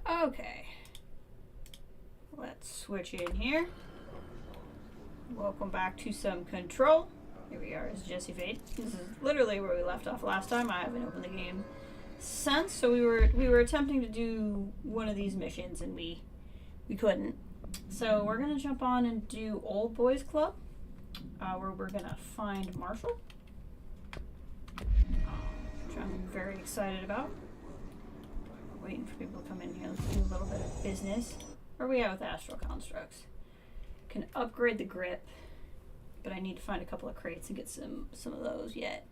Okay. Let's switch in here. Welcome back to some control. Here we are as Jesse Fade. This is literally where we left off last time. I haven't opened the game since, so we were attempting to do one of these missions and we couldn't. So we're gonna jump on and do Old Boys Club, where we're gonna find Marshall, which I'm very excited about. We're waiting for people to come in here. Let's do a little bit of business. Where are we at with Astral Constructs? Can upgrade the grip, but I need to find a couple of crates and get some of those yet.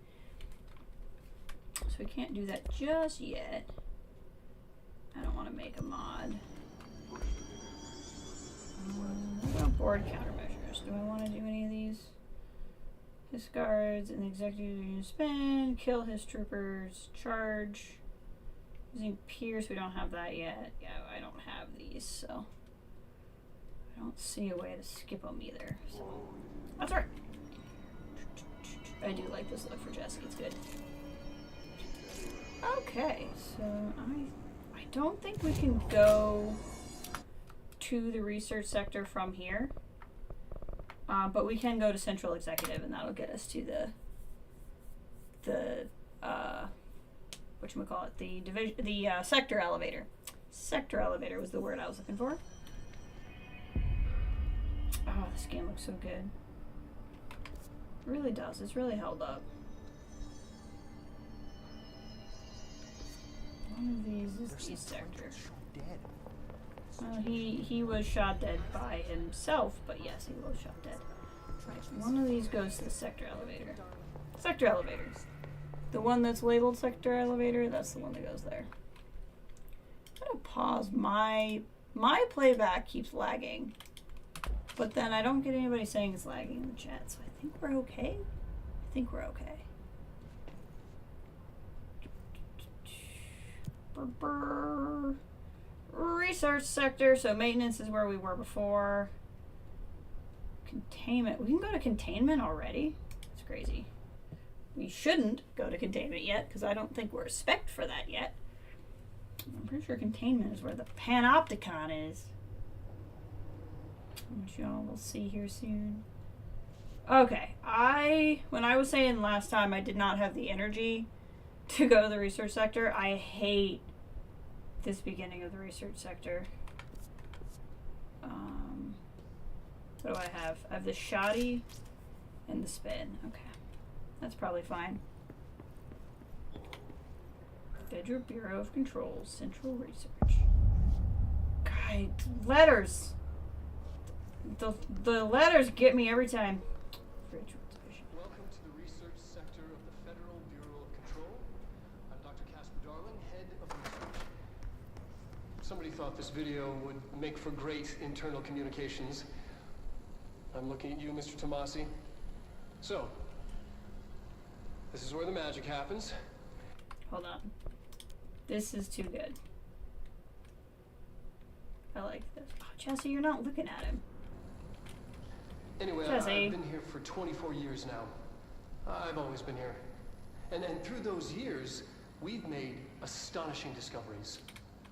So we can't do that just yet. I don't want to make a mod. What about board countermeasures? Do I want to do any of these? His guards and the executive union spin, kill his troopers, charge. Using Pierce, we don't have that yet. Yeah, I don't have these, so I don't see a way to skip them either. So that's right. I do like this look for Jesse. It's good. Okay, so I don't think we can go to the research sector from here, but we can go to Central Executive, and that'll get us to the whatchamacallit, the sector elevator. Sector elevator was the word I was looking for. Oh, this game looks so good. It really does. It's really held up. One of these is the sector. Well, he was shot dead by himself, but yes, he was shot dead. Right, one of these goes to the sector elevator. Sector elevator. The one that's labeled sector elevator, that's the one that goes there. I'm gonna pause. My playback keeps lagging, but then I don't get anybody saying it's lagging in the chat, so I think we're okay. I think we're okay. Research sector, so maintenance is where we were before. Containment, we can go to containment already. It's crazy. We shouldn't go to containment yet, because I don't think we're spec'd for that yet. I'm pretty sure containment is where the Panopticon is. Which y'all will see here soon. Okay, when I was saying last time I did not have the energy to go to the research sector, I hate this beginning of the research sector. What do I have? I have the shoddy and the spin. Okay. That's probably fine. Federal Bureau of Control, Central Research. God, letters. The letters get me every time. Welcome to the research sector of the Federal Bureau of Control. I'm Dr. Casper Darling, head of research. Somebody thought this video would make for great internal communications. I'm looking at you, Mr. Tomasi. So, this is where the magic happens. Hold on. This is too good. I like this. Oh, Jesse, you're not looking at him. Anyway, Jesse. I've been here for 24 years now. I've always been here. And through those years, we've made astonishing discoveries,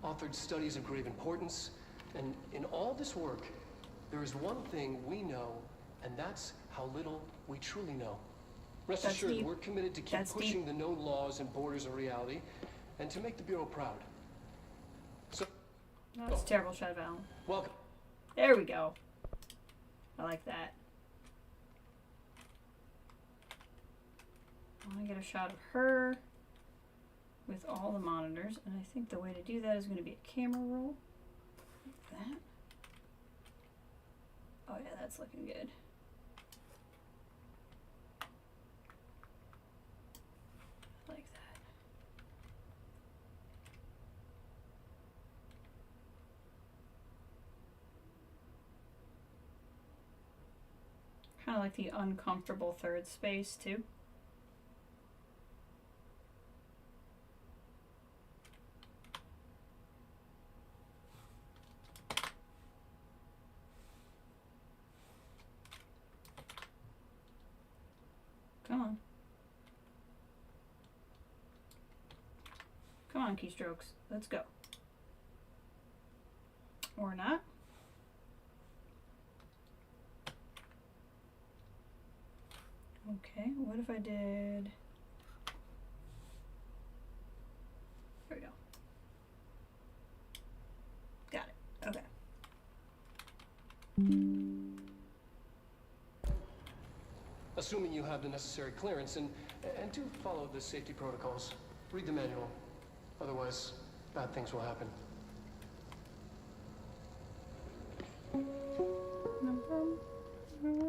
authored studies of grave importance, and in all this work, there is one thing we know, and that's how little we truly know. Rest assured, we're committed to keep pushing the known laws and borders of reality, and to make the Bureau proud. So, that's a terrible shot of Alan. Welcome. There we go. I like that. I want to get a shot of her with all the monitors, and I think the way to do that is going to be a camera roll. Like that. Oh yeah, that's looking good. I like that. Kind of like the uncomfortable third space too. Come on. Come on, keystrokes. Let's go. Or not. Okay, what if I did... There we go. Got it. Okay. Assuming you have the necessary clearance, and do follow the safety protocols. Read the manual. Otherwise, bad things will happen.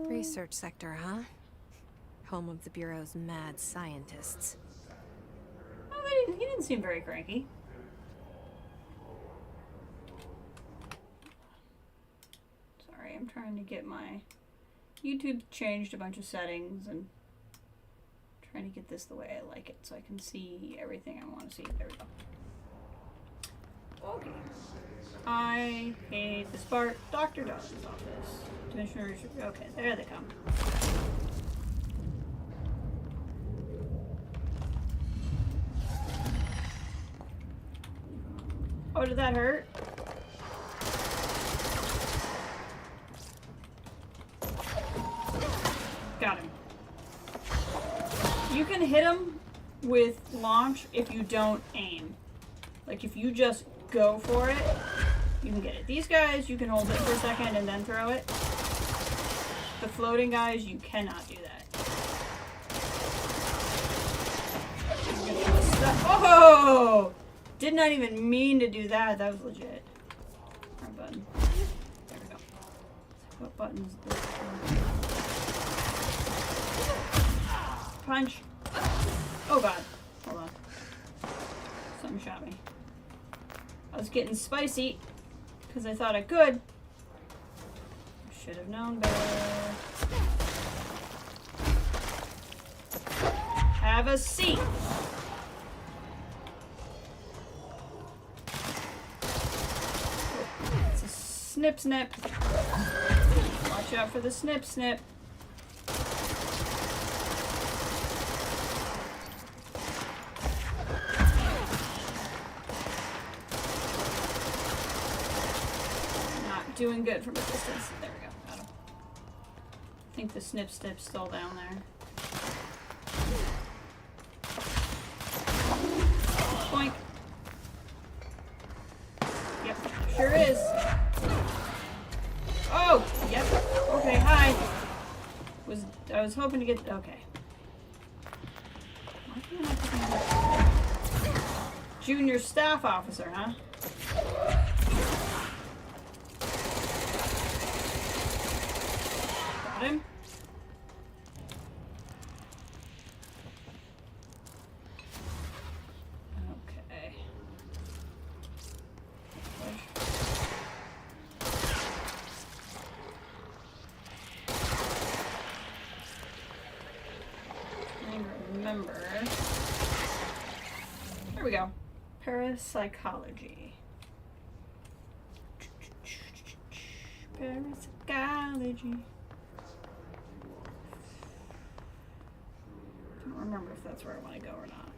Research sector, huh? Home of the Bureau's mad scientists. Oh, he didn't seem very cranky. Sorry, I'm trying to get my... YouTube changed a bunch of settings and trying to get this the way I like it so I can see everything I want to see. There we go. Okay. I hate this part. Dr. Dawson's office. Commissioner Research. Okay, there they come. Oh, did that hurt? Got him. You can hit him with launch if you don't aim. Like if you just go for it, you can get it. These guys, you can hold it for a second and then throw it. The floating guys, you cannot do that. Oh! Did not even mean to do that. That was legit. Wrong button. There we go. What button is this? Punch. Oh god. Hold on. Something shot me. I was getting spicy because I thought I could. Should have known better. Have a seat. It's a snip snip. Watch out for the snip snip. Doing good from a distance. There we go. Got him. I think the snip snip's still down there. Boink. Yep, sure is. Oh, yep. Okay, hi. I was hoping to get. Okay. Why can't I find that? Junior staff officer, huh? Him. Okay. I remember. There we go. Parapsychology. Parapsychology. I don't remember if that's where I want to go or not.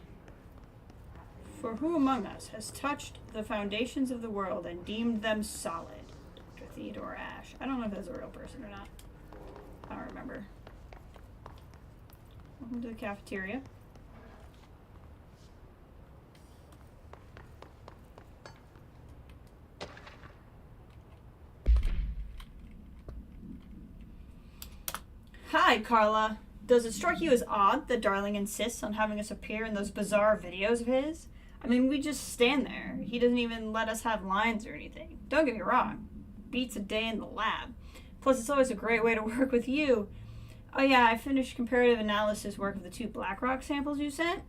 For who among us has touched the foundations of the world and deemed them solid? Dr. Theodore Ash. I don't know if that's a real person or not. I don't remember. Welcome to the cafeteria. Hi, Carla. Does it strike you as odd that Darling insists on having us appear in those bizarre videos of his? I mean, we just stand there. He doesn't even let us have lines or anything. Don't get me wrong. Beats a day in the lab. Plus, it's always a great way to work with you. Oh yeah, I finished comparative analysis work of the 2 BlackRock samples you sent.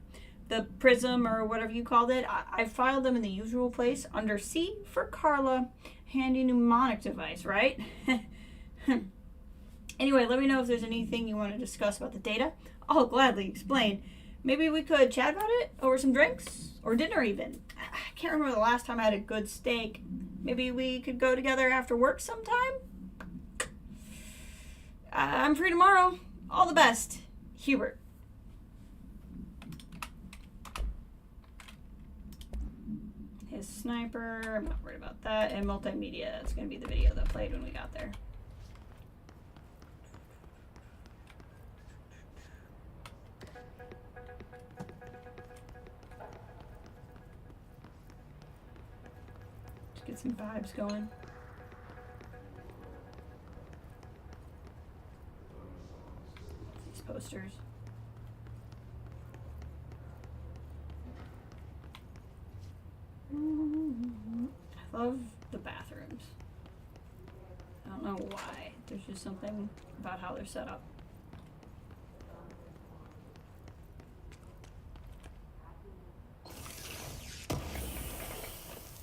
The Prism or whatever you called it. I filed them in the usual place under C for Carla. Handy mnemonic device, right? Anyway, let me know if there's anything you want to discuss about the data. I'll gladly explain. Maybe we could chat about it over some drinks or dinner even. I can't remember the last time I had a good steak. Maybe we could go together after work sometime? I'm free tomorrow. All the best. Hubert. his sniper. I'm not worried about that. And multimedia. It's going to be the video that played when we got there. Just get some vibes going. These posters. I love the bathrooms. I don't know why. There's just something about how they're set up.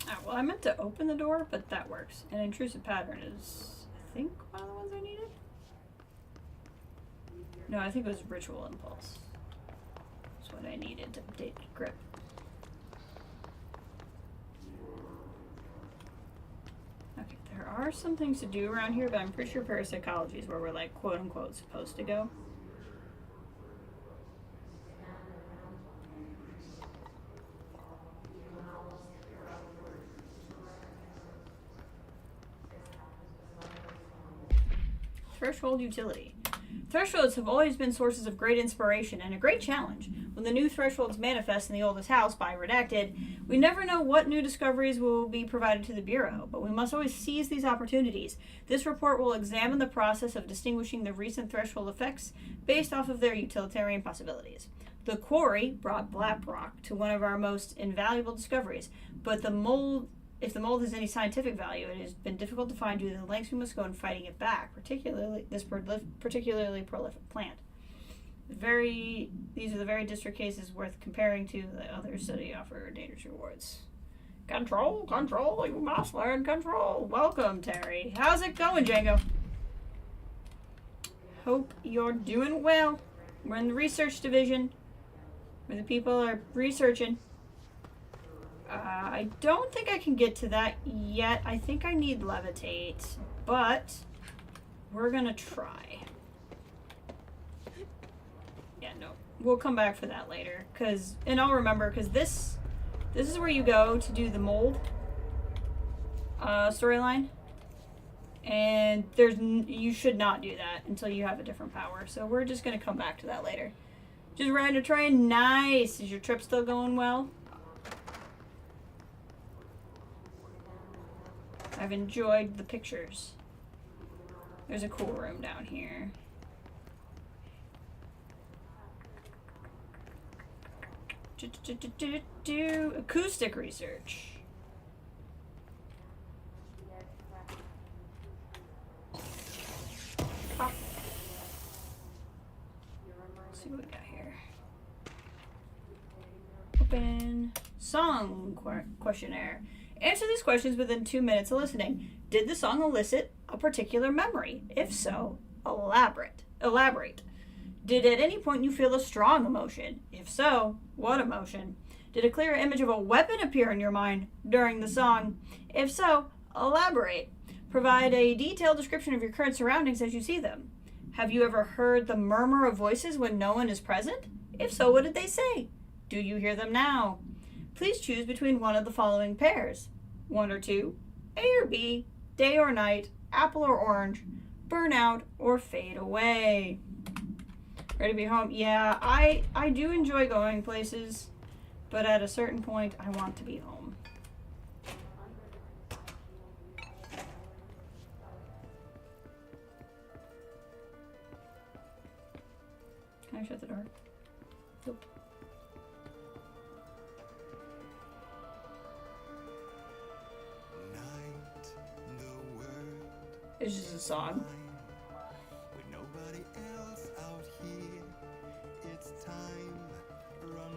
Ah, well, I meant to open the door, but that works. An intrusive pattern is, I think, one of the ones I needed. No, I think it was ritual impulse. That's what I needed to update grip. Okay, there are some things to do around here, but I'm pretty sure parapsychology is where we're like quote unquote supposed to go. Threshold utility. Thresholds have always been sources of great inspiration and a great challenge. When the new thresholds manifest in the oldest house by Redacted, we never know what new discoveries will be provided to the Bureau, but we must always seize these opportunities. This report will examine the process of distinguishing the recent threshold effects based off of their utilitarian possibilities. The quarry brought black rock to one of our most invaluable discoveries, but if the mold has any scientific value, it has been difficult to find due to the lengths we must go in fighting it back, particularly this particularly prolific plant. These are the very district cases worth comparing to the other study offer dangerous rewards. Control, you must learn control. Welcome, Terry. How's it going, Django? Hope you're doing well. We're in the research division, where the people are researching. I don't think I can get to that yet. I think I need levitate, but we're gonna try. Yeah, no, we'll come back for that later, and I'll remember, because this is where you go to do the mold storyline, and you should not do that until you have a different power, so we're just gonna come back to that later. Just riding a train. Nice. Is your trip still going well? I've enjoyed the pictures. There's a cool room down here. Acoustic research. Pop. Let's see what we got here. Open. Song questionnaire. Answer these questions within 2 minutes of listening. Did the song elicit a particular memory? If so, elaborate. Did at any point you feel a strong emotion? If so, what emotion? Did a clear image of a weapon appear in your mind during the song? If so, elaborate. Provide a detailed description of your current surroundings as you see them. Have you ever heard the murmur of voices when no one is present? If so, what did they say? Do you hear them now? Please choose between one of the following pairs. 1 or 2, A or B, day or night, apple or orange, burn out or fade away. Ready to be home? Yeah, I do enjoy going places, but at a certain point, I want to be home. Can I shut the door? Nope. It's just a song.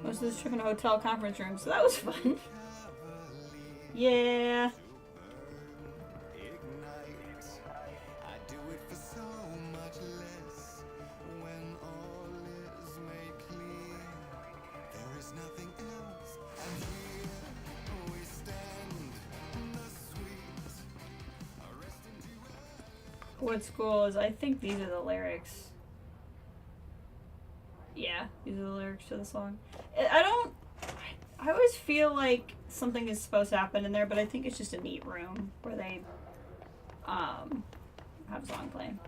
Most of this trip in a hotel conference room, so that was fun. Yeah. What's cool is I think these are the lyrics. Yeah, these are the lyrics to the song. I I always feel like something is supposed to happen in there, but I think it's just a neat room where they have a song playing.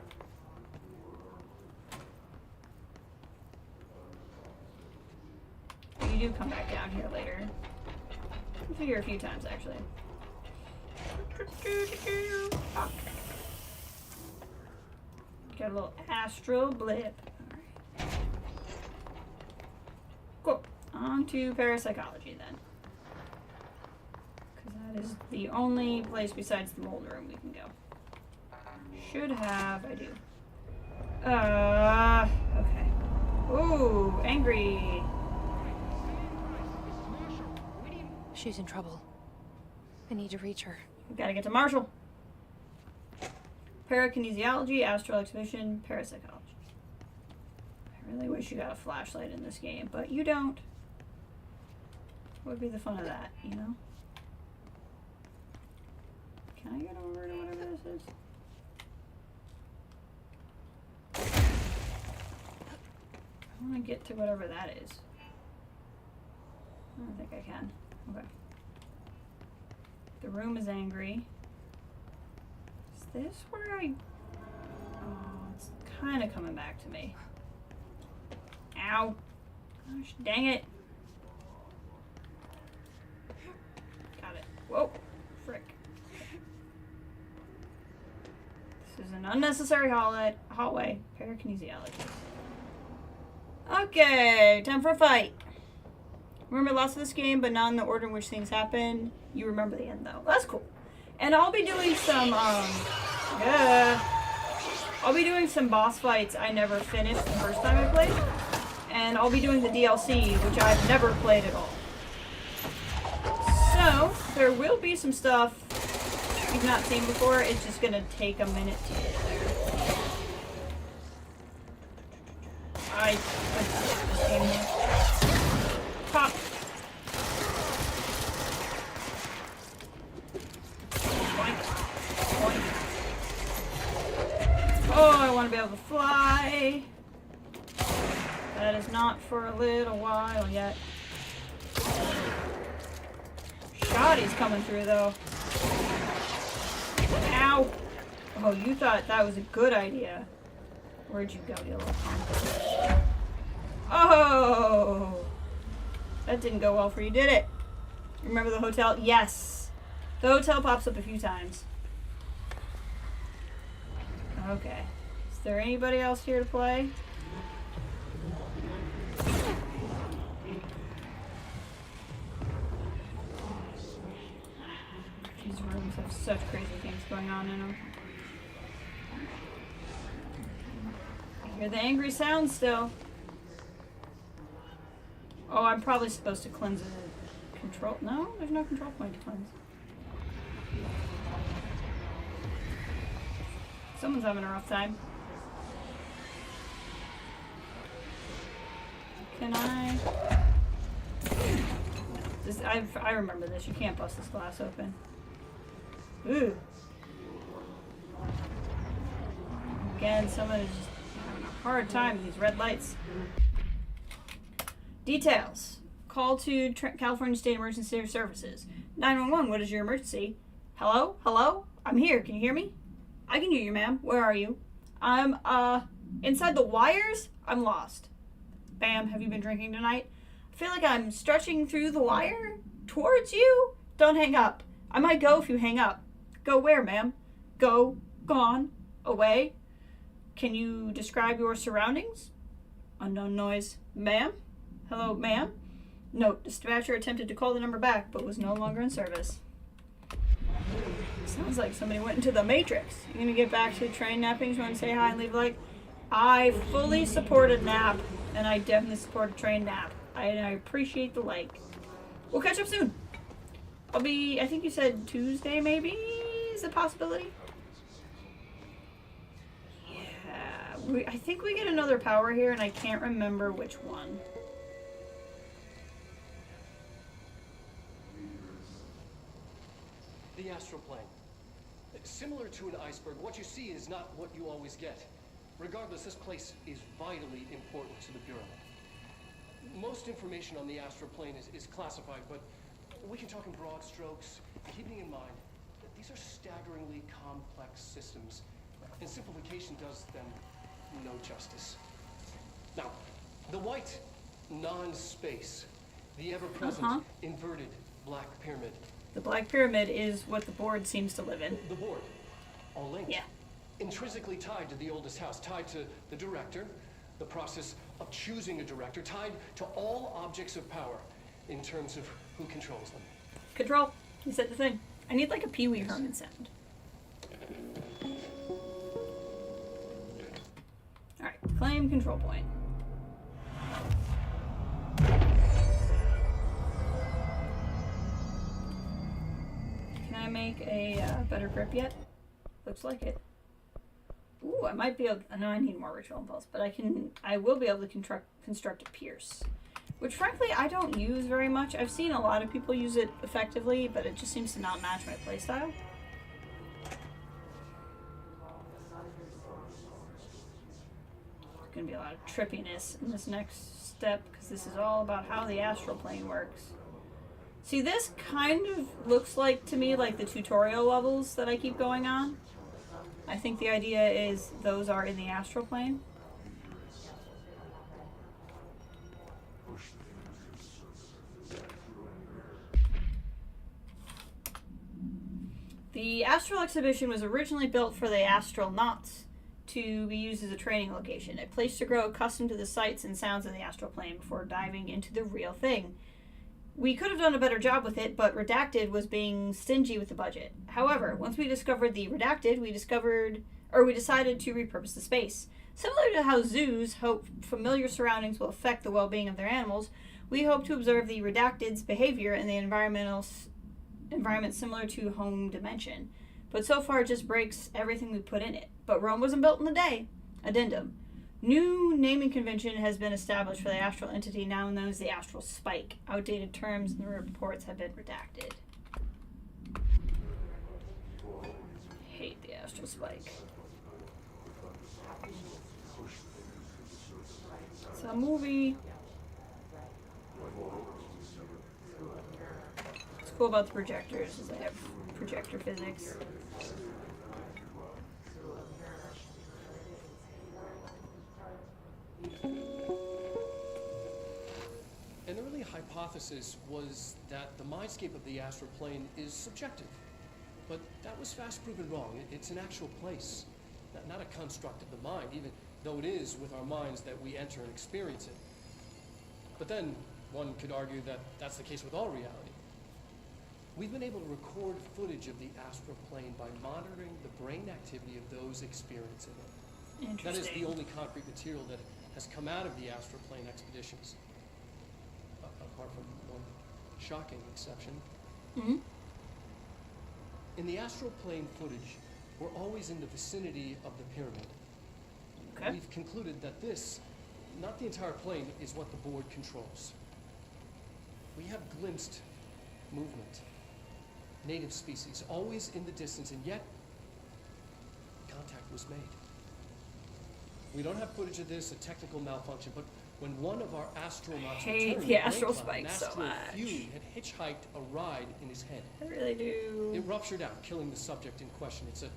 You do come back down here later. I've been here a few times actually. Got a little astral blip. Alright. Cool. On to parapsychology then. Because that is the only place besides the mold room we can go. Should have, I do. Okay. Ooh, angry. She's in trouble. I need to reach her. We gotta get to Marshall. Parakinesiology, astral exhibition, parapsychology. I really wish you got a flashlight in this game, but you don't. What would be the fun of that, you know? Can I get over to whatever this is? I want to get to whatever that is. I don't think I can. Okay. The room is angry. Is this where I... Oh, it's kind of coming back to me. Ow. Gosh, dang it. Got it. Whoa. Frick. This is an unnecessary hallway. Parakinesiology. Okay, time for a fight. Remember lots of this game, but not in the order in which things happen. You remember the end, though. That's cool. And I'll be doing some, I'll be doing some boss fights I never finished the first time I played. And I'll be doing the DLC, which I've never played at all. So, there will be some stuff you've not seen before. It's just gonna take a minute to get there. I this game here. Pop. Boink. Boink. Oh, I want to be able to fly. That is not for a little while yet. Shoddy's coming through though. Ow! Oh, you thought that was a good idea. Where'd you go, you little punk? Oh! That didn't go well for you, did it? Remember the hotel? Yes! The hotel pops up a few times. Okay. Is there anybody else here to play? These rooms have such crazy things going on in them. I hear the angry sound still. Oh, I'm probably supposed to cleanse the control. No, there's no control point to cleanse. Someone's having a rough time. Can I? This, I remember this. You can't bust this glass open. Ooh. Again, someone is just having a hard time with these red lights. Details. Call to California State Emergency Services. 911, what is your emergency? Hello? Hello? I'm here. Can you hear me? I can hear you, ma'am. Where are you? I'm, inside the wires? I'm lost. Bam, have you been drinking tonight? I feel like I'm stretching through the wire towards you. Don't hang up. I might go if you hang up. Go where, ma'am? Go, gone, away. Can you describe your surroundings? Unknown noise. Ma'am? Hello, ma'am? Note, dispatcher attempted to call the number back, but was no longer in service. Sounds like somebody went into the Matrix. You gonna get back to train nappings? You wanna say hi and leave a like? I fully support a nap, and I definitely support a train nap. I appreciate the like. We'll catch up soon. I think you said Tuesday maybe is a possibility? Yeah, I think we get another power here, and I can't remember which one. The astral plane. Similar to an iceberg, what you see is not what you always get. Regardless, this place is vitally important to the Bureau. most information on the astral plane is classified, but we can talk in broad strokes, keeping in mind that these are staggeringly complex systems, and simplification does them no justice. Now, the white non-space, the ever-present inverted black pyramid. The Black Pyramid is what the board seems to live in. The board, all linked. Yeah. Intrinsically tied to the oldest house, tied to the director, the process of choosing a director, tied to all objects of power in terms of who controls them. Control. You said the thing. I need like a Pee Wee Herman sound. Alright, claim control point. Can I make a better grip yet? Looks like it. Ooh, I might be able. No, I need more ritual impulse, but I will be able to construct a pierce, which frankly I don't use very much. I've seen a lot of people use it effectively, but it just seems to not match my playstyle. There's gonna be a lot of trippiness in this next step because this is all about how the astral plane works. See, this kind of looks like to me like the tutorial levels that I keep going on. I think the idea is those are in the astral plane. The astral exhibition was originally built for the astronauts to be used as a training location, a place to grow accustomed to the sights and sounds of the astral plane before diving into the real thing. We could have done a better job with it, but Redacted was being stingy with the budget. However, once we discovered the Redacted, we decided to repurpose the space. Similar to how zoos hope familiar surroundings will affect the well-being of their animals, we hope to observe the Redacted's behavior in the environment similar to Home Dimension. But so far it just breaks everything we put in it. But Rome wasn't built in a day. Addendum. New naming convention has been established for the astral entity now known as the astral spike. Outdated terms in the reports have been redacted. Hate the astral spike. It's a movie. What's cool about the projectors is they have projector physics. An early hypothesis was that the mindscape of the astral plane is subjective. But that was fast proven wrong. It's an actual place, not a construct of the mind, even though it is with our minds that we enter and experience it. But then one could argue that that's the case with all reality. We've been able to record footage of the astral plane by monitoring the brain activity of those experiencing it. That is the only concrete material that has come out of the astral plane expeditions. Apart from one shocking exception. Mm-hmm. In the astral plane footage, we're always in the vicinity of the pyramid. Okay. We've concluded that this, not the entire plane, is what the board controls. We have glimpsed movement, native species, always in the distance, and yet contact was made. We don't have footage of this, a technical malfunction, but when one of our astronauts returned, the astral spike so much. Fury had hitchhiked a ride in his head. I really do. It ruptured out, killing the subject in question. It's a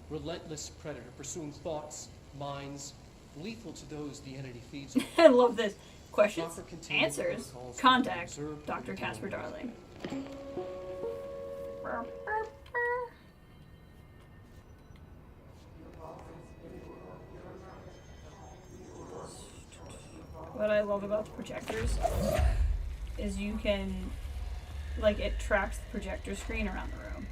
relentless predator pursuing thoughts, minds, lethal to those the entity feeds on. I love this. Questions, answers, contact Dr. Casper Darling. What I love about the projectors is you can, like, it tracks the projector screen around the room.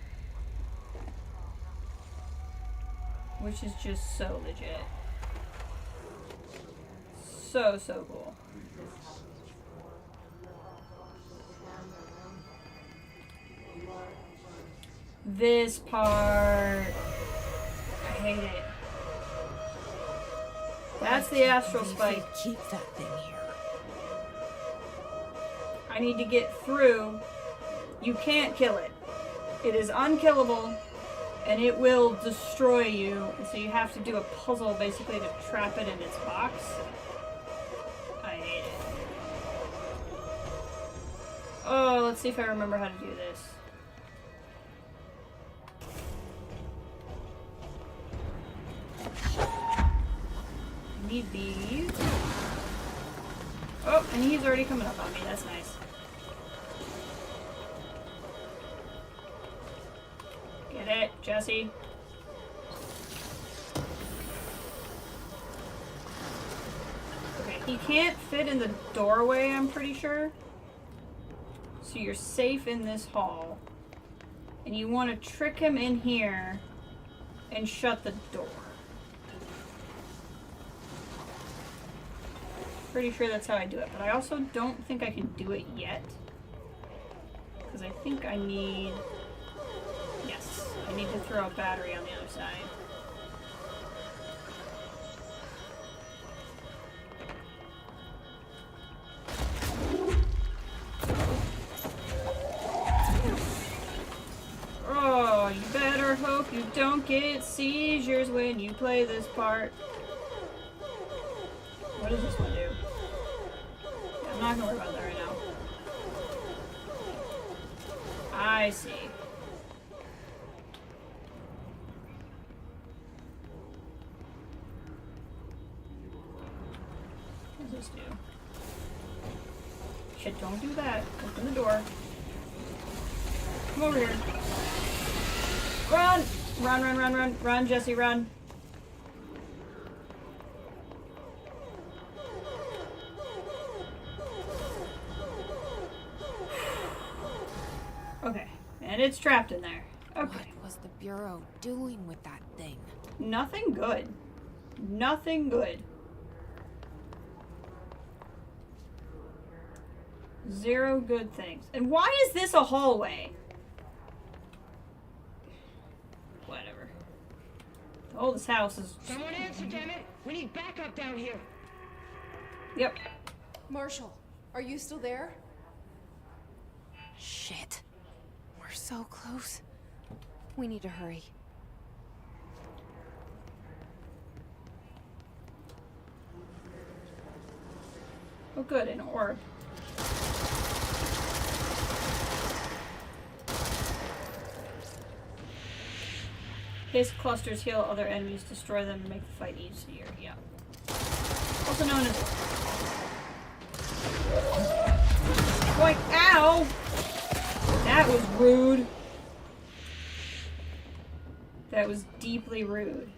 Which is just so legit. So cool. This part, I hate it. That's the astral spike. Keep that thing here. I need to get through. You can't kill it. It is unkillable, and it will destroy you. And so you have to do a puzzle basically to trap it in its box. I hate it. Oh, let's see if I remember how to do this. Need these. Oh, and he's already coming up on me. That's nice. Get it, Jesse. Okay, he can't fit in the doorway, I'm pretty sure. So you're safe in this hall. And you want to trick him in here and shut the door. Pretty sure that's how I do it, but I also don't think I can do it yet. Because I think I need... Yes, I need to throw a battery on the other side. Oh, you better hope you don't get seizures when you play this part. What does this one do? Yeah, I'm not gonna worry about that right now. I see. What does this do? Shit, don't do that. Open the door. Come over here. Run! Run, run, run, run. Run, Jesse, run. Okay, and it's trapped in there. Okay. What was the Bureau doing with that thing? Nothing good. Nothing good. Zero good things. And why is this a hallway? Whatever. The oldest house is... Someone answer, damn it! We need backup down here. Yep. Marshall, are you still there? Shit. We're so close. We need to hurry. Oh good, an orb. His clusters heal other enemies, destroy them, and make the fight easier. Yeah. Also known as... Boink! Ow! That was rude. That was deeply rude.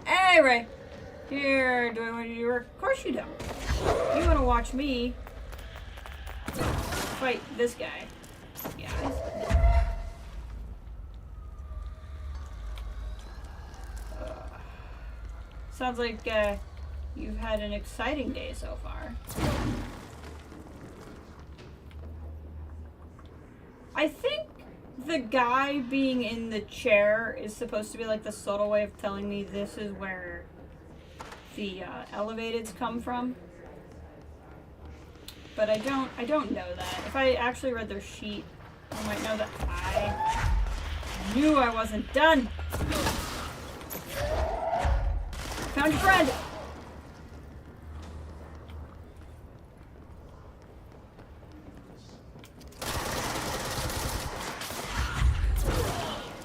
Hey, Ray! Here, do I want you to work? Of course you don't. You want to watch me fight this guy. Yeah. Sounds like you've had an exciting day so far. I think the guy being in the chair is supposed to be like the subtle way of telling me this is where the elevateds come from. But I don't know that. If I actually read their sheet, I might know that. I knew I wasn't done. Found your friend!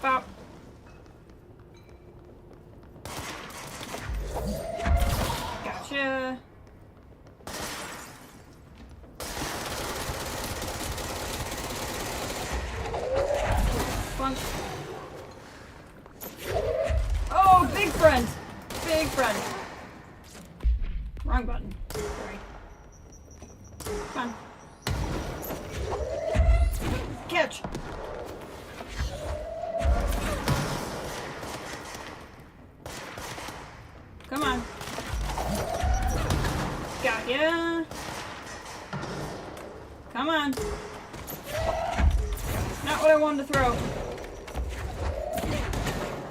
Bop. Gotcha. Plunk. Oh, big friend! Big friend. Wrong button. Sorry. Come on. Catch! Come on. Got ya. Come on. Not what I wanted to throw.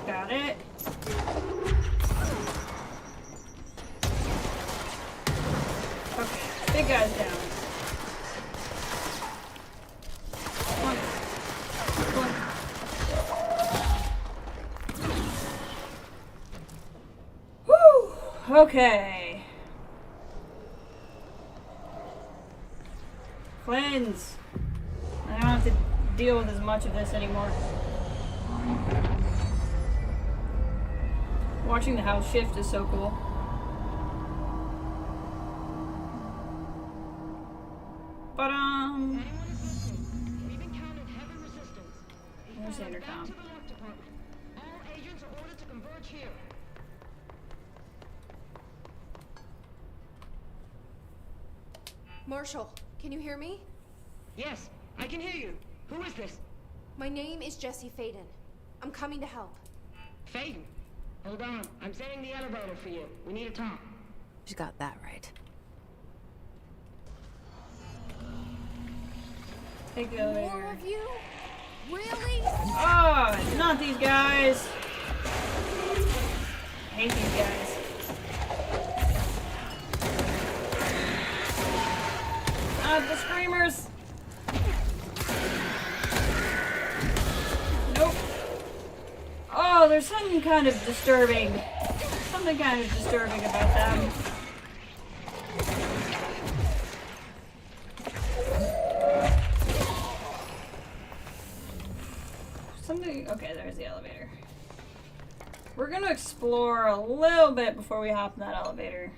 Got it. Okay, big guy's down. Come on. Come on. Whew! Okay. wins. I don't have to deal with as much of this anymore. Watching the house shift is so cool. But We've encountered heavy resistance. where's the intercom? To the lock department. All agents are ordered to converge here. Marshall, can you hear me? Yes, I can hear you. Who is this? My name is Jesse Faden. I'm coming to help. Faden. Hold on. I'm setting the elevator for you. We need to talk. She's got that right. Take the More elevator. of you? Really? Oh, not these guys. I hate these guys. Not the screamers. Nope. Oh, there's something kind of disturbing. Something kind of disturbing about them. Something. Okay, there's the elevator. We're gonna explore a little bit before we hop in that elevator.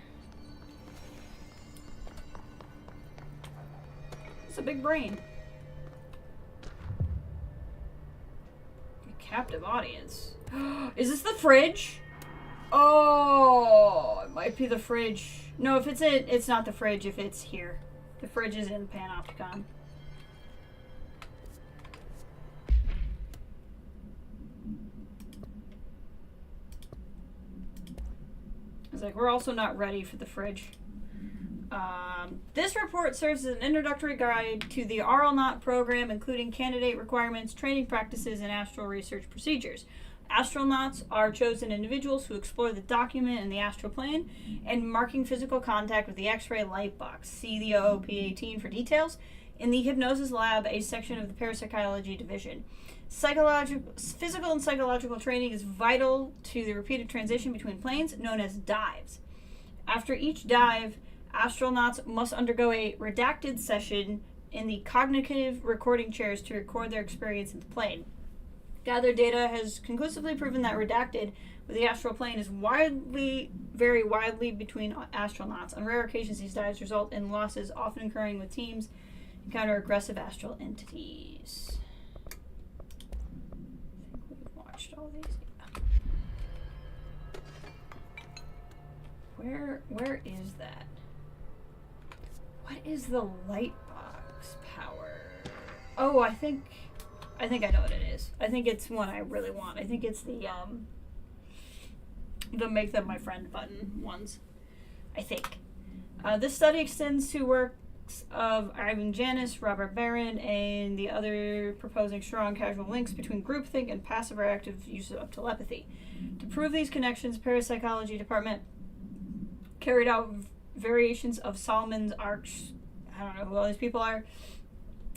It's a big brain. A captive audience. Is this the fridge? Oh, it might be the fridge. No, if it's it's not the fridge if it's here. The fridge is in Panopticon. It's like, we're also not ready for the fridge. This report serves as an introductory guide to the RLNOT program, including candidate requirements, training practices, and astral research procedures. Astronauts are chosen individuals who explore the document in the astral plane and marking physical contact with the X-ray light box. See the OOP-18 for details. In the Hypnosis Lab, a section of the Parapsychology Division. Physical and psychological training is vital to the repeated transition between planes, known as dives. After each dive, astronauts must undergo a redacted session in the cognitive recording chairs to record their experience in the plane. Gathered data has conclusively proven that redacted with the astral plane is vary widely between astronauts. On rare occasions, these dives result in losses, often occurring with teams encounter aggressive astral entities. I think we've watched all these. Yeah. Where is that? What is the light box power? Oh, I think I know what it is. I think it's one I really want. I think it's the make them my friend button ones. I think. This study extends to works of Ivan Janis, Robert Barron, and the other proposing strong causal links between groupthink and passive or active use of telepathy. To prove these connections, Parapsychology Department carried out variations of Solomon's arcs. I don't know who all these people are.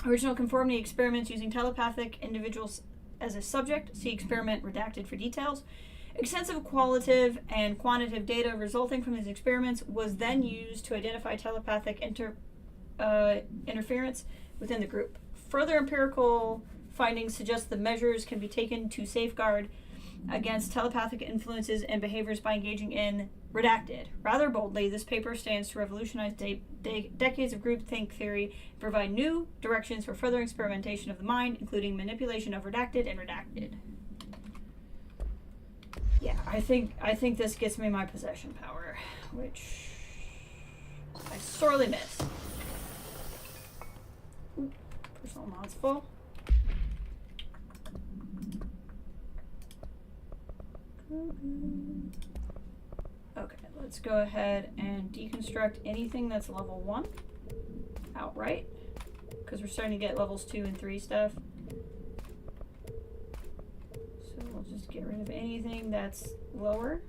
Original conformity experiments using telepathic individuals as a subject. See experiment redacted for details. Extensive qualitative and quantitative data resulting from these experiments was then used to identify telepathic interference within the group. Further empirical findings suggest the measures can be taken to safeguard against telepathic influences and behaviors by engaging in redacted. Rather boldly, this paper stands to revolutionize decades of groupthink theory and provide new directions for further experimentation of the mind, including manipulation of redacted and redacted. Yeah, I think this gets me my possession power, which I sorely miss. Ooh, personal mod's full. Okay, let's go ahead and deconstruct anything that's level 1 outright, because we're starting to get levels 2 and 3 stuff. So we'll just get rid of anything that's lower.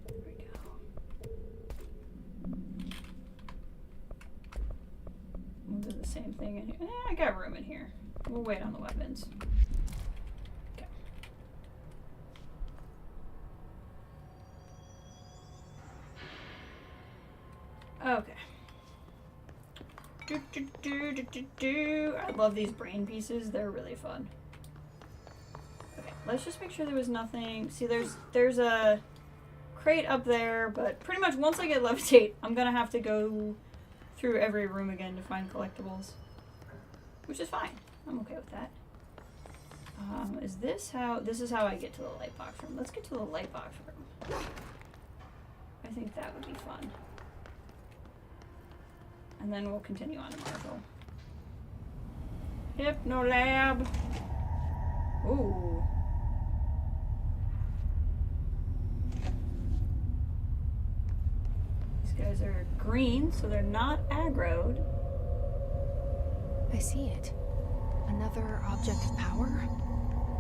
There we go. We'll do the same thing in here. I got room in here. We'll wait on the weapons. Okay. Okay. I love these brain pieces. They're really fun. Okay, let's just make sure there was nothing. See, there's a crate up there, but pretty much once I get levitate, I'm gonna have to go through every room again to find collectibles, which is fine. I'm okay with that. Is this how? This is how I get to the light box room. Let's get to the light box room. I think that would be fun. And then we'll continue on to Marvel. Hypnolab. Ooh. These guys are green, so they're not aggroed. I see it. Another object of power?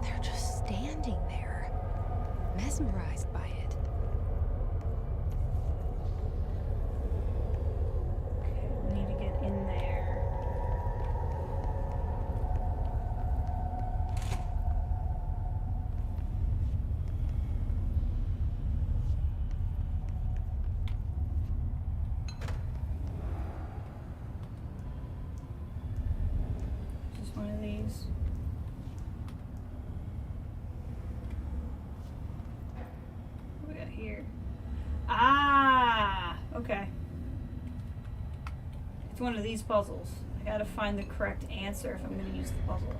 They're just standing there, mesmerized by it. Okay, we need to get in there. Just one of these. What do we got here? Ah, okay. It's one of these puzzles. I gotta find the correct answer if I'm gonna use the puzzle.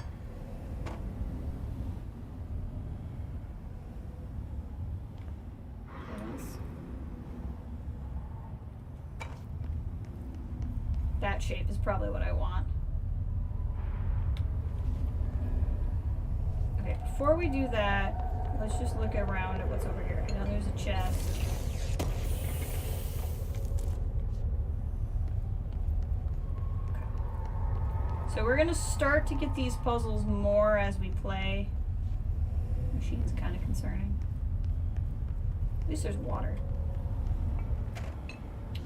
That shape is probably what I want. Okay, before we do that, let's just look around at what's over here. I know there's a chest. Okay. So we're gonna start to get these puzzles more as we play. Machine's kind of concerning. At least there's water.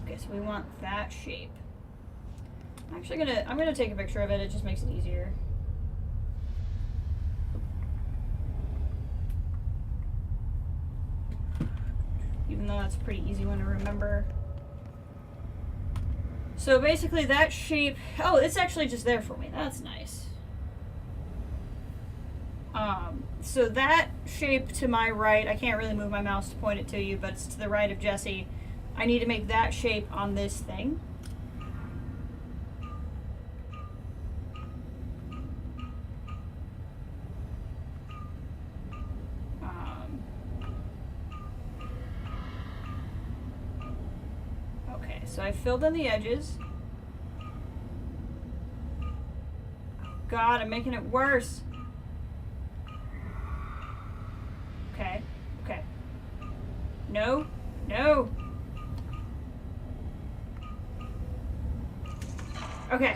Okay, so we want that shape. I'm gonna take a picture of it. It just makes it easier. Even though that's a pretty easy one to remember. So basically that shape, oh, it's actually just there for me. That's nice. So that shape to my right, I can't really move my mouse to point it to you, but it's to the right of Jesse. I need to make that shape on this thing. Okay, so I filled in the edges. God, I'm making it worse. Okay, okay. No, no. Okay.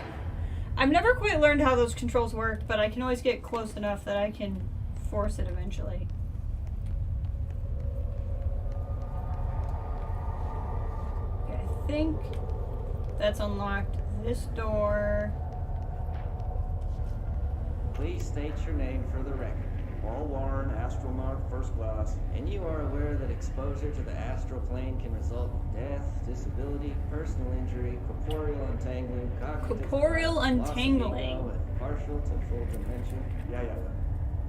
I've never quite learned how those controls work, but I can always get close enough that I can force it eventually. Okay, I think that's unlocked this door. Please state your name for the record. Paul Warren, astronaut first class, and you are aware that exposure to the astral plane can result in death, disability, personal injury, corporeal untangling, Corporeal untangling. Loss of ego, and partial to full dementia. Yeah.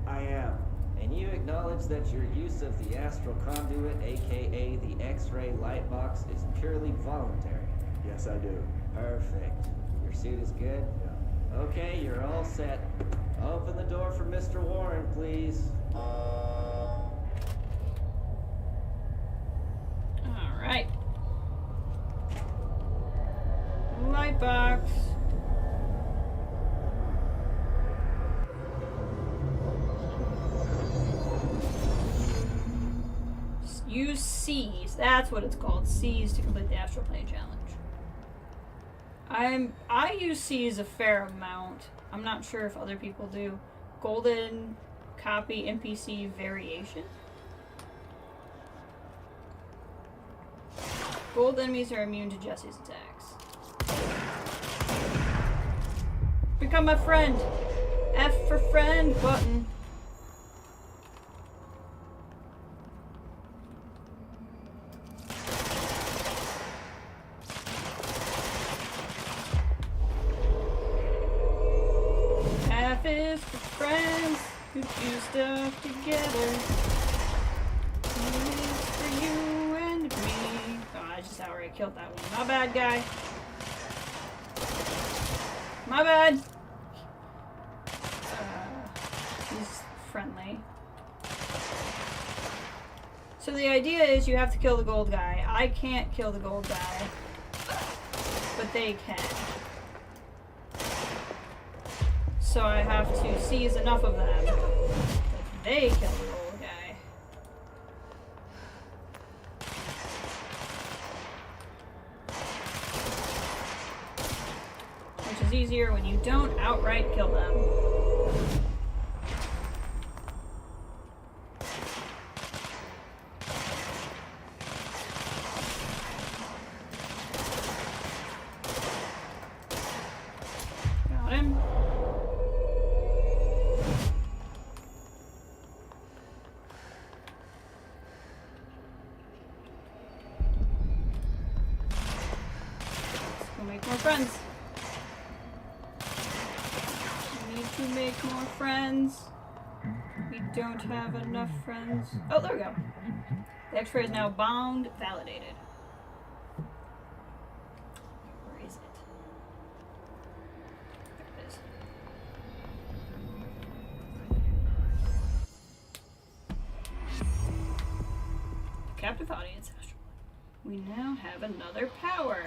I am. And you acknowledge that your use of the astral conduit, aka the X-ray light box, is purely voluntary. Yes, I do. Perfect. Your suit is good? Yeah. Okay, you're all set. Open the door for Mr. Warren, please. Alright. Light box. Use C's. That's what it's called. C's to complete the astral plane challenge. I use C's a fair amount. I'm not sure if other people do. Golden copy NPC variation. Gold enemies are immune to Jesse's attacks. Become my friend. F for friend button. fist of friends who do stuff together. It's for you and me. Oh, I just outright killed that one. My bad, guy. My bad. He's friendly. So the idea is you have to kill the gold guy. I can't kill the gold guy, but they can. So I have to seize enough of them that they kill the gold guy. Which is easier when you don't outright kill them. Got him. We'll make more friends. We need to make more friends. We don't have enough friends. Oh, there we go. The X-ray is now bound, validated. Where is it? There it is. Captive audience. We now have another power.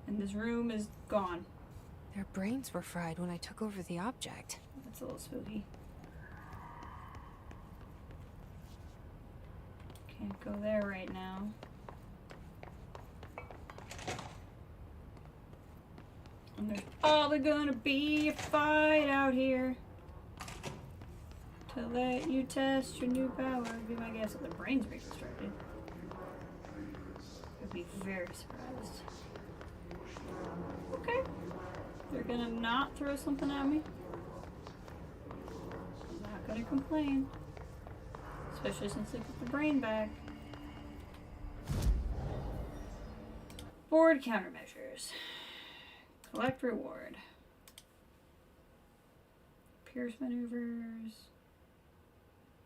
And this room is gone. Their brains were fried when I took over the object. That's a little spooky. Can't go there right now. And there's probably gonna be a fight out here to let you test your new power. Be my guess that the brain's reconstructed. I'd be very surprised. Okay. They're gonna not throw something at me. I'm not gonna complain. Especially since they put the brain back. Board countermeasures. Collect reward. Pierce maneuvers.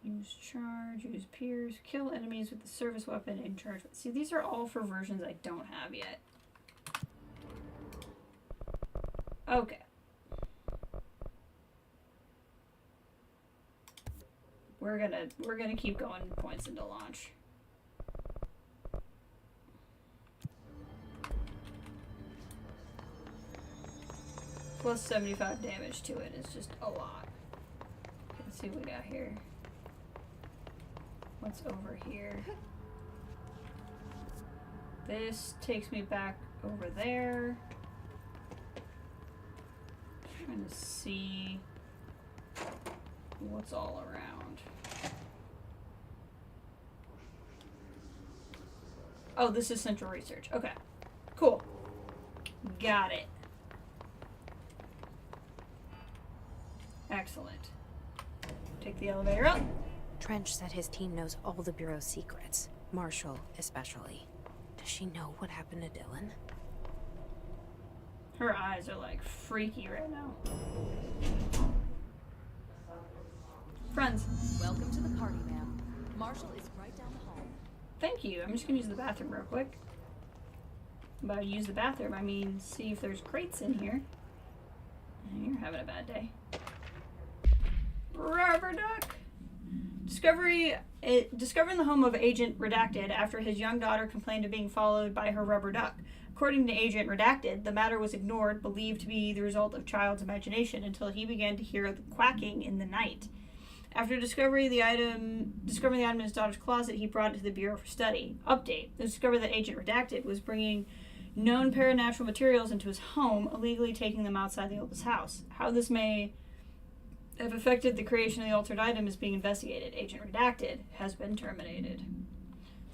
Use charge. Use pierce. Kill enemies with the service weapon and charge. See, these are all for versions I don't have yet. Okay. We're gonna keep going points into launch. Plus 75 damage to it is just a lot. Let's see what we got here. What's over here? This takes me back over there. Trying to see what's all around. Oh, this is central research. Okay, cool. Got it. Excellent. Take the elevator up. Trench said his team knows all the Bureau's secrets. Marshall, especially. Does she know what happened to Dylan? Her eyes are like freaky right now. Friends. Welcome to the party, ma'am. Marshall is right down the hall. Thank you. I'm just gonna use the bathroom real quick. By use the bathroom, I mean see if there's crates in here. You're having a bad day. Rubber duck. Discovering the home of Agent Redacted after his young daughter complained of being followed by her rubber duck. According to Agent Redacted, the matter was ignored, believed to be the result of child's imagination, until he began to hear the quacking in the night. After discovering the item in his daughter's closet, he brought it to the Bureau for study. Update: they discovered that Agent Redacted was bringing known paranatural materials into his home, illegally taking them outside the oldest house. How this may have affected the creation of the altered item is being investigated. Agent Redacted has been terminated.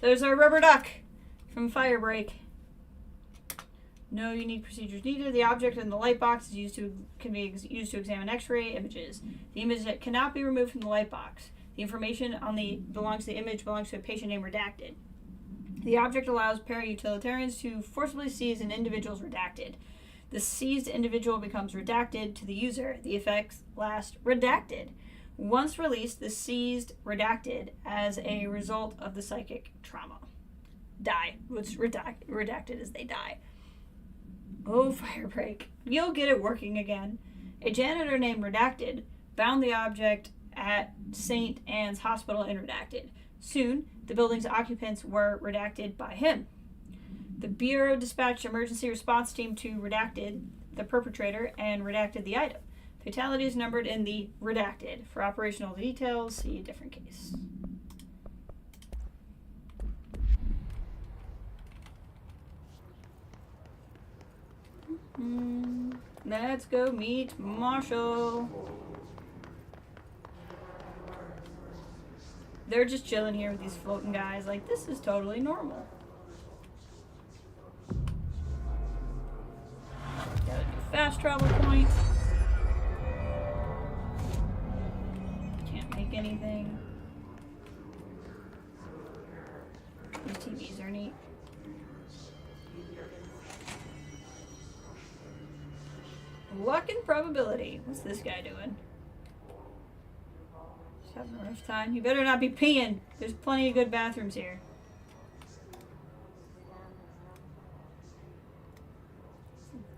There's our rubber duck from Firebreak. No unique procedures needed. The object in the light box can be used to examine X-ray images. The image that cannot be removed from the light box. The information on the image belongs to a patient named Redacted. The object allows para-utilitarians to forcibly seize an individual's redacted. The seized individual becomes redacted to the user. The effects last redacted. Once released, the seized redacted as a result of the psychic trauma. Die. What's redacted is they die. Oh, firebreak. You'll get it working again. A janitor named Redacted found the object at St. Anne's Hospital and redacted. Soon, the building's occupants were redacted by him. The Bureau dispatched emergency response team to redacted the perpetrator and redacted the item. Fatalities numbered in the redacted. For operational details, see a different case. Let's go meet Marshall. They're just chilling here with these floating guys. Like, this is totally normal. Got a new fast travel point. Can't make anything. These TVs are neat. Luck and probability. What's this guy doing? Just having a rough time. You better not be peeing. There's plenty of good bathrooms here.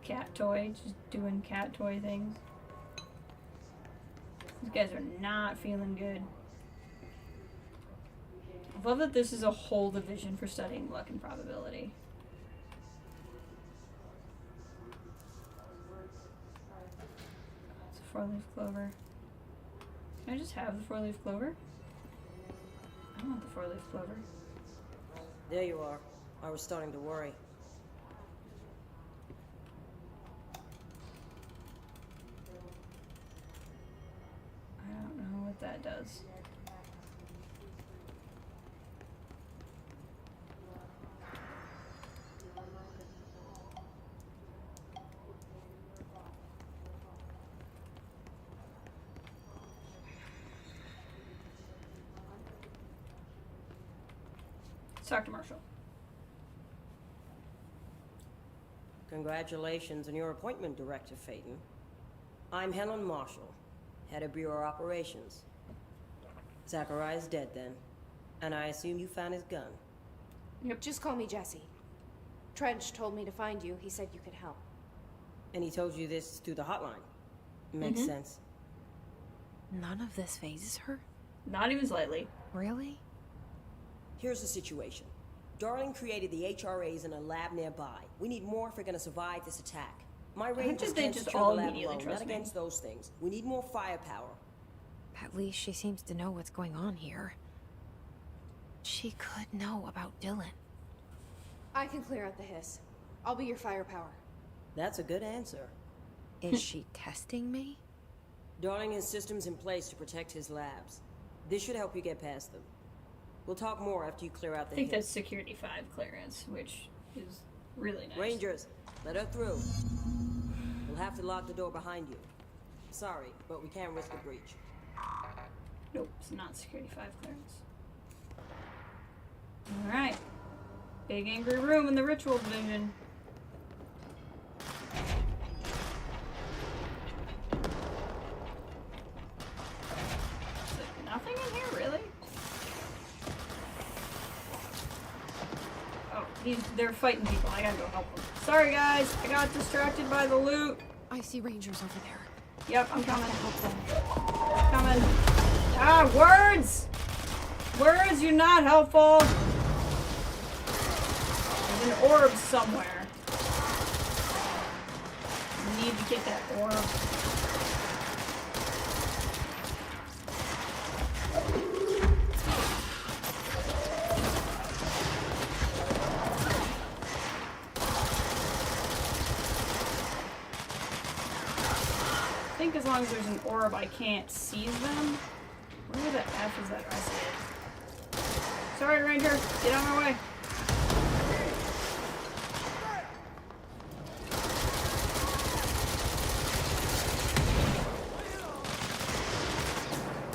Cat toy. Just doing cat toy things. These guys are not feeling good. I love that this is a whole division for studying luck and probability. It's a four-leaf clover. Can I just have the four-leaf clover? I want the four-leaf clover. There you are. I was starting to worry. I don't know what that does. Dr. Marshall. Congratulations on your appointment, Director Phaeton. I'm Helen Marshall, head of Bureau Operations. Zachariah's dead then, and I assume you found his gun. Yep. Just call me Jesse. Trench told me to find you. He said you could help. And he told you this through the hotline. Makes sense. None of this phases her? Not even slightly. Really? Here's the situation. Darling created the HRAs in a lab nearby. We need more if we're gonna survive this attack. My rangers they can't just secure all the lab immediately alone, trust not me. against those things. We need more firepower. At least she seems to know what's going on here. She could know about Dylan. I can clear out the hiss. I'll be your firepower. That's a good answer. Is she testing me? Darling has systems in place to protect his labs. This should help you get past them. We'll talk more after you clear out the I think hit. that's Security 5 clearance, which is really nice. Rangers, let her through. We'll have to lock the door behind you. Sorry, but we can't risk a breach. Nope, it's not Security 5 clearance. Alright. Big angry room in the ritual division. Is there nothing in here, really? Oh, they're fighting people. I gotta go help them. Sorry guys, I got distracted by the loot. I see rangers over there. Yep, I'm coming. Coming. Ah, words! Words, you're not helpful. There's an orb somewhere. I need to get that orb. I think as long as there's an orb, I can't seize them. Where the F is that? I see it. Sorry, Ranger. Get out of my way.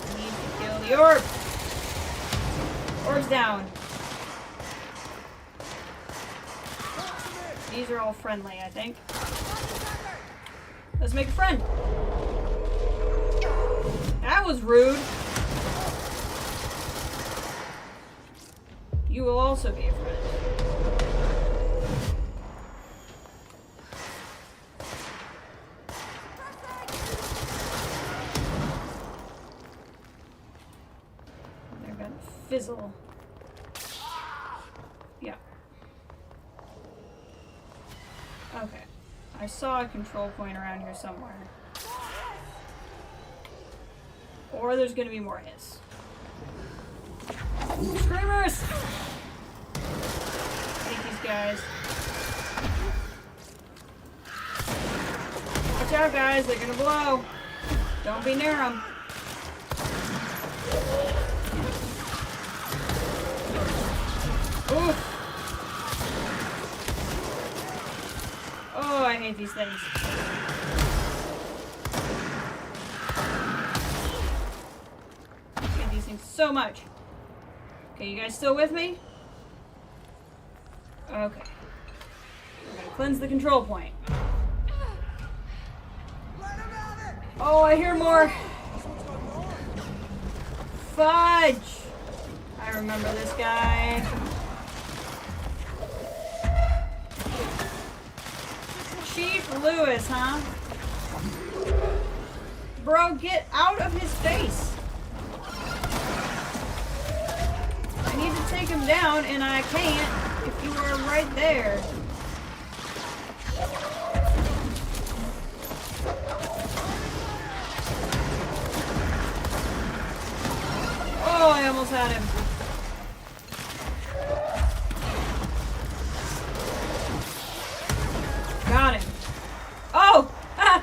I need to kill the orb. Orb's down. These are all friendly, I think. Let's make a friend. That was rude. You will also be a friend. They're gonna fizzle. Yeah. Okay. I saw a control point around here somewhere. Or there's gonna be more hits. Screamers! Hate these guys. Watch out, guys. They're gonna blow. Don't be near them. Oof. Oh, I hate these things. I hate these things so much. Okay, you guys still with me? Okay. We're gonna cleanse the control point. Oh, I hear more. Fudge! I remember this guy. Chief Lewis, huh? Bro, get out of his face. I need to take him down, and I can't if you are right there. Oh, I almost had him. Got him. Oh! Ah!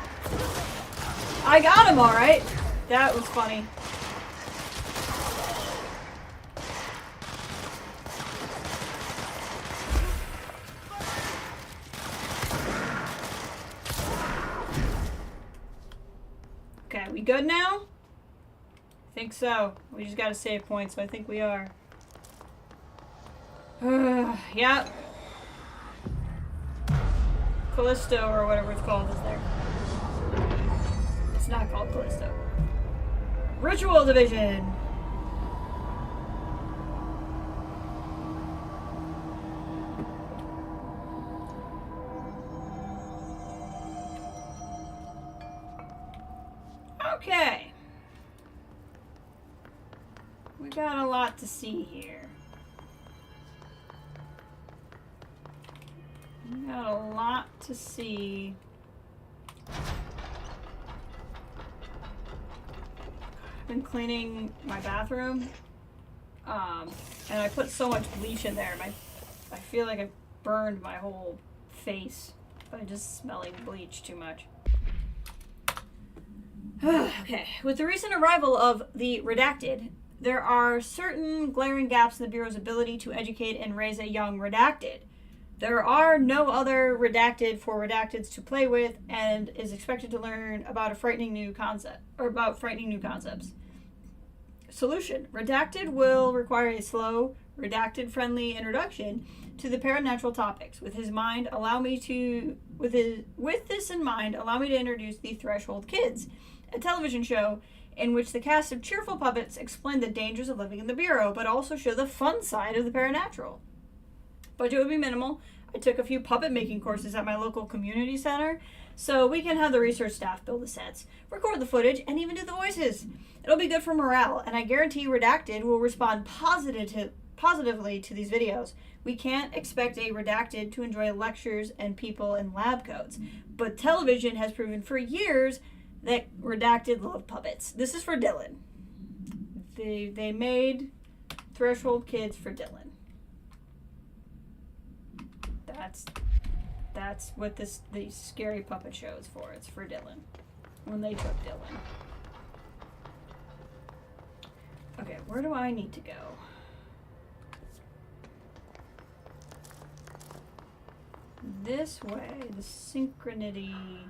I got him alright. That was funny. Okay, we good now? I think so. We just gotta save points, so I think we are. Yep. Callisto, or whatever it's called, is there. It's not called Callisto. Ritual Division! Okay. We got a lot to see here. We got a lot to see. I've been cleaning my bathroom, and I put so much bleach in there. I feel like I burned my whole face by just smelling bleach too much. Okay, with the recent arrival of the Redacted, there are certain glaring gaps in the Bureau's ability to educate and raise a young Redacted. There are no other Redacted for Redacteds to play with, and is expected to learn about frightening new concepts. Solution: Redacted will require a slow, Redacted-friendly introduction to the paranatural topics. With this in mind, allow me to introduce the Threshold Kids, a television show in which the cast of cheerful puppets explain the dangers of living in the Bureau, but also show the fun side of the paranatural. Budget would be minimal. I took a few puppet making courses at my local community center, so we can have the research staff build the sets, record the footage, and even do the voices. It'll be good for morale, and I guarantee Redacted will respond positively to these videos. We can't expect a Redacted to enjoy lectures and people in lab coats, but television has proven for years that Redacted love puppets. This is for Dylan. They made Threshold Kids for Dylan. That's what the scary puppet show is for. It's for Dylan. When they took Dylan. Okay, where do I need to go? This way, the Synchronity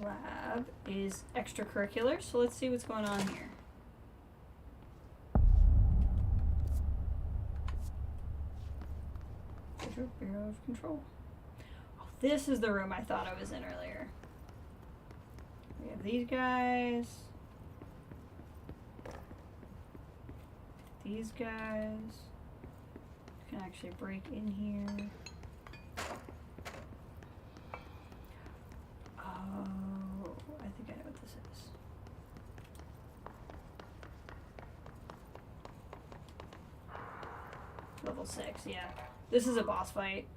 Lab is extracurricular, so let's see what's going on here. Bureau of Control. Oh, this is the room I thought I was in earlier. have these guys. These guys can actually break in here. Oh, I think I know what this is. Level 6, yeah. This is a boss fight.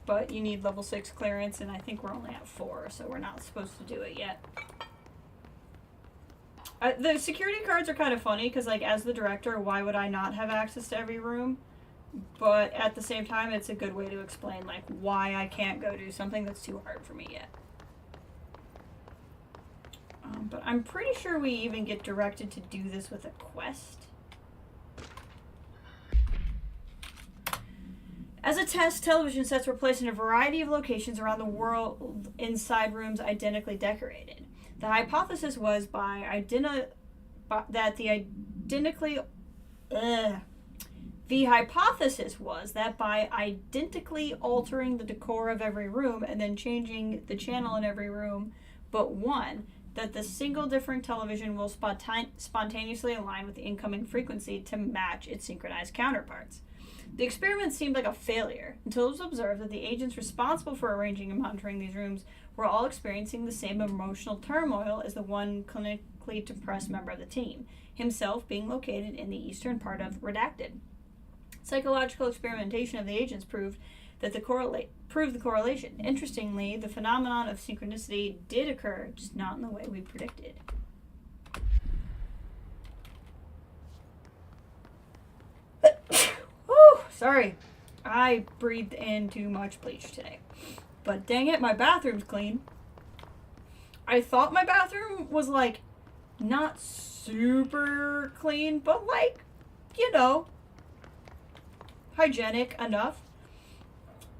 But you need level 6 clearance, and I think we're only at 4, so we're not supposed to do it yet. The security cards are kind of funny, because, like, as the director, why would I not have access to every room? But at the same time, it's a good way to explain, like, why I can't go do something that's too hard for me yet. But I'm pretty sure we even get directed to do this with a quest. As a test, television sets were placed in a variety of locations around the world inside rooms identically decorated. The hypothesis was The hypothesis was that by identically altering the decor of every room and then changing the channel in every room but one, that the single different television will spontaneously align with the incoming frequency to match its synchronized counterparts. The experiment seemed like a failure until it was observed that the agents responsible for arranging and monitoring these rooms were all experiencing the same emotional turmoil as the one clinically depressed member of the team, himself being located in the eastern part of Redacted. Psychological experimentation of the agents proved the correlation. Interestingly, the phenomenon of synchronicity did occur, just not in the way we predicted. Whew, sorry. I breathed in too much bleach today. But dang it, my bathroom's clean. I thought my bathroom was, like, not super clean, but, like, you know, hygienic enough.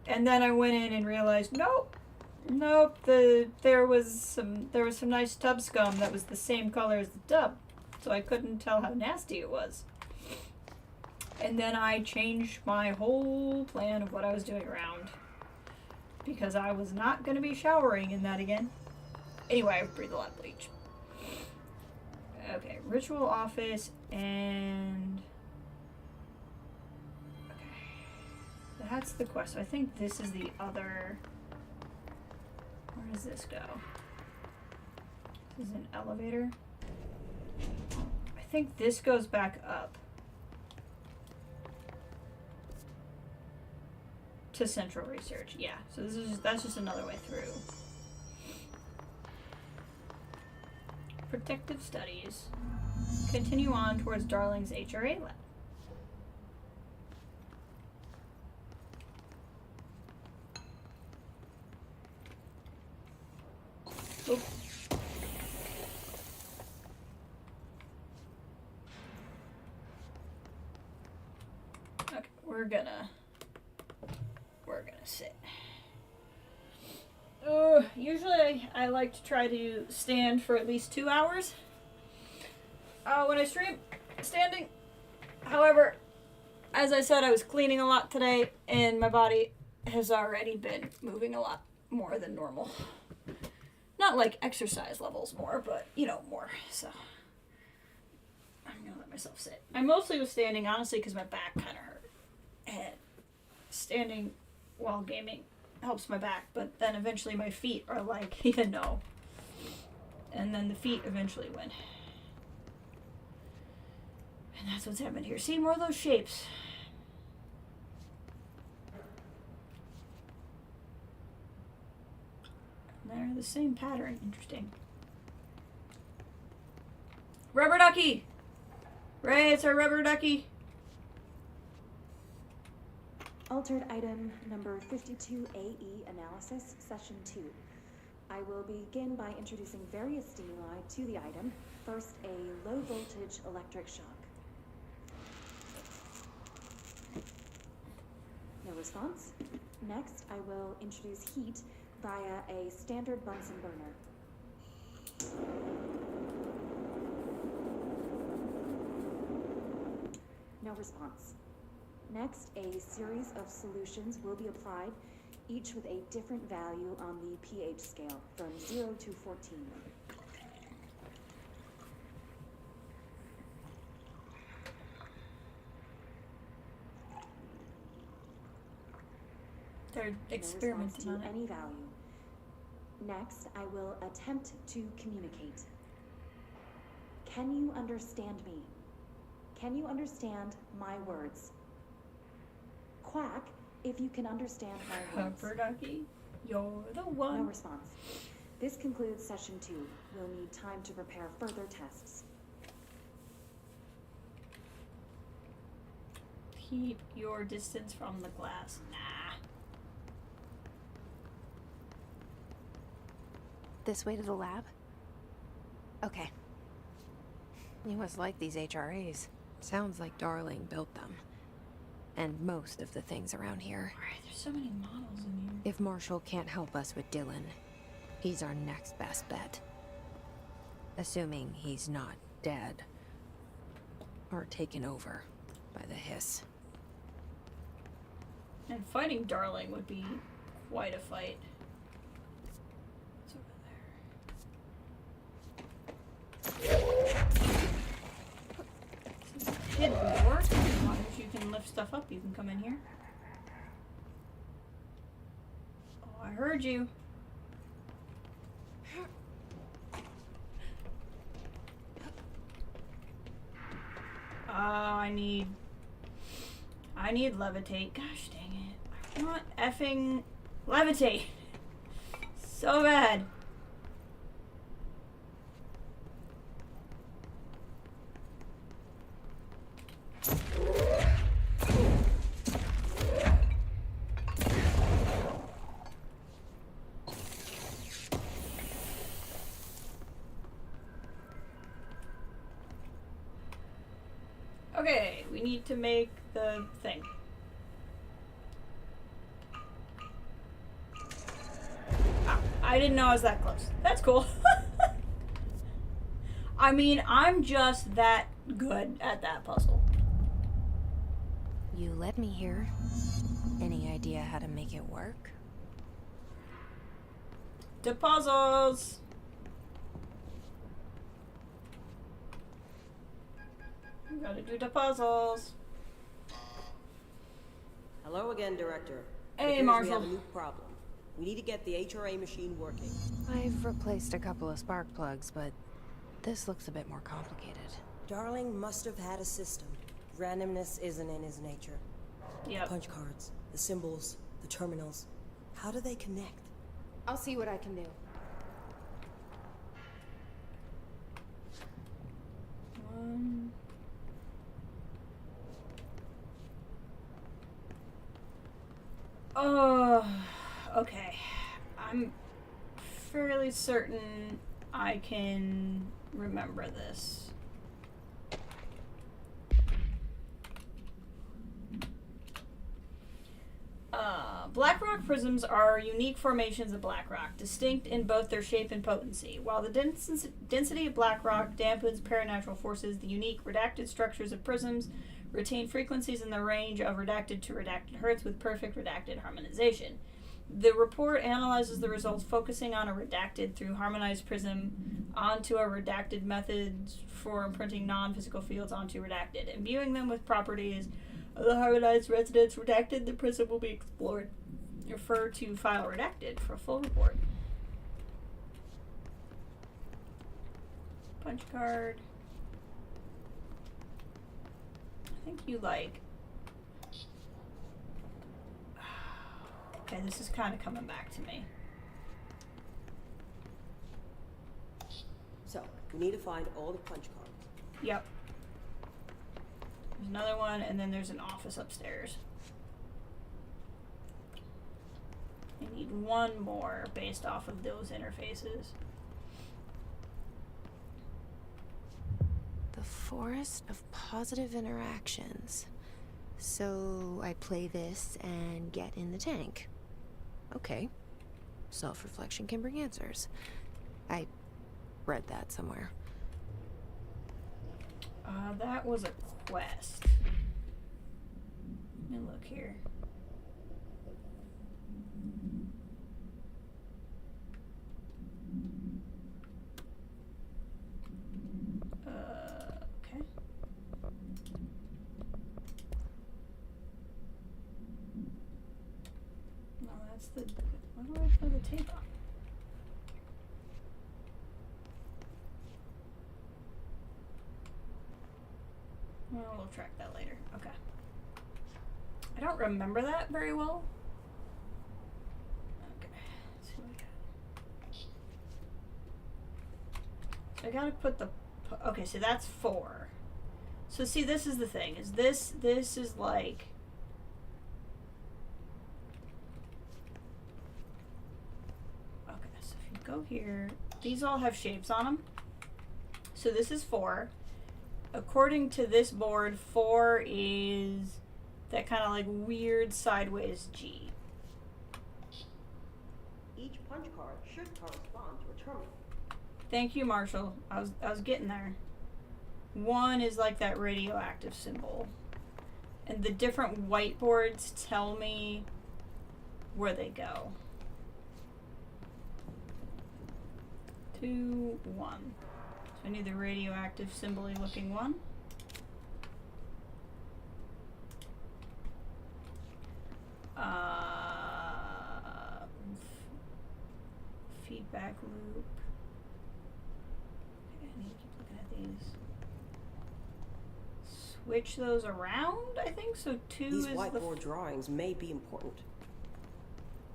And then I went in and realized, nope, there was some nice tub scum that was the same color as the tub, so I couldn't tell how nasty it was. And then I changed my whole plan of what I was doing around, because I was not going to be showering in that again. Anyway, I breathed a lot of bleach. Okay, ritual office and... Okay, that's the quest. So I think this is the other... Where does this go? This is an elevator. I think this goes back up to Central Research. Yeah, so that's just another way through. Protective studies. Continue on towards Darling's HRA lab. Oop. Okay, we're gonna sit. Usually I like to try to stand for at least 2 hours when I stream standing. However, as I said, I was cleaning a lot today and my body has already been moving a lot more than normal. Not like exercise levels more, but, you know, more. So I'm gonna let myself sit. I mostly was standing, honestly, because my back kind of hurt. And standing while gaming helps my back, but then eventually my feet are like, yeah, no. And then the feet eventually win. And that's what's happened here. See, more of those shapes. They're the same pattern. Interesting. Rubber ducky! Ray, it's our rubber ducky. Altered item number 52AE analysis, session 2. I will begin by introducing various stimuli to the item. First, a low voltage electric shock. No response. Next, I will introduce heat via a standard Bunsen burner. No response. Next, a series of solutions will be applied each with a different value on the pH scale from 0 to 14. They're No experimenting response on to it. any value. Next, I will attempt to communicate. Can you understand me? Can you understand my words? Quack if you can understand my words. Pepper Ducky, you're the No one. response. This concludes session 2. We'll need time to prepare further tests. Keep your distance from the glass. Nah. This way to the lab? Okay. You must like these HRAs. Sounds like Darling built them. And most of the things around here. Alright, there's so many models in here. If Marshall can't help us with Dylan, he's our next best bet. Assuming he's not dead. Or taken over by the hiss. And fighting Darling would be quite a fight. It's over there. This is a hidden door. As long as you can lift stuff up, you can come in here. Oh, I heard you. I need levitate. Gosh dang it. I want effing levitate. So bad. Okay, we need to make the thing. Ah, I didn't know I was that close. That's cool. I mean, I'm just that good at that puzzle. You led me here. Any idea how to make it work? To puzzles! We gotta do the puzzles. Hello again, Director. Hey, It appears Marshall. We have a new problem. We need to get the HRA machine working. I've replaced a couple of spark plugs, but this looks a bit more complicated. Darling must have had a system. Randomness isn't in his nature. Yep. Punch cards, the symbols, the terminals. How do they connect? I'll see what I can do. One. Oh, okay. I'm fairly certain I can remember this. Black rock prisms are unique formations of black rock, distinct in both their shape and potency. While the density of black rock dampens paranatural forces, the unique redacted structures of prisms retain frequencies in the range of redacted to redacted hertz with perfect redacted harmonization. The report analyzes the results focusing on a redacted through harmonized prism onto a redacted method for imprinting non-physical fields onto redacted. Imbuing them with properties of the harmonized resonance redacted, the prism will be explored. Refer to file redacted for a full report. Punch card. I think you like... Okay, this is kind of coming back to me. So, we need to find all the punch cards. Yep. There's another one, and then there's an office upstairs. I need one more based off of those interfaces. The forest of positive interactions. So I play this and get in the tank. Okay. Self-reflection can bring answers. I read that somewhere. That was a quest. Let me look here. What's the... What do I play the tape on? Well, we'll track that later. Okay. I don't remember that very well. Okay. Let's see what we got. So I gotta put the... Okay, so that's 4. So see, this is the thing. Is this is like... Okay, so if you go here... These all have shapes on them. So this is 4. According to this board, 4 is that kind of like weird sideways G. Each punch card should correspond to a terminal. Thank you, Marshall. I was getting there. 1 is like that radioactive symbol. And the different whiteboards tell me where they go. 2, 1. So I need the radioactive symbol-y looking one. Feedback loop. Okay, I need to keep looking at these. Switch those around, I think. So 2 These is whiteboard drawings may be important.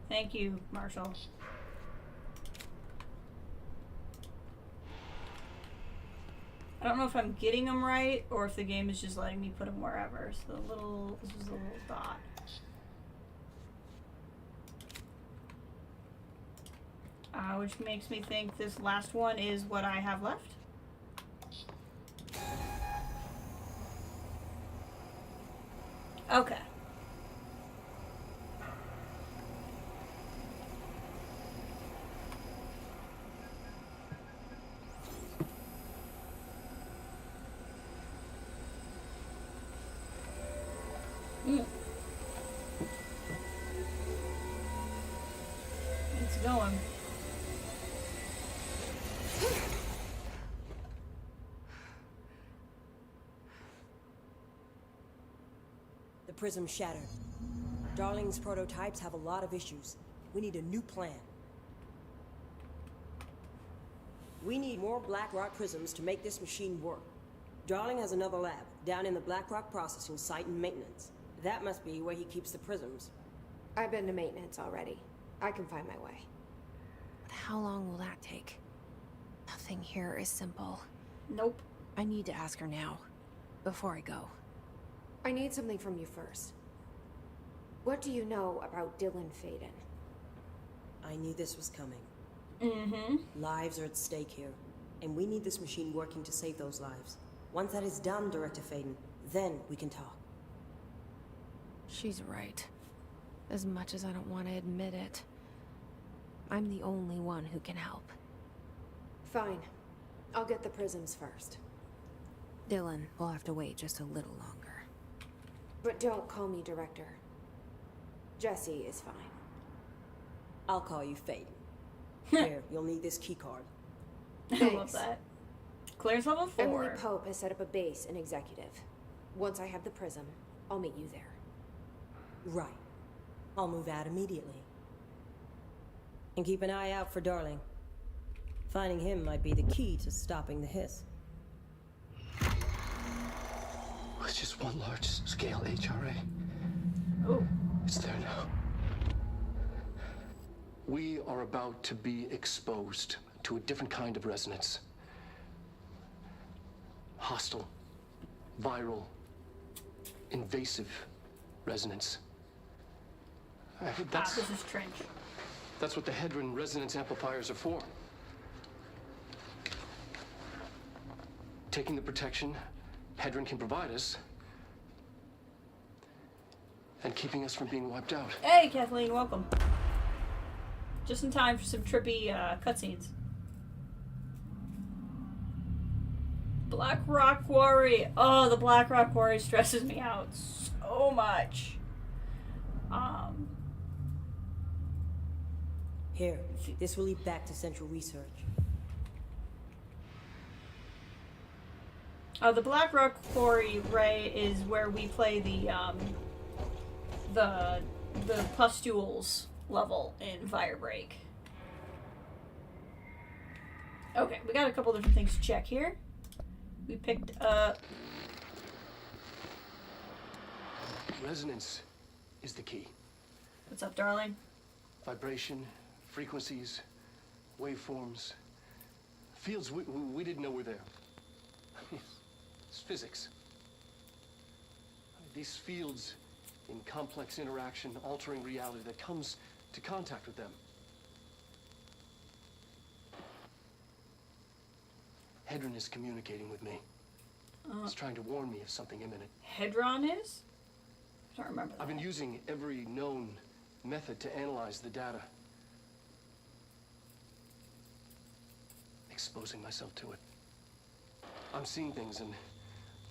Thank you, Marshall. I don't know if I'm getting them right or if the game is just letting me put them wherever. So this is a little dot. Which makes me think this last one is what I have left. Okay. It's going. The prism shattered. Darling's prototypes have a lot of issues. We need a new plan. We need more Blackrock prisms to make this machine work. Darling has another lab, down in the Blackrock processing site and maintenance. That must be where he keeps the prisms. I've been to maintenance already. I can find my way. But how long will that take? Nothing here is simple. Nope. I need to ask her now, before I go. I need something from you first. What do you know about Dylan Faden? I knew this was coming. Mm-hmm. Lives are at stake here, and we need this machine working to save those lives. Once that is done, Director Faden, then we can talk. She's right. As much as I don't want to admit it. I'm the only one who can help. Fine. I'll get the prisms first. Dylan will have to wait just a little longer. But don't call me Director. Jesse is fine. I'll call you Faden. Here, you'll need this keycard. I love Thanks. that. Claire's level 4. Emily Pope has set up a base in Executive. Once I have the prism, I'll meet you there. Right. I'll move out immediately. And keep an eye out for Darling. Finding him might be the key to stopping the hiss. It's just one large-scale HRA. Oh. It's there now. We are about to be exposed to a different kind of resonance. Hostile, viral, invasive resonance. This is Trench. That's what the Hedron resonance amplifiers are for. Taking the protection Hedron can provide us and keeping us from being wiped out. Hey, Kathleen, welcome. Just in time for some trippy cutscenes. Black Rock Quarry. Oh, the Black Rock Quarry stresses me out so much. Here, this will lead back to Central Research. Oh, the Black Rock Quarry, right, is where we play the pustules level in Firebreak. Okay, we got a couple different things to check here. We picked up... Resonance is the key. What's up, darling? Vibration, frequencies, waveforms, fields we didn't know were there. It's physics. These fields in complex interaction, altering reality that comes to contact with them. Hedron is communicating with me. He's trying to warn me of something imminent. Hedron is? I don't remember that. I've been using every known method to analyze the data. Exposing myself to it. I'm seeing things and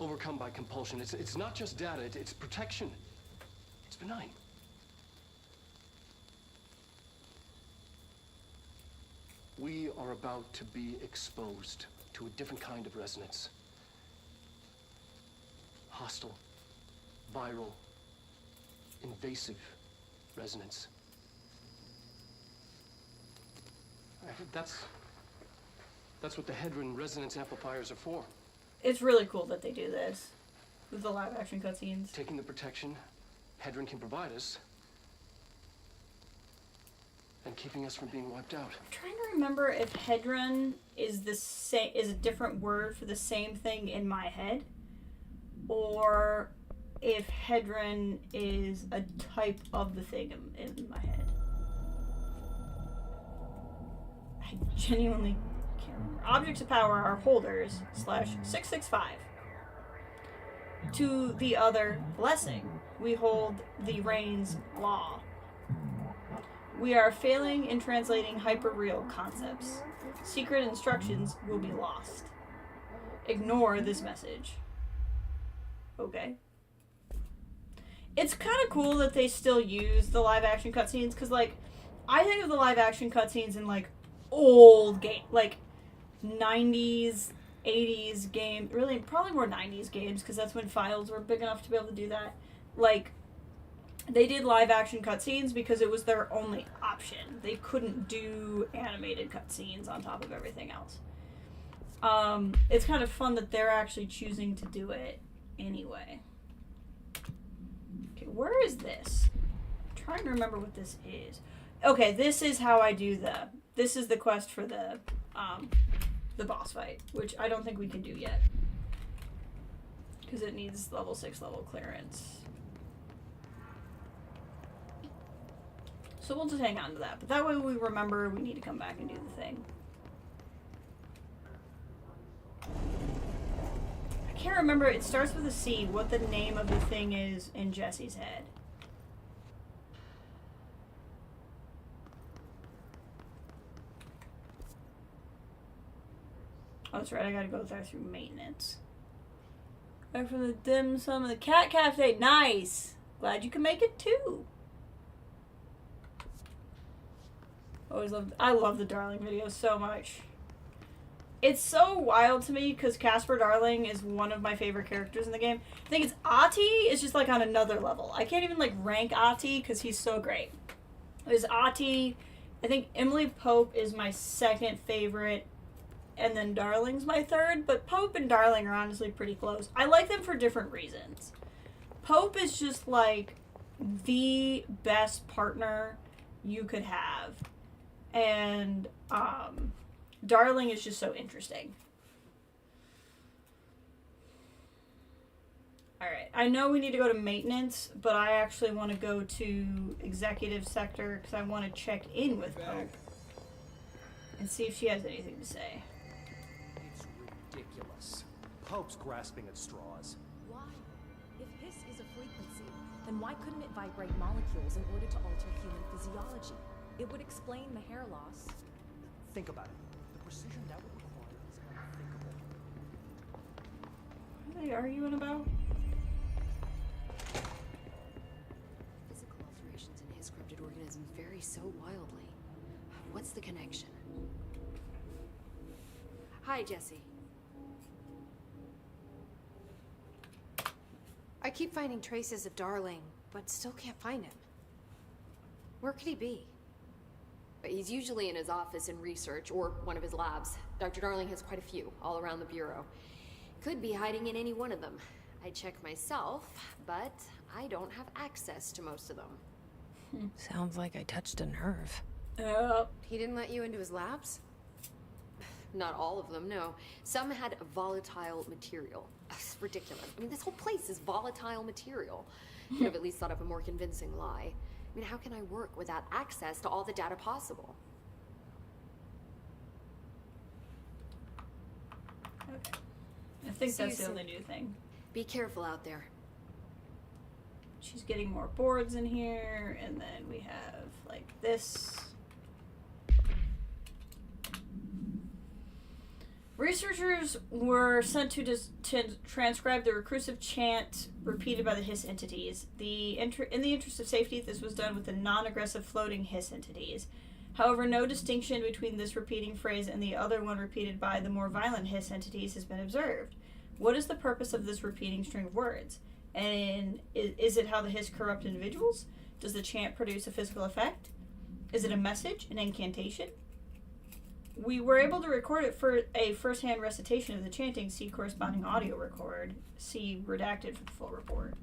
overcome by compulsion. It's not just data, it's protection. It's benign. We are about to be exposed to a different kind of resonance. Hostile, viral, invasive resonance. That's what the Hedron resonance amplifiers are for. It's really cool that they do this with the live action cutscenes. Taking the protection Hedron can provide us and keeping us from being wiped out. I'm trying to remember if Hedron is a different word for the same thing in my head, or if Hedron is a type of the thing in my head. I genuinely can't remember. Objects of power are holders /665. To the other blessing, we hold the reigns law. We are failing in translating hyper-real concepts. Secret instructions will be lost. Ignore this message. Okay. It's kind of cool that they still use the live-action cutscenes, because, like, I think of the live-action cutscenes in, like, old game, like, 90s, 80s game, really, probably more 90s games, because that's when files were big enough to be able to do that. Like, they did live-action cutscenes because it was their only option. They couldn't do animated cutscenes on top of everything else. It's kind of fun that they're actually choosing to do it anyway. Okay, where is this? I'm trying to remember what this is. Okay, this is how I do this is the quest for the boss fight, which I don't think we can do yet. Because it needs level 6 level clearance. So we'll just hang on to that. But that way we remember we need to come back and do the thing. I can't remember. It starts with a C. What the name of the thing is in Jesse's head. Oh, that's right. I gotta go there through maintenance. Back from the dim sum of the cat cafe. Nice. Glad you can make it too. I love the Darling videos so much. It's so wild to me because Casper Darling is one of my favorite characters in the game. I think it's Ahti is just like on another level. I can't even like rank Ahti because he's so great. There's Ahti. I think Emily Pope is my second favorite, and then Darling's my third. But Pope and Darling are honestly pretty close. I like them for different reasons. Pope is just like the best partner you could have. And Darling is just so interesting. Alright, I know we need to go to maintenance, but I actually want to go to executive sector because I want to check in with Pope and see if she has anything to say. It's ridiculous. Pope's grasping at straws. Why? If hiss is a frequency, then why couldn't it vibrate molecules in order to alter human physiology? It would explain the hair loss. Think about it. The precision that would require is unthinkable. What are they arguing about? Physical alterations in his corrupted organism vary so wildly. What's the connection? Hi, Jesse. I keep finding traces of Darling, but still can't find him. Where could he be? He's usually in his office in research, or one of his labs. Dr. Darling has quite a few, all around the Bureau. Could be hiding in any one of them. I check myself, but I don't have access to most of them. Sounds like I touched a nerve. He didn't let you into his labs? Not all of them, no. Some had volatile material. It's ridiculous. I mean, this whole place is volatile material. Could have at least thought up a more convincing lie. I mean, how can I work without access to all the data possible? Okay. I think that's the only new thing. Be careful out there. She's getting more boards in here, and then we have, like, this. Researchers were sent to transcribe the recursive chant repeated by the hiss entities. In the interest of safety, this was done with the non-aggressive floating hiss entities. However, no distinction between this repeating phrase and the other one repeated by the more violent hiss entities has been observed. What is the purpose of this repeating string of words? And is it how the hiss corrupt individuals? Does the chant produce a physical effect? Is it a message, an incantation? We were able to record it for a first-hand recitation of the chanting. See corresponding audio record. See redacted for the full report.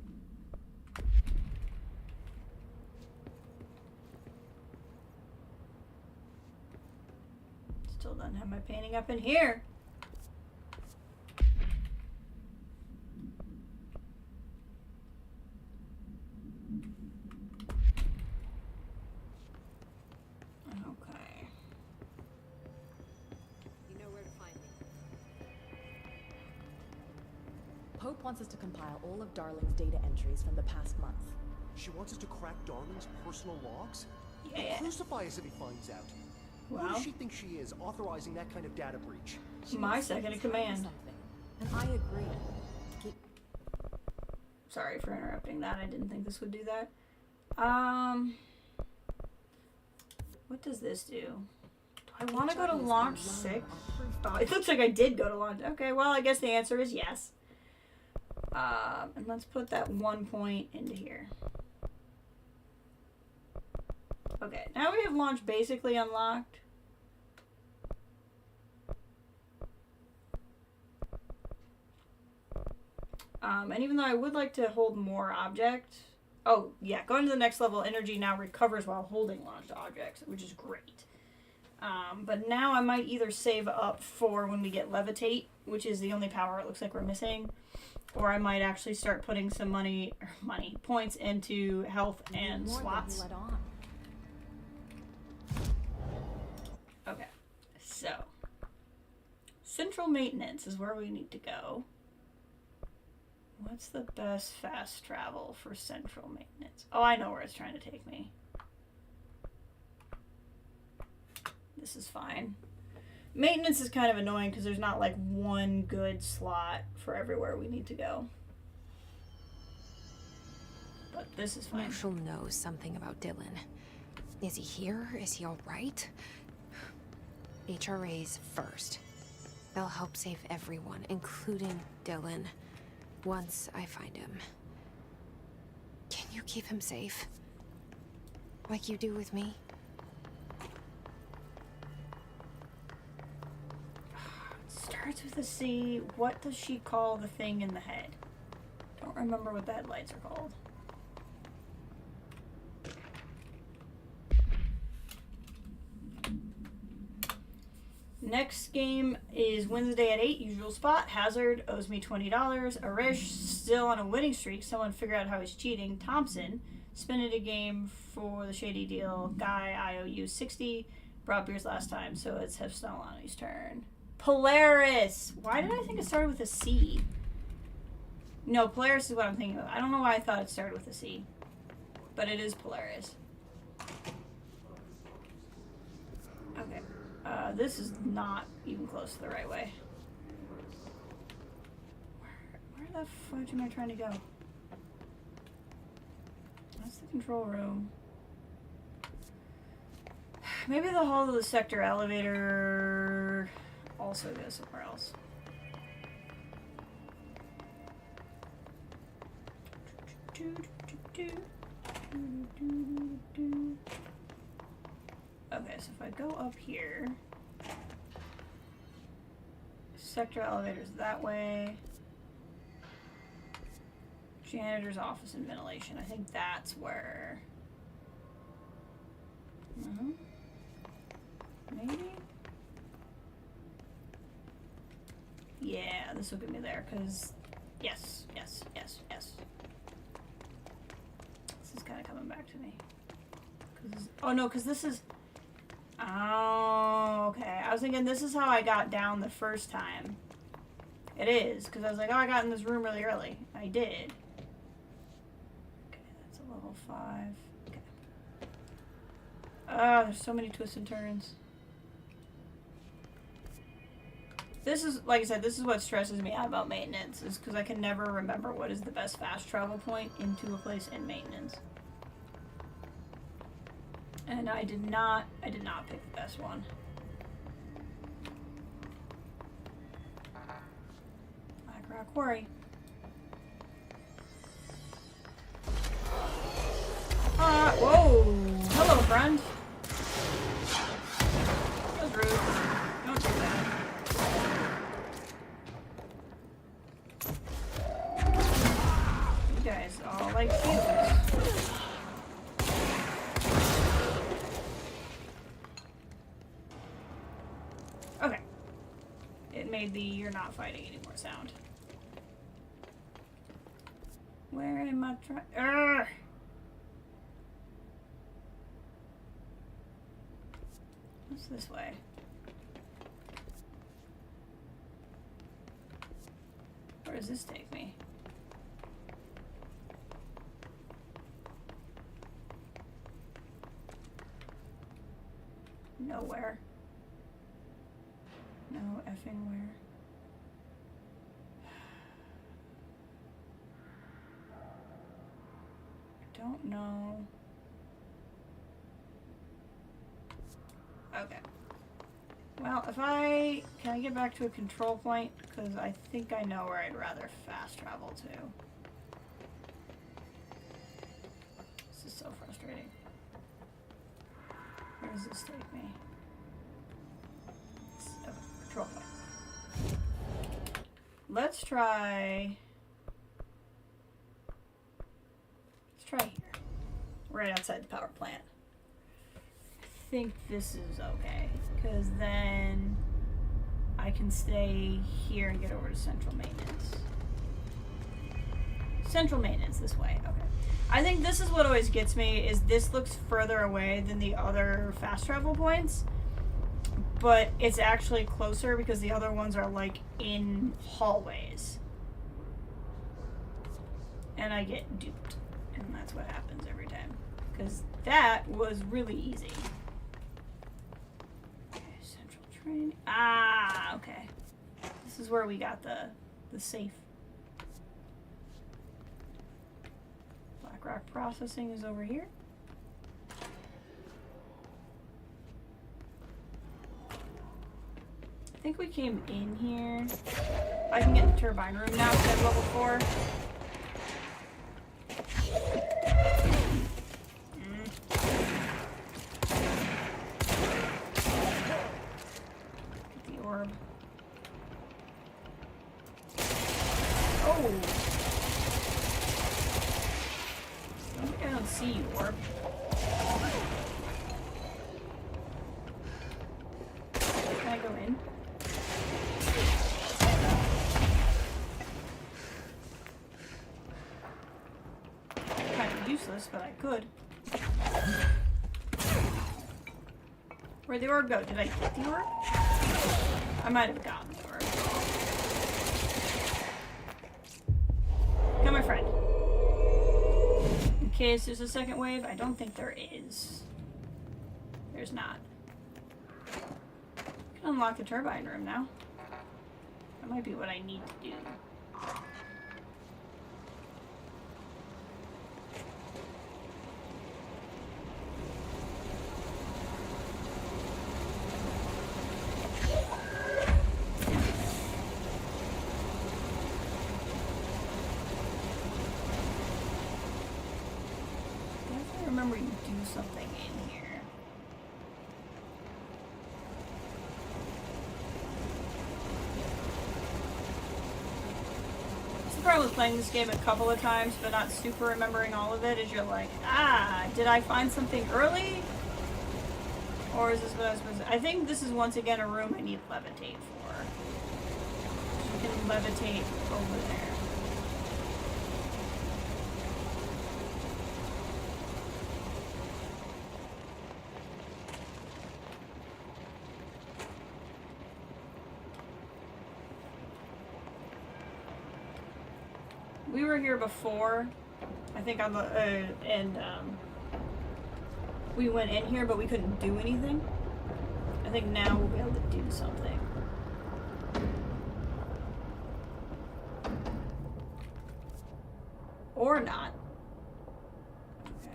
Still don't have my painting up in here. Pope wants us to compile all of Darling's data entries from the past month. She wants us to crack Darling's personal logs? Yeah. He'll crucify us if he finds out. Well, Who does she think she is, authorizing that kind of data breach? My second in command. And I agree. Sorry for interrupting that. I didn't think this would do that. What does this do? Do I want to go to launch 6? Oh, it looks like I did go to launch. Okay, well, I guess the answer is yes. And let's put that 1 point into here. Okay, now we have launch basically unlocked. And even though I would like to hold more objects, oh yeah, going to the next level, energy now recovers while holding launched objects, which is great. But now I might either save up for when we get levitate, which is the only power it looks like we're missing, or I might actually start putting some points into health and slots. Okay, so central maintenance is where we need to go. What's the best fast travel for central maintenance? Oh, I know where it's trying to take me. This is fine. Maintenance is kind of annoying because there's not like one good slot for everywhere we need to go. But this is fine. Marshall knows something about Dylan. Is he here? Is he alright? HRAs first. They'll help save everyone, including Dylan. Once I find him. Can you keep him safe? Like you do with me? Starts with a C. What does she call the thing in the head? Don't remember what the headlights are called. Next game is Wednesday at 8, usual spot. Hazard owes me $20. Arish still on a winning streak. Someone figure out how he's cheating. Thompson spinning a game for the shady deal. Guy, I owe you 60. Brought beers last time, so it's Hefstalani's turn. Polaris! Why did I think it started with a C? No, Polaris is what I'm thinking of. I don't know why I thought it started with a C. But it is Polaris. Okay. This is not even close to the right way. Where the fudge am I trying to go? That's the control room. Maybe the hall of the sector elevator also goes somewhere else. Okay, so if I go up here, sector elevators that way, janitor's office and ventilation. I think that's where. Maybe? Yeah, this will get me there, because yes. This is kind of coming back to me. Oh no, because this is... Oh, okay. I was thinking this is how I got down the first time. It is, because I was like, oh, I got in this room really early. I did. Okay, that's a level 5. Okay. Oh, there's so many twists and turns. This is, like I said, this is what stresses me out about maintenance, is because I can never remember what is the best fast travel point into a place in maintenance. And I did not pick the best one. Black Rock Quarry. Whoa! Hello, friend. That was rude. Don't do that. You guys all like cubes. Okay. It made the "you're not fighting anymore" sound. Where am I trying? What's this way? Where does this take me? Nowhere. No effing where. I don't know. Okay. Well, can I get back to a control point? Because I think I know where I'd rather fast travel to. This is so frustrating. Where does this take me? Okay, control point. Let's try here. Right outside the power plant. I think this is okay, because then I can stay here and get over to central maintenance. Central maintenance this way, okay. I think this is what always gets me, is this looks further away than the other fast travel points, but it's actually closer because the other ones are like in hallways. And I get duped, and that's what happens every time, because that was really easy. Ah, okay. This is where we got the safe. Black Rock processing is over here. I think we came in here. I can get the turbine room now because I'm level 4. Orb. Oh! I don't see you, orb. Can I go in? Kind of useless, but I could. Where'd the orb go? Did I get the orb? I might have gotten the orb. Come, my friend. In case there's a second wave, I don't think there is. There's not. I can unlock the turbine room now. That might be what I need to do. Remember you do something in here. problem with playing this game a couple of times but not super remembering all of it is you're like, did I find something early? Or is this what I was supposed to... I think this is once again a room I need levitate for. You can levitate over there. We were here before, I think on the, we went in here, but we couldn't do anything. I think now we'll be able to do something. Or not. Okay.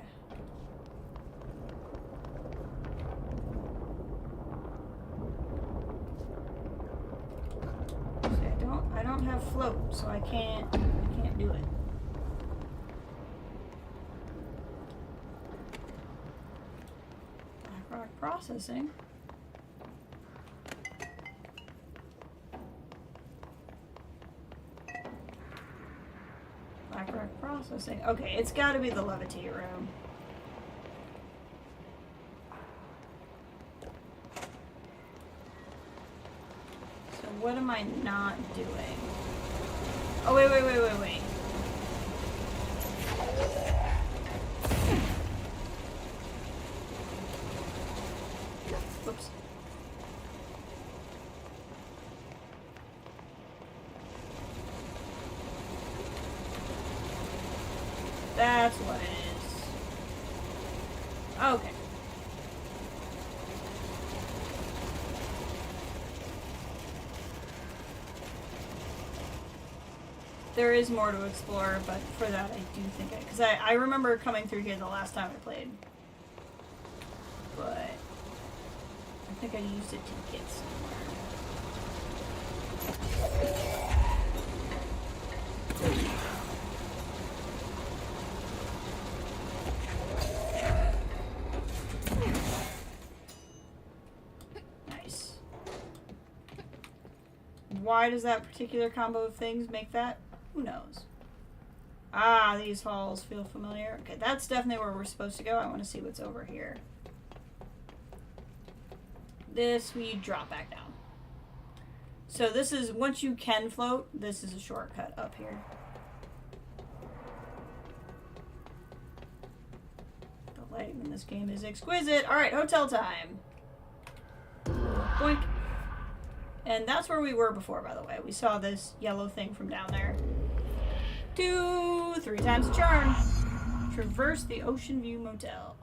See, I don't have float, so I can't do it. Blackrock processing. Blackrock processing. Okay, it's got to be the levitate room. So what am I not doing? Oh, wait. Whoops. That's what it is. Okay. There is more to explore, but for that I do think because I remember coming through here the last time I played. But I think I used it to get somewhere. Nice. Why does that particular combo of things make that? Who knows? Ah, these halls feel familiar. Okay, that's definitely where we're supposed to go. I want to see what's over here. This, we drop back down. So this is, once you can float, this is a shortcut up here. The lighting in this game is exquisite. Alright, hotel time. Boink. And that's where we were before, by the way. We saw this yellow thing from down there. 2, 3 times the charm. Traverse the Ocean View Motel.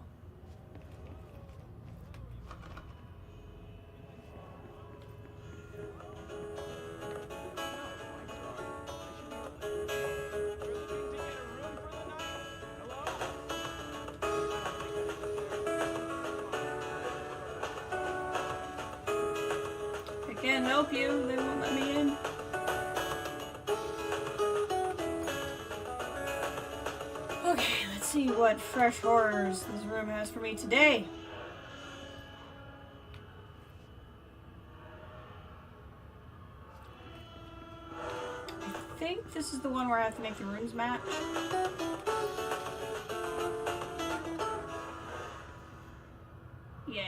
I can't help you. They won't let me in. Okay, let's see what fresh horrors this room has for me today. I think this is the one where I have to make the rooms match. Yeah.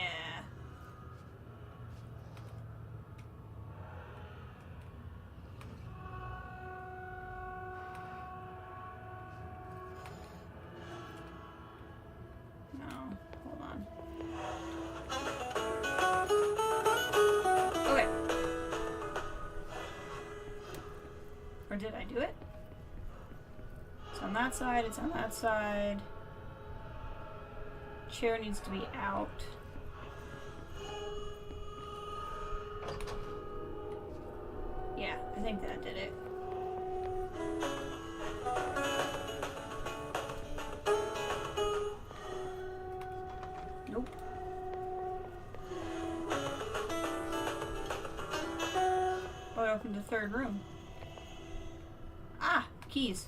Or did I do it? It's on that side, it's on that side. Chair needs to be out. Yeah, I think that did it. Nope. Oh, it opened the third room. Ah, keys.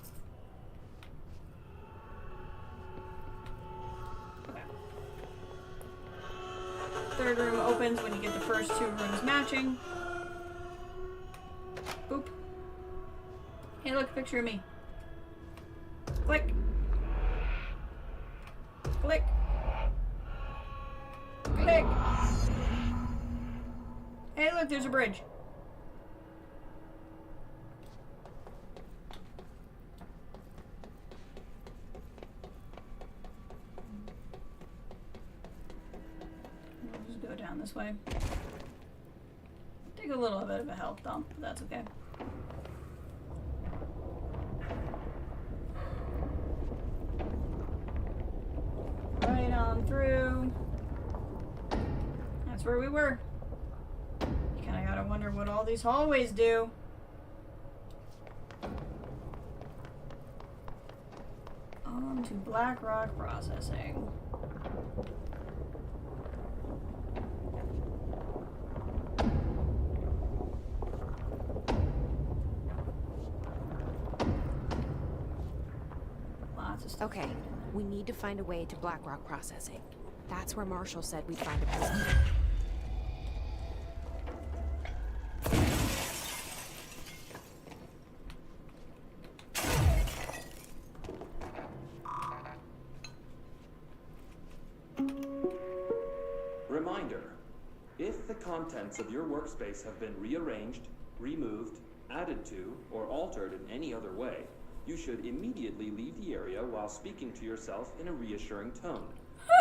Okay. Third room opens when you get the first 2 rooms matching. Boop. Hey, look, picture of me. Click. Click. Click. Hey, look, there's a bridge. We'll just go down this way. Take a little bit of a health dump, but that's okay. Right on through. That's where we were. You kind of gotta wonder what all these hallways do. On to Black Rock Processing. Lots of stuff. Okay, we need to find a way to Blackrock Processing. That's where Marshall said we'd find a prison. Reminder, if the contents of your workspace have been rearranged, removed, added to, or altered in any other way, you should immediately leave the area while speaking to yourself in a reassuring tone.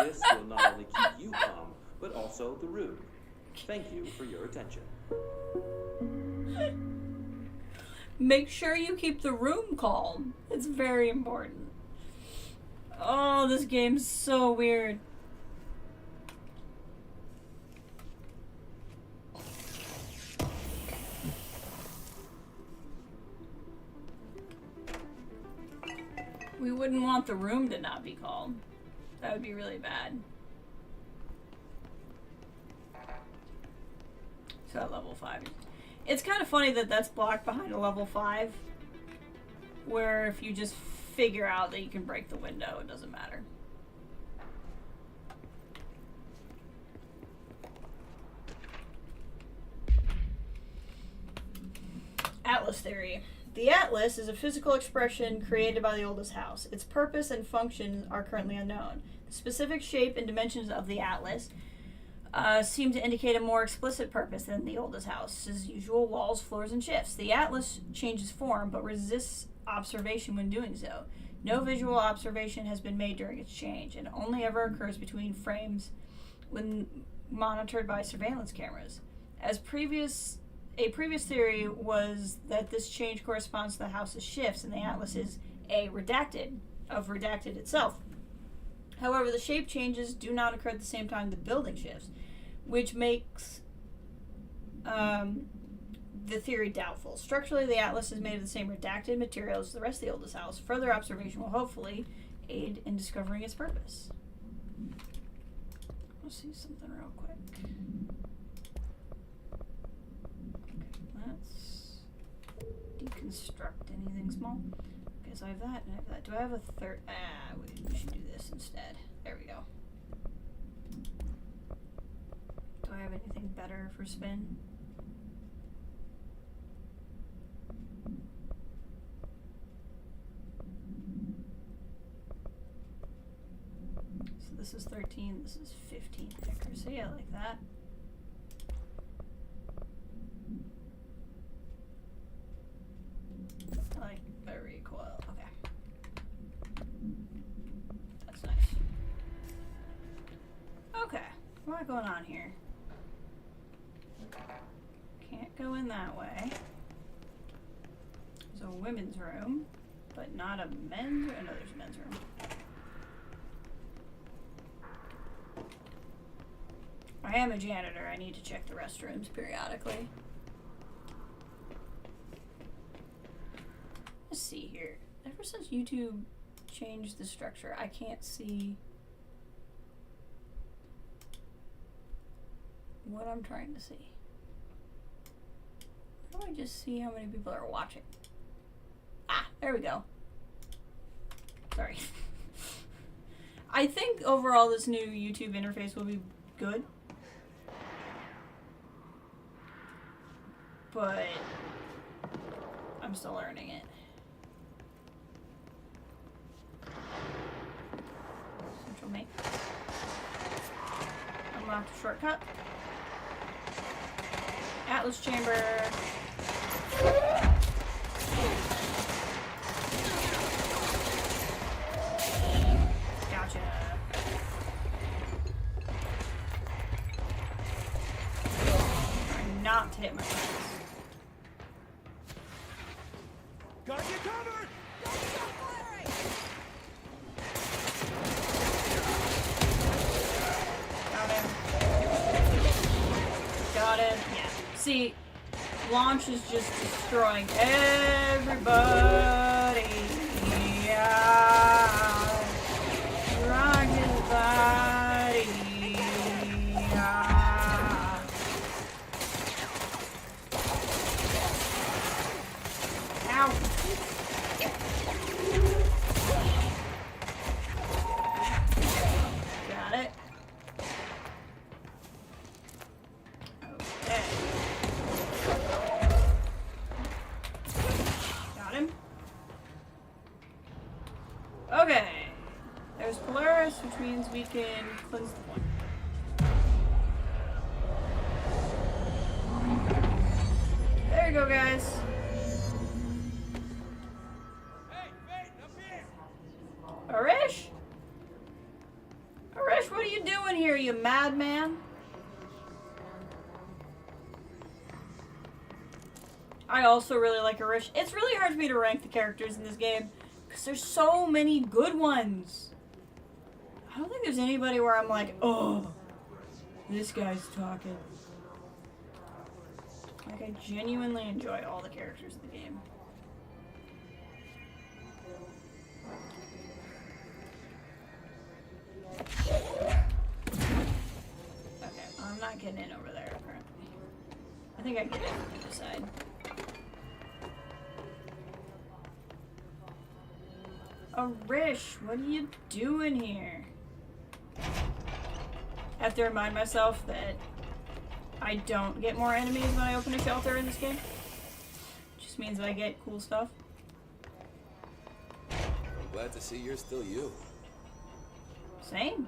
This will not only keep you calm, but also the room. Thank you for your attention. Make sure you keep the room calm. It's very important. Oh, this game's so weird. We wouldn't want the room to not be calm. That would be really bad. So at level 5. It's kind of funny that that's blocked behind a level 5. Where if you just figure out that you can break the window, it doesn't matter. Atlas theory. The Atlas is a physical expression created by the oldest house. Its purpose and function are currently unknown. The specific shape and dimensions of the Atlas seem to indicate a more explicit purpose than the oldest house's usual walls, floors, and shifts. The Atlas changes form, but resists observation when doing so. No visual observation has been made during its change, and only ever occurs between frames when monitored by surveillance cameras. A previous theory was that this change corresponds to the house's shifts, and the Atlas is redacted itself. However, the shape changes do not occur at the same time the building shifts, which makes the theory doubtful. Structurally, the Atlas is made of the same redacted material as the rest of the oldest house. Further observation will hopefully aid in discovering its purpose. Let's see something real quick. Let's deconstruct anything small. Okay, so I have that and I have that. Do I have a third? We should do this instead. There we go. Do I have anything better for spin? So this is 13, this is 15 thicker. So yeah, like that. Like a recoil. Okay. That's nice. Okay. What's going on here? Can't go in that way. There's a women's room, but not a men's room. No, there's a men's room. I am a janitor. I need to check the restrooms periodically. Let's see here. Ever since YouTube changed the structure, I can't see what I'm trying to see. How do I just see how many people are watching? Ah, there we go. Sorry. I think overall this new YouTube interface will be good. But I'm still learning it. unlocked a shortcut. Atlas chamber. Gotcha. Try not to hit my friends. Gotta get covered! Got it. Yeah. See, launch is just destroying everybody. Yeah. Rock his body. Yeah. Ow. Got it. Okay. Got him. Okay. There's Polaris, which means we can cleanse the point. There you go, guys. Arish? Arish, what are you doing here, you madman? I also really like Arish. It's really hard for me to rank the characters in this game because there's so many good ones. I don't think there's anybody where I'm like, oh, this guy's talking. Like, I genuinely enjoy all the characters in the game. Okay, I'm not getting in over there, apparently. I think I can get in on the other side. Arish, what are you doing here? I have to remind myself that I don't get more enemies when I open a shelter in this game. Just means that I get cool stuff. I'm glad to see you're still you. Same.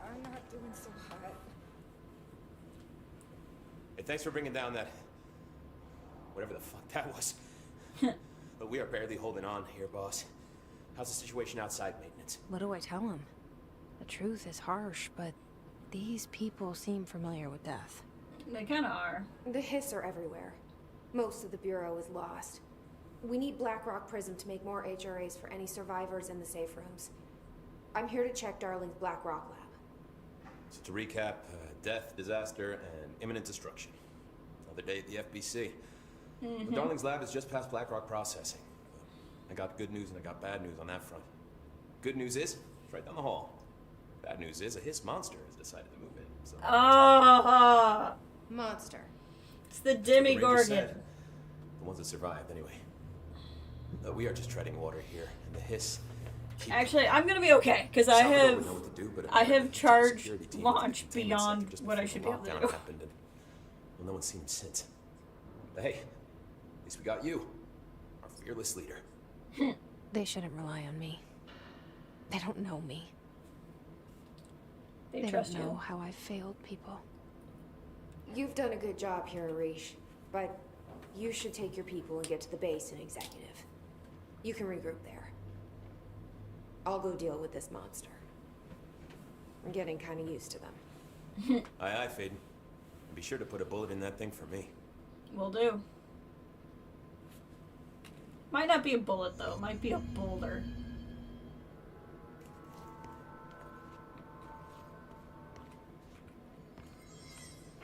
I'm not doing so hot. Hey, thanks for bringing down that... whatever the fuck that was. But we are barely holding on here, boss. How's the situation outside maintenance? What do I tell him? The truth is harsh, but these people seem familiar with death. They kinda are. The Hiss are everywhere. Most of the Bureau is lost. We need Blackrock Prism to make more HRAs for any survivors in the safe rooms. I'm here to check Darling's Blackrock lab. So to recap, death, disaster, and imminent destruction. Another day at the FBC. The Darling's lab is just past Blackrock processing. I got good news and I got bad news on that front. Good news is, it's right down the hall. Bad news is, a Hiss monster has decided to move in. So Monster. It's the the Rangers Demigorgon. said. The ones that survived, anyway. We are just treading water here, and the Hiss... Actually, I'm gonna be okay, because I Salvador would know what to do, but have apparently charged security team launch at the containment beyond center just what I before should the be able to lockdown do. happened, and, well, no one's seen him since. But hey, at least we got you, our fearless leader. They shouldn't rely on me. They don't know me. They They trust don't know you. how I've failed people. You've done a good job here, Arish, but you should take your people and get to the base in Executive. You can regroup there. I'll go deal with this monster. I'm getting kind of used to them. Aye, aye, Faden. Be sure to put a bullet in that thing for me. Will do. Might not be a bullet, though. It might be a boulder.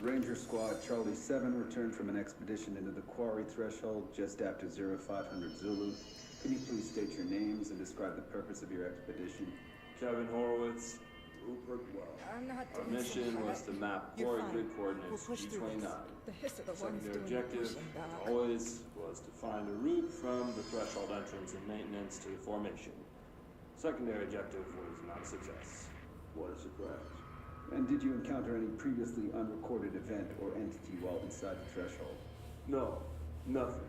Ranger Squad Charlie 7 returned from an expedition into the quarry threshold just after 0500 Zulu. Can you please state your names and describe the purpose of your expedition? Kevin Horowitz, Rupert Wells. I'm not Our doing so mission hot. was to map You're quarry fine. grid coordinates We'll push through G29. this. The Hiss are the ones Secondary doing the objective, pushing back. always, was to find a route from the threshold entrance and maintenance to the formation. Secondary objective was not a success. What a surprise. And did you encounter any previously unrecorded event or entity while inside the threshold? No, nothing.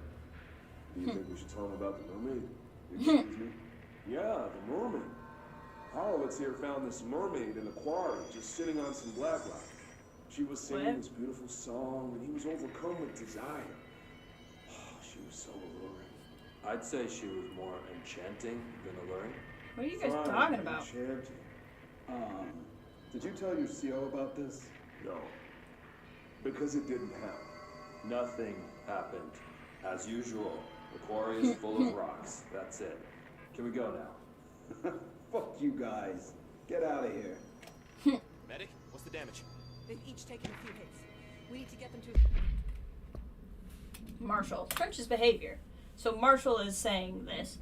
Do you think we should tell them about the mermaid? Excuse me? Yeah, the mermaid. Horowitz here found this mermaid in the quarry, just sitting on some black rock. She was singing this beautiful song, and he was overcome with desire. Oh, she was so alluring. I'd say she was more enchanting than alluring. What are you guys talking about? Enchanting. Did you tell your CO about this? No. Because it didn't happen. Nothing happened. As usual, the quarry is full of rocks. That's it. Can we go now? Fuck you guys. Get out of here. Medic, what's the damage? They've each taken a few hits. We need to get them to... Marshall. Trench's behavior. So Marshall is saying this.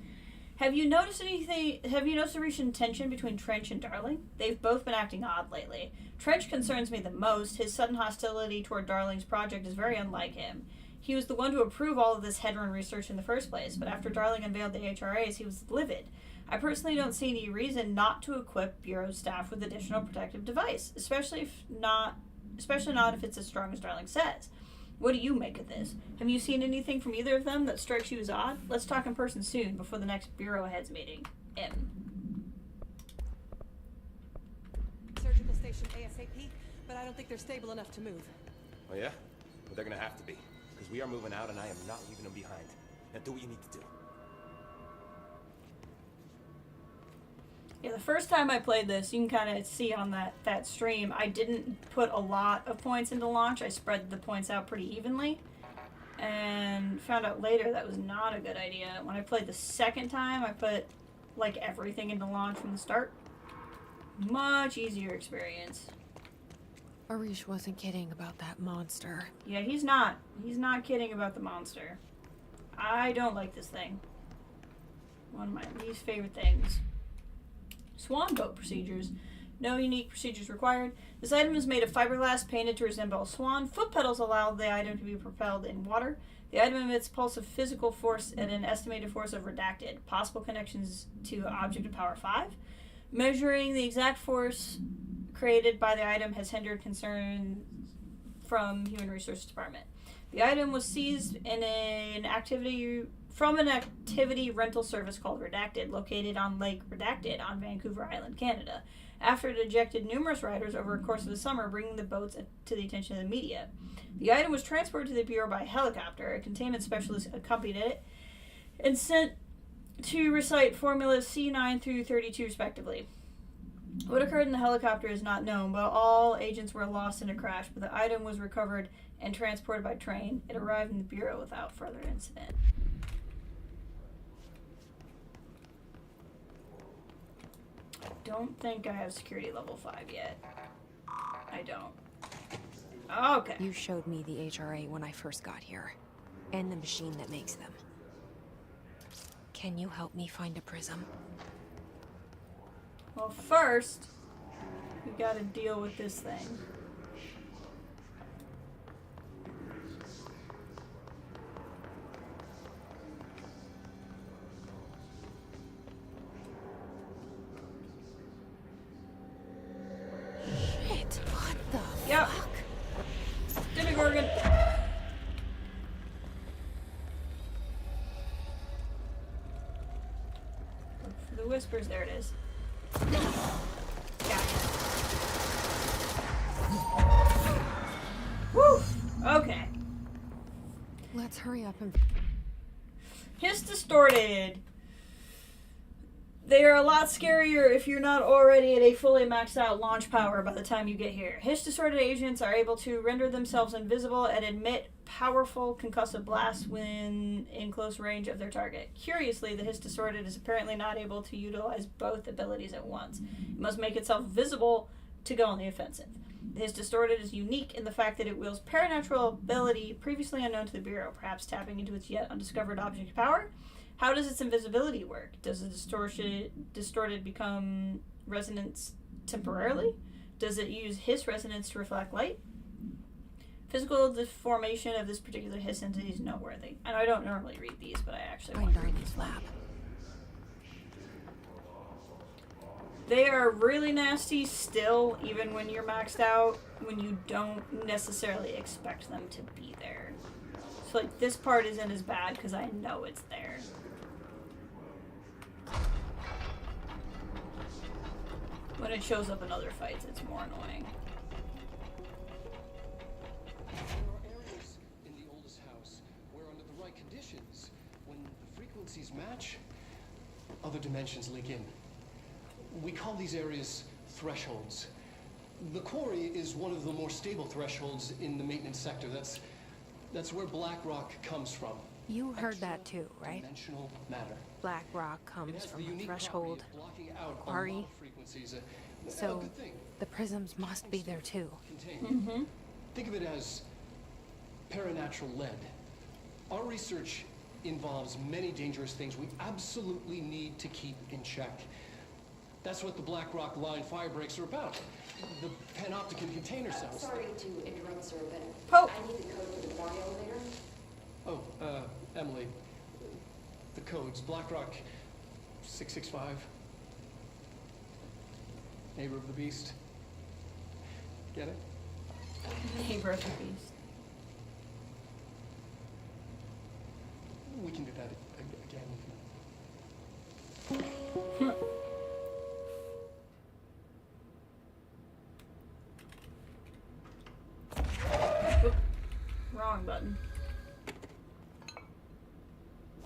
Have you noticed a recent tension between Trench and Darling? They've both been acting odd lately. Trench concerns me the most. His sudden hostility toward Darling's project is very unlike him. He was the one to approve all of this Hedron research in the first place, but after Darling unveiled the HRAs, he was livid. I personally don't see any reason not to equip Bureau staff with additional protective device, especially not if it's as strong as Darling says. What do you make of this? Have you seen anything from either of them that strikes you as odd? Let's talk in person soon, before the next Bureau heads meeting. M. Surgical station ASAP, but I don't think they're stable enough to move. Oh yeah? Well, they're gonna have to be. Because we are moving out and I am not leaving them behind. Now do what you need to do. Yeah, the first time I played this, you can kind of see on that stream, I didn't put a lot of points into launch. I spread the points out pretty evenly. And found out later that was not a good idea. When I played the second time, I put, like, everything into launch from the start. Much easier experience. Arish wasn't kidding about that monster. Yeah, he's not. He's not kidding about the monster. I don't like this thing. One of my least favorite things. Swan boat procedures. No unique procedures required. This item is made of fiberglass painted to resemble a swan. Foot pedals allow the item to be propelled in water. The item emits pulse of physical force at an estimated force of redacted. Possible connections to object of power 5. Measuring the exact force created by the item has hindered concern from Human Resources Department. The item was seized in an activity rental service called Redacted, located on Lake Redacted on Vancouver Island, Canada, after it ejected numerous riders over a course of the summer, bringing the boats to the attention of the media. The item was transported to the Bureau by helicopter. A containment specialist accompanied it and sent to recite formulas C9 through 32 respectively. What occurred in the helicopter is not known, but all agents were lost in a crash, but the item was recovered and transported by train. It arrived in the Bureau without further incident. Don't think I have security level 5 yet. I don't. Okay. You showed me the HRA when I first got here, and the machine that makes them. Can you help me find a prism? Well, first, we gotta deal with this thing. Yep. Demogorgon. Look for the whispers. There it is. Got it. Woo! Okay. Let's hurry up and... Hiss distorted. They are a lot scarier if you're not already at a fully maxed out launch power by the time you get here. Hiss distorted agents are able to render themselves invisible and emit powerful concussive blasts when in close range of their target. Curiously, the Hiss distorted is apparently not able to utilize both abilities at once. It must make itself visible to go on the offensive. The Hiss distorted is unique in the fact that it wields paranatural ability previously unknown to the Bureau, perhaps tapping into its yet undiscovered object power. How does its invisibility work? Does the distorted become resonance temporarily? Does it use Hiss resonance to reflect light? Physical deformation of this particular Hiss entity is noteworthy. And I don't normally read these, but I actually want to read these lab. They are really nasty still, even when you're maxed out, when you don't necessarily expect them to be there. So like this part isn't as bad because I know it's there. When it shows up in other fights, it's more annoying. There are areas in the oldest house where, under the right conditions, when the frequencies match, other dimensions link in. We call these areas thresholds. The quarry is one of the more stable thresholds in the maintenance sector. That's where black rock comes from. You heard that too, right? Dimensional matter. Black rock comes from a threshold, Out quarry. Frequencies. So Good thing. the prisms must be there too. Contained. Think of it as paranatural lead. Our research involves many dangerous things we absolutely need to keep in check. That's what the Black Rock Line fire breaks are about. The panopticon container cells. Sorry to interrupt, sir, but Oh. I need the code for the quarry elevator. Oh, Emily. The codes. Black Rock 665. Neighbor of the Beast. Get it? Neighbor of the Beast. We can do that again. Wrong button.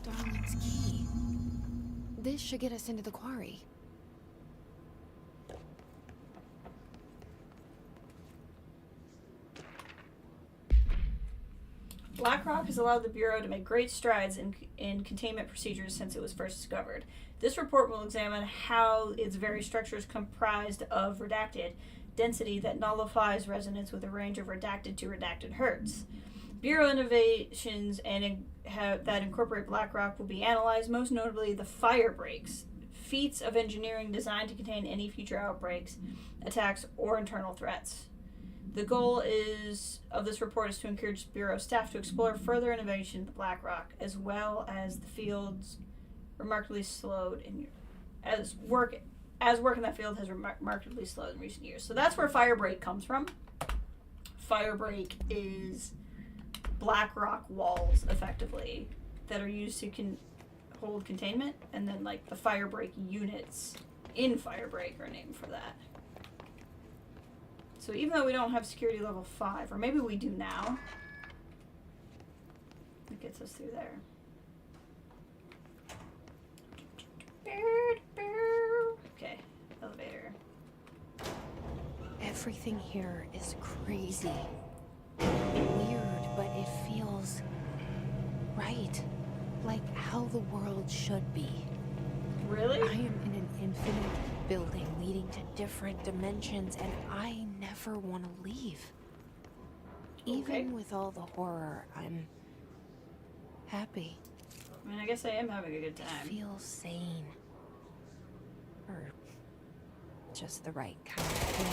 Darling's key. This should get us into the quarry. BlackRock has allowed the Bureau to make great strides in containment procedures since it was first discovered. This report will examine how its various structures comprised of redacted density that nullifies resonance with a range of redacted to redacted hertz. Bureau innovations that incorporate BlackRock will be analyzed, most notably the fire breaks, feats of engineering designed to contain any future outbreaks, attacks, or internal threats. The goal of this report is to encourage Bureau staff to explore further innovation in the BlackRock, as well as the field's remarkably slowed as work in that field has remarkably slowed in recent years. So that's where Firebreak comes from. Firebreak is BlackRock walls, effectively, that are used to hold containment, and then like the Firebreak units in Firebreak are named for that. So even though we don't have security level 5, or maybe we do now, it gets us through there. Okay, elevator. Everything here is crazy. Weird, but it feels right. Like how the world should be. Really? I am in an infinite building leading to different dimensions, and I never want to leave. Even with all the horror, I'm happy. I mean, I guess I am having a good time. It feels sane. Or just the right kind of thing.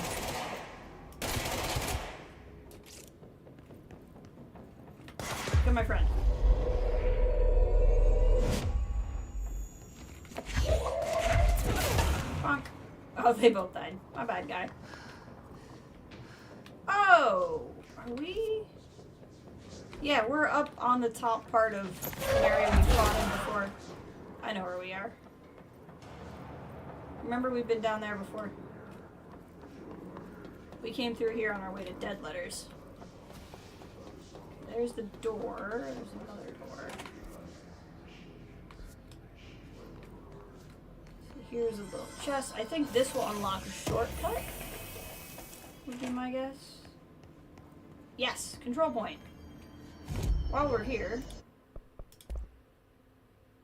Look at my friend. Bonk. Oh, they both died. My bad, guy. Oh, are we? Yeah, we're up on the top part of the area we fought in before. I know where we are. Remember, we've been down there before. We came through here on our way to Dead Letters. There's the door. There's another door. So here's a little chest. I think this will unlock a shortcut. Would be my guess. Yes, control point. While we're here.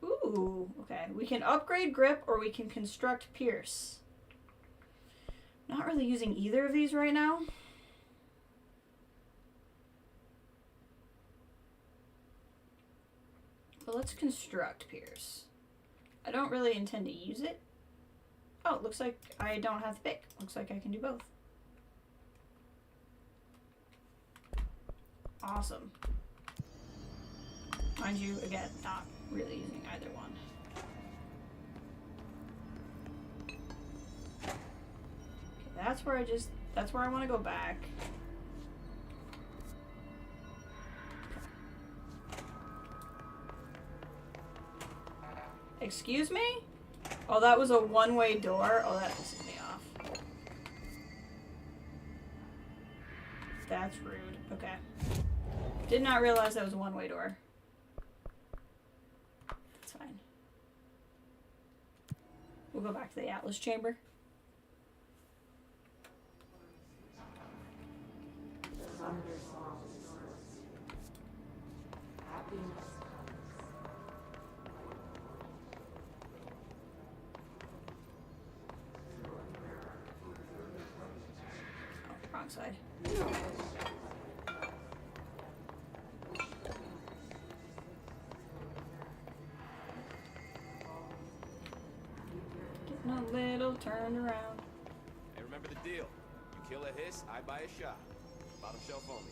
Ooh, okay. We can upgrade grip or we can construct pierce. Not really using either of these right now. But let's construct pierce. I don't really intend to use it. Oh, it looks like I don't have to pick. Looks like I can do both. Awesome. Mind you, again, not really using either one. Okay, that's where I want to go back. Excuse me? Oh, that was a one-way door? Oh, that pisses me off. That's rude. Okay. Did not realize that was a one-way door. That's fine. We'll go back to the Atlas chamber. Oh, wrong side. Getting a little turned around. Hey, remember the deal. You kill a hiss, I buy a shot. Bottom shelf only.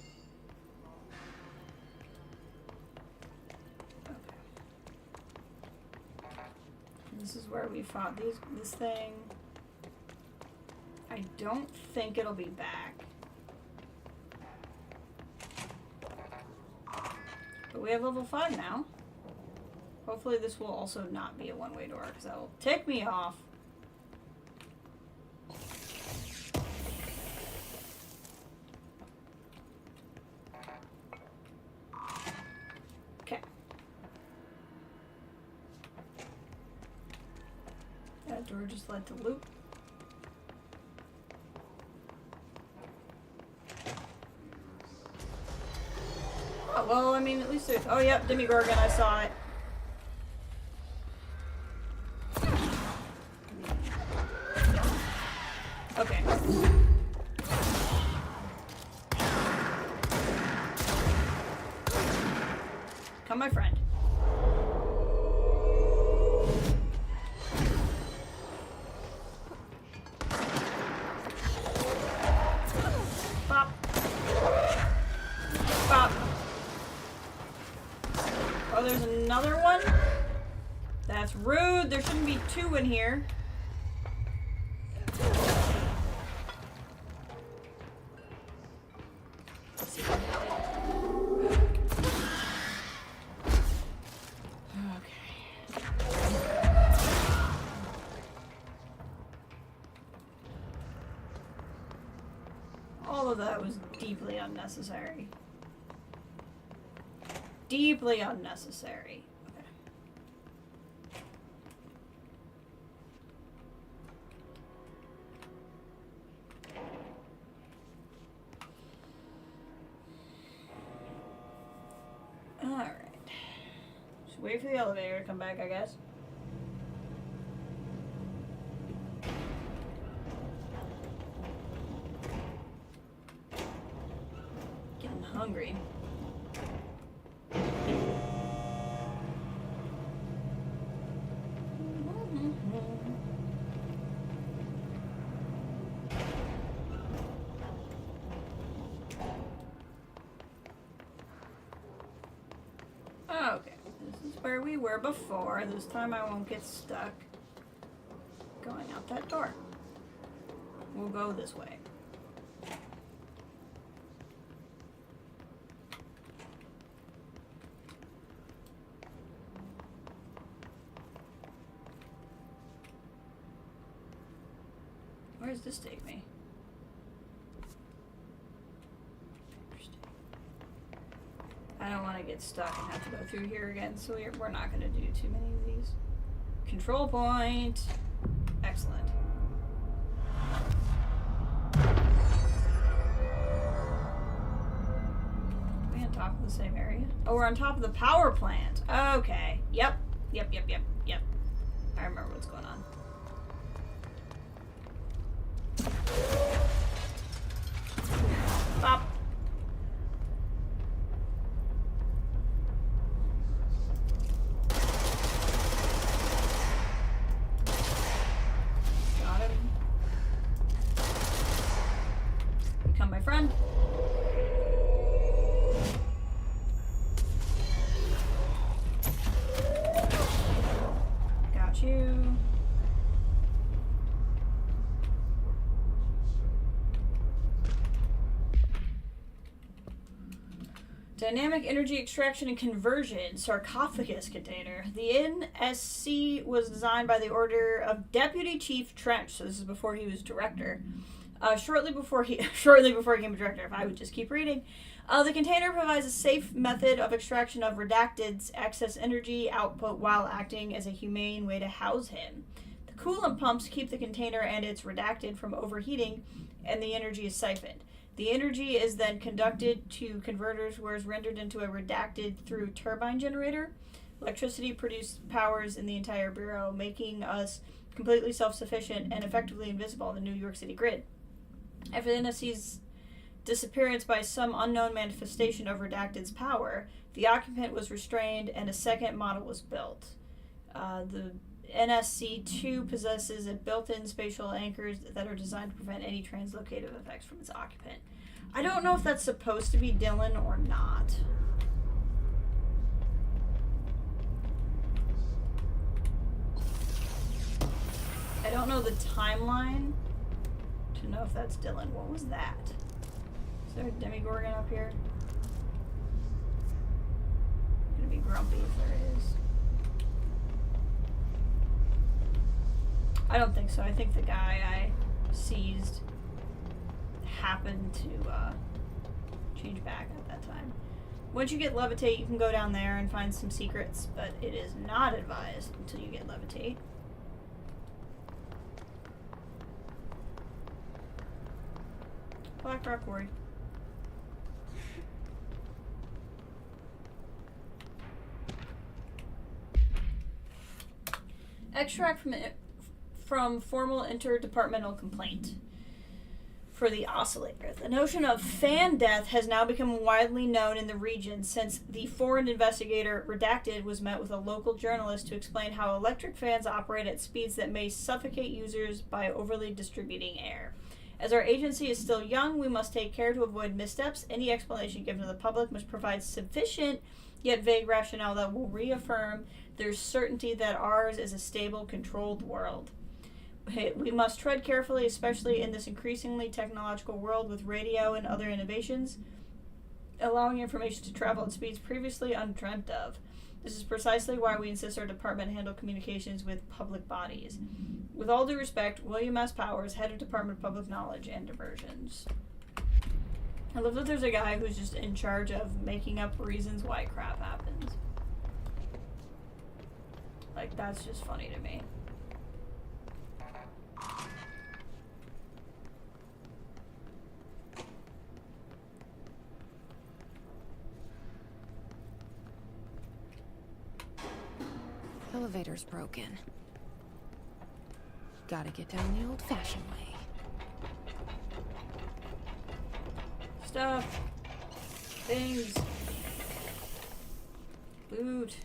This is where we fought this thing. I don't think it'll be back. But we have level 5 now. Hopefully this will also not be a one-way door, because that will tick me off. Okay. That door just led to loot. Oh, well, I mean, at least there's... Oh, yep, Demigorgon, I saw it. Okay. Come, my friend. Bop. Bop. Oh, there's another one? That's rude. There shouldn't be 2 in here. All of that was deeply unnecessary. Deeply unnecessary. Okay. Alright. Just wait for the elevator to come back, I guess. Getting hungry. Okay, this is where we were before. This time I won't get stuck going out that door. We'll go this way. Where does this take me? Interesting. I don't want to get stuck and have to go through here again, so we're not going to do too many of these. Control point. Excellent. Are we on top of the same area? Oh, we're on top of the power plant. Okay. Yep. Yep. I remember what's going on. Bop. Got him. Become my friend. Got you. Dynamic energy extraction and conversion sarcophagus container. The NSC was designed by the order of Deputy Chief Trench, so this is before he was director, Shortly before he became a director, if I would just keep reading. The container provides a safe method of extraction of redacted's excess energy output while acting as a humane way to house him. The coolant pumps keep the container and its redacted from overheating, and the energy is siphoned. The energy is then conducted to converters where it's rendered into a redacted through turbine generator. Electricity produced powers in the entire bureau, making us completely self-sufficient and effectively invisible on the New York City grid. After the NSC's disappearance by some unknown manifestation of Redacted's power, the occupant was restrained and a second model was built. The NSC-2 possesses a built-in spatial anchors that are designed to prevent any translocative effects from its occupant. I don't know if that's supposed to be Dylan or not. I don't know the timeline to know if that's Dylan. What was that? Is there a Demogorgon up here? I'm gonna be grumpy if there is. I don't think so. I think the guy I seized happened to change back at that time. Once you get Levitate, you can go down there and find some secrets, but it is not advised until you get Levitate. Black Rock Quarry. Extract from formal interdepartmental complaint for the oscillator. The notion of fan death has now become widely known in the region since the foreign investigator Redacted was met with a local journalist to explain how electric fans operate at speeds that may suffocate users by overly distributing air. As our agency is still young, we must take care to avoid missteps. Any explanation given to the public must provide sufficient yet vague rationale that will reaffirm their certainty that ours is a stable, controlled world. We must tread carefully, especially in this increasingly technological world with radio and other innovations, allowing information to travel at speeds previously undreamt of. This is precisely why we insist our department handle communications with public bodies. With all due respect, William S. Powers, Head of Department of Public Knowledge and Diversions. I love that there's a guy who's just in charge of making up reasons why crap happens. Like, that's just funny to me. Elevator's broken. Gotta get down the old-fashioned way. Stuff. Things. Loot.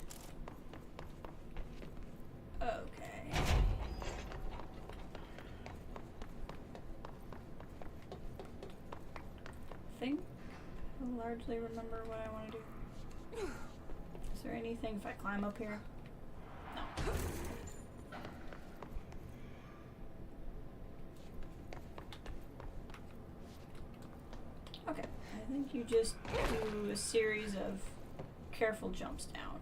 Okay. I think I largely remember what I want to do. Is there anything if I climb up here? No. Okay, I think you just do a series of careful jumps down.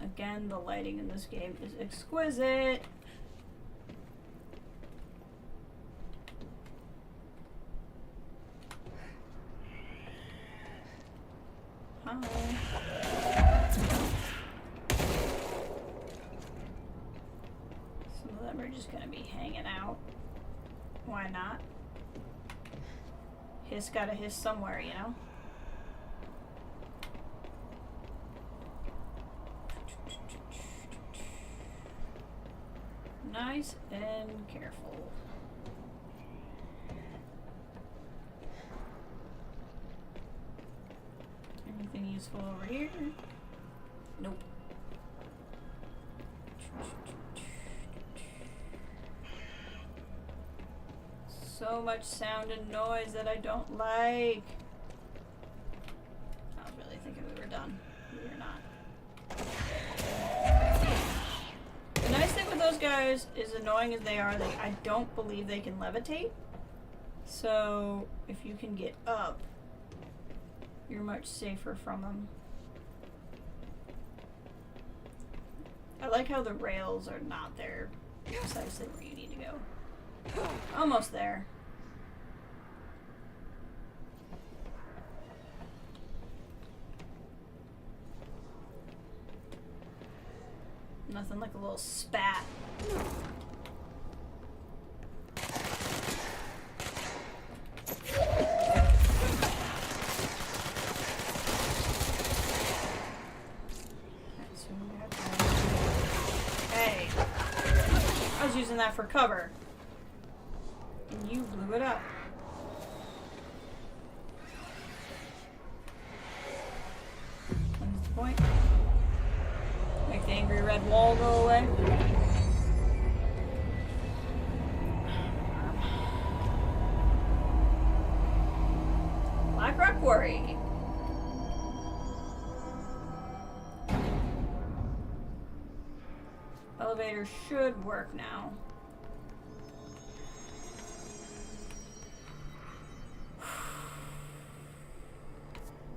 Again, the lighting in this game is exquisite. Some of them are just gonna be hanging out. Why not? Hiss gotta hiss somewhere, you know? Nice and careful. Anything useful over here? Nope. So much sound and noise that I don't like. I was really thinking we were done. We were not. The nice thing with those guys, as annoying as they are, I don't believe they can levitate. So if you can get up, you're much safer from them. I like how the rails are not there precisely where you need to go. Almost there. Nothing like a little spat. Hey, I was using that for cover, and you blew it up. What's the point? Make the angry red wall go away. Black Rock Quarry. Elevator should work now.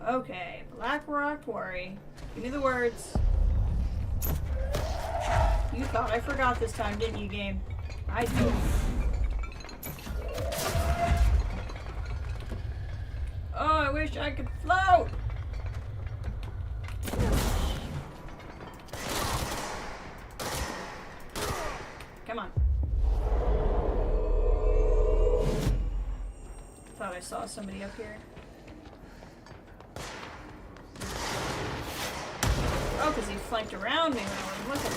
Okay, Black Rock Quarry. Give me the words. You thought I forgot this time, didn't you, game? I do. Oh, I wish I could float! Come on. Thought I saw somebody up here. Oh, because he flanked around me when I wasn't looking.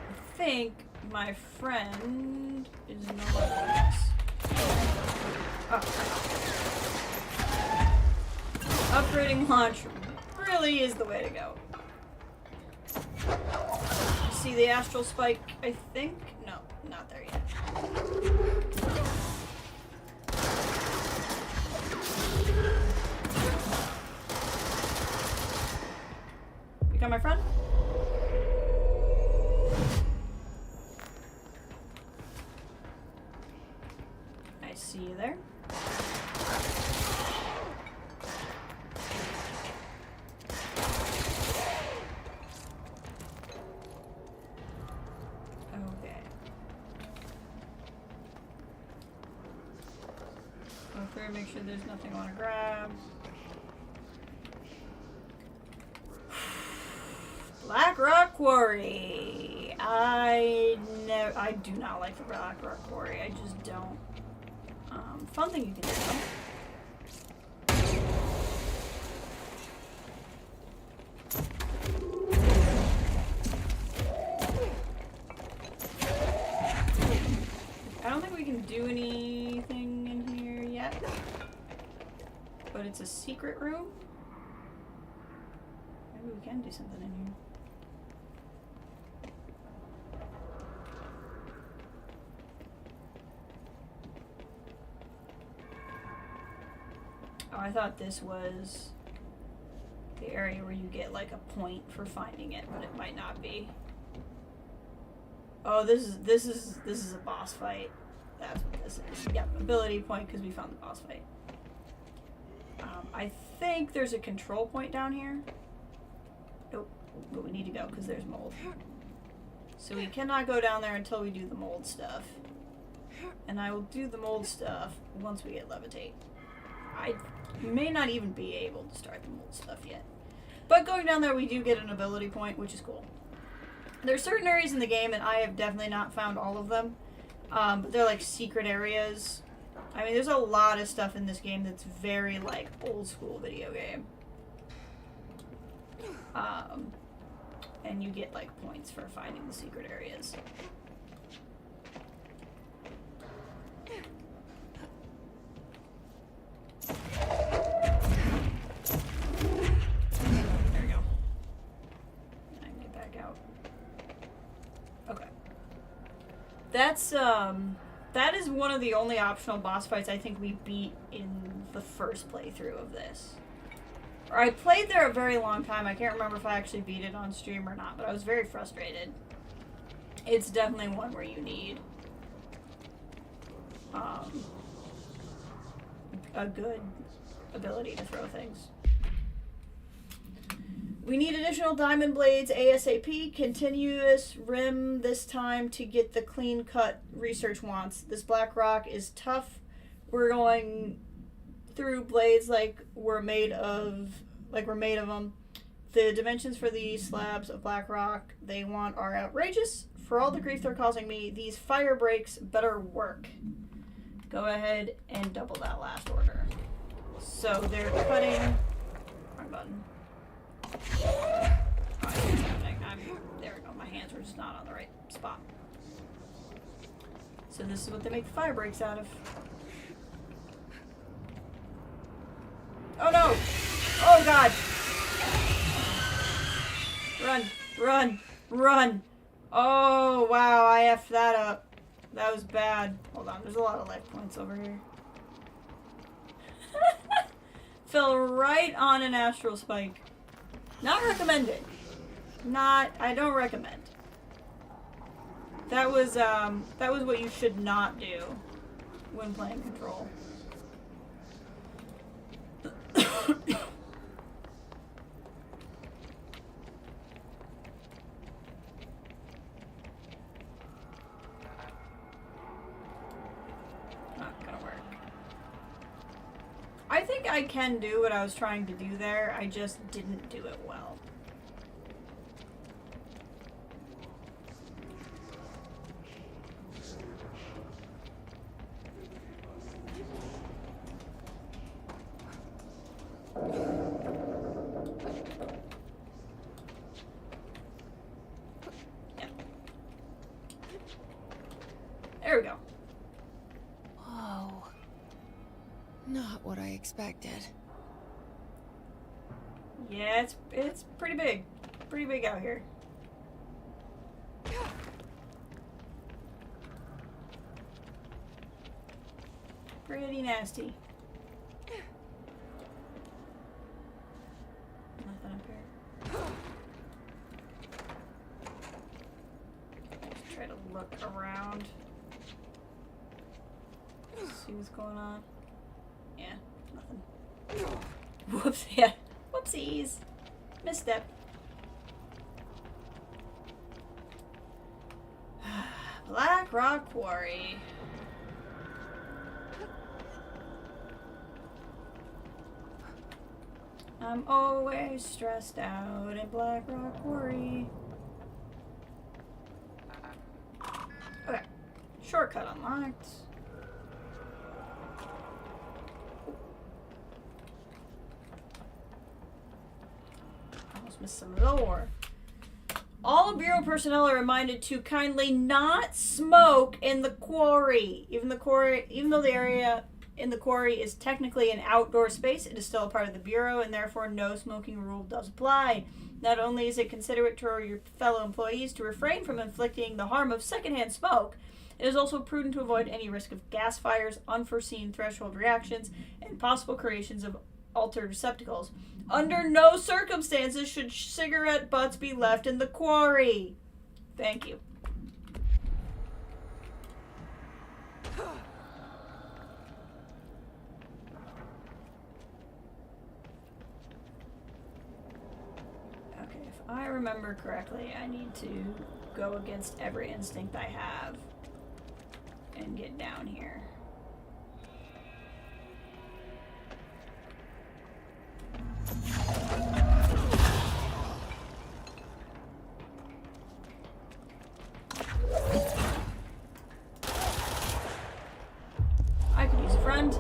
I think my friend is no longer with us. Oh. Upgrading launch really is the way to go. See the astral spike, I think? No, not there yet. Become my friend? I see you there. Make sure there's nothing I want to grab. Black Rock Quarry. I do not like the Black Rock Quarry. I just don't. Fun thing you can do. I don't think we can do anything in here yet. But it's a secret room? Maybe we can do something in here. Oh, I thought this was the area where you get like a point for finding it, but it might not be. Oh, this is a boss fight. That's what this is. Yep, ability point because we found the boss fight. I think there's a control point down here. Nope, but we need to go because there's mold. So we cannot go down there until we do the mold stuff. And I will do the mold stuff once we get levitate. I may not even be able to start the mold stuff yet. But going down there we do get an ability point, which is cool. There's certain areas in the game, and I have definitely not found all of them. But they're like secret areas. I mean, there's a lot of stuff in this game that's very like old school video game. And you get like points for finding the secret areas. There we go. I can get back out. Okay. That is one of the only optional boss fights I think we beat in the first playthrough of this. I played there a very long time. I can't remember if I actually beat it on stream or not, but I was very frustrated. It's definitely one where you need a good ability to throw things. We need additional diamond blades ASAP. Continuous rim this time to get the clean cut research wants. This black rock is tough. We're going through blades like we're made of them. The dimensions for these slabs of black rock they want are outrageous. For all the grief they're causing me, these fire breaks better work. Go ahead and double that last order. So they're cutting. Wrong button. Oh, what's happening? There we go. My hands were just not on the right spot. So this is what they make the fire breaks out of. Oh no! Oh god! Run! Run! Run! Oh wow, I effed that up. That was bad. Hold on, there's a lot of life points over here. Fell right on an astral spike. Not recommended. I don't recommend. That was what you should not do when playing Control. I think I can do what I was trying to do there. I just didn't do it well. Yeah. There we go. Whoa. Not what I expected. Yeah, it's pretty big. Pretty big out here. Pretty nasty. Nothing up here. Just try to look around. See what's going on. Yeah, nothing. Whoops, yeah. Whoopsies. Misstep. Black Rock Quarry. I'm always stressed out in Black Rock Quarry. Okay. Shortcut unlocked. Almost missed some lore. All Bureau personnel are reminded to kindly not smoke in the quarry. Even though the area in the quarry is technically an outdoor space, it is still a part of the Bureau, and therefore no smoking rule does apply. Not only is it considerate to your fellow employees to refrain from inflicting the harm of secondhand smoke, it is also prudent to avoid any risk of gas fires, unforeseen threshold reactions, and possible creations of altered receptacles. Under no circumstances should cigarette butts be left in the quarry. Thank you. Okay, if I remember correctly, I need to go against every instinct I have and get down here. I could use a friend.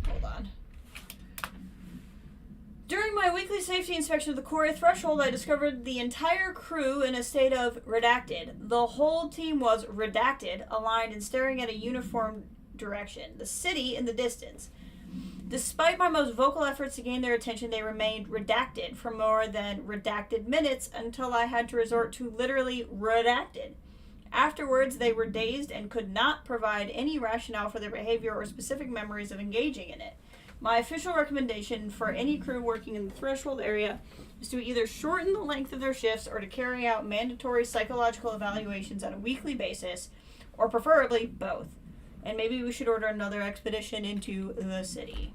Hold on. During my weekly safety inspection of the quarry threshold, I discovered the entire crew in a state of redacted. The whole team was redacted, aligned and staring at a uniform direction. The city in the distance. Despite my most vocal efforts to gain their attention, they remained redacted for more than redacted minutes until I had to resort to literally redacted. Afterwards, they were dazed and could not provide any rationale for their behavior or specific memories of engaging in it. My official recommendation for any crew working in the threshold area is to either shorten the length of their shifts or to carry out mandatory psychological evaluations on a weekly basis, or preferably both. And maybe we should order another expedition into the city.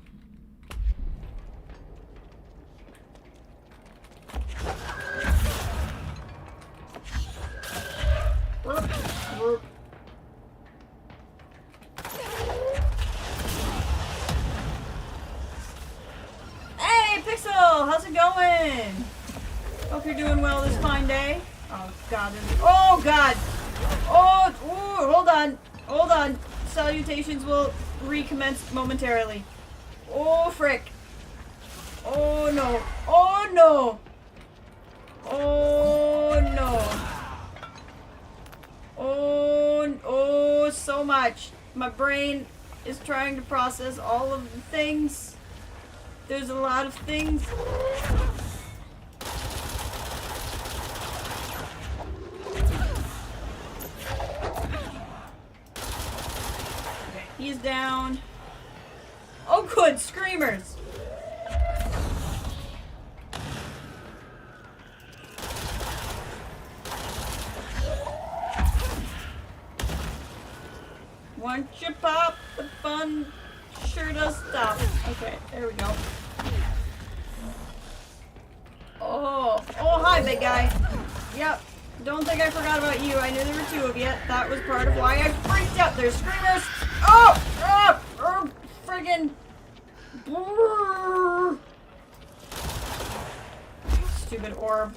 Hey, Pixel! How's it going? Hope you're doing well this fine day. Oh, God. Oh, God! Oh, ooh, hold on. Hold on. Salutations will recommence momentarily. Oh, frick. Oh, no. Oh, no. Oh, no. Oh, so much. My brain is trying to process all of the things. There's a lot of things. Okay, he's down. Oh, good. Screamers. Once you pop, the fun sure does stop. Okay, there we go. Oh, hi, big guy. Yep, don't think I forgot about you. I knew there were two of you. That was part of why I freaked out. There's screamers. Oh, friggin' stupid orb.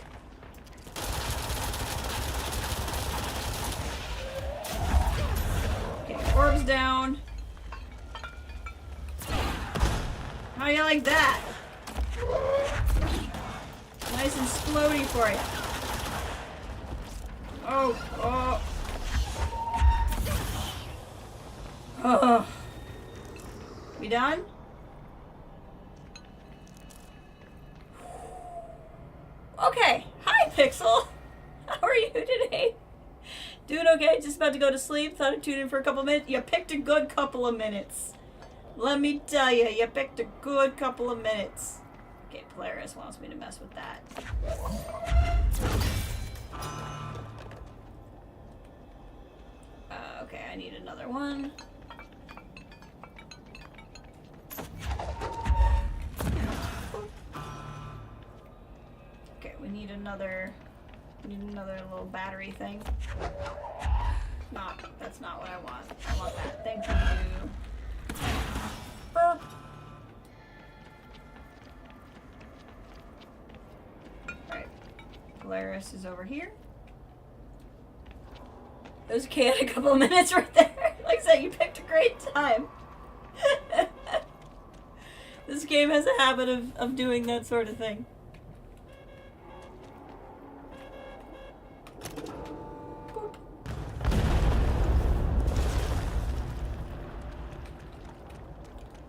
Orbs down. How do you like that? Nice and splody for you. Oh. We done? Okay. Hi, Pixel. How are you today? Doing okay, just about to go to sleep. Thought I'd tune in for a couple minutes. You picked a good couple of minutes. Let me tell you, you picked a good couple of minutes. Okay, Polaris wants me to mess with that. Okay, I need another one. Okay, we need another little battery thing. That's not what I want. I want that. Thank you. Burp. Alright. Polaris is over here. It was okay in a couple of minutes right there. Like I said, you picked a great time. This game has a habit of doing that sort of thing.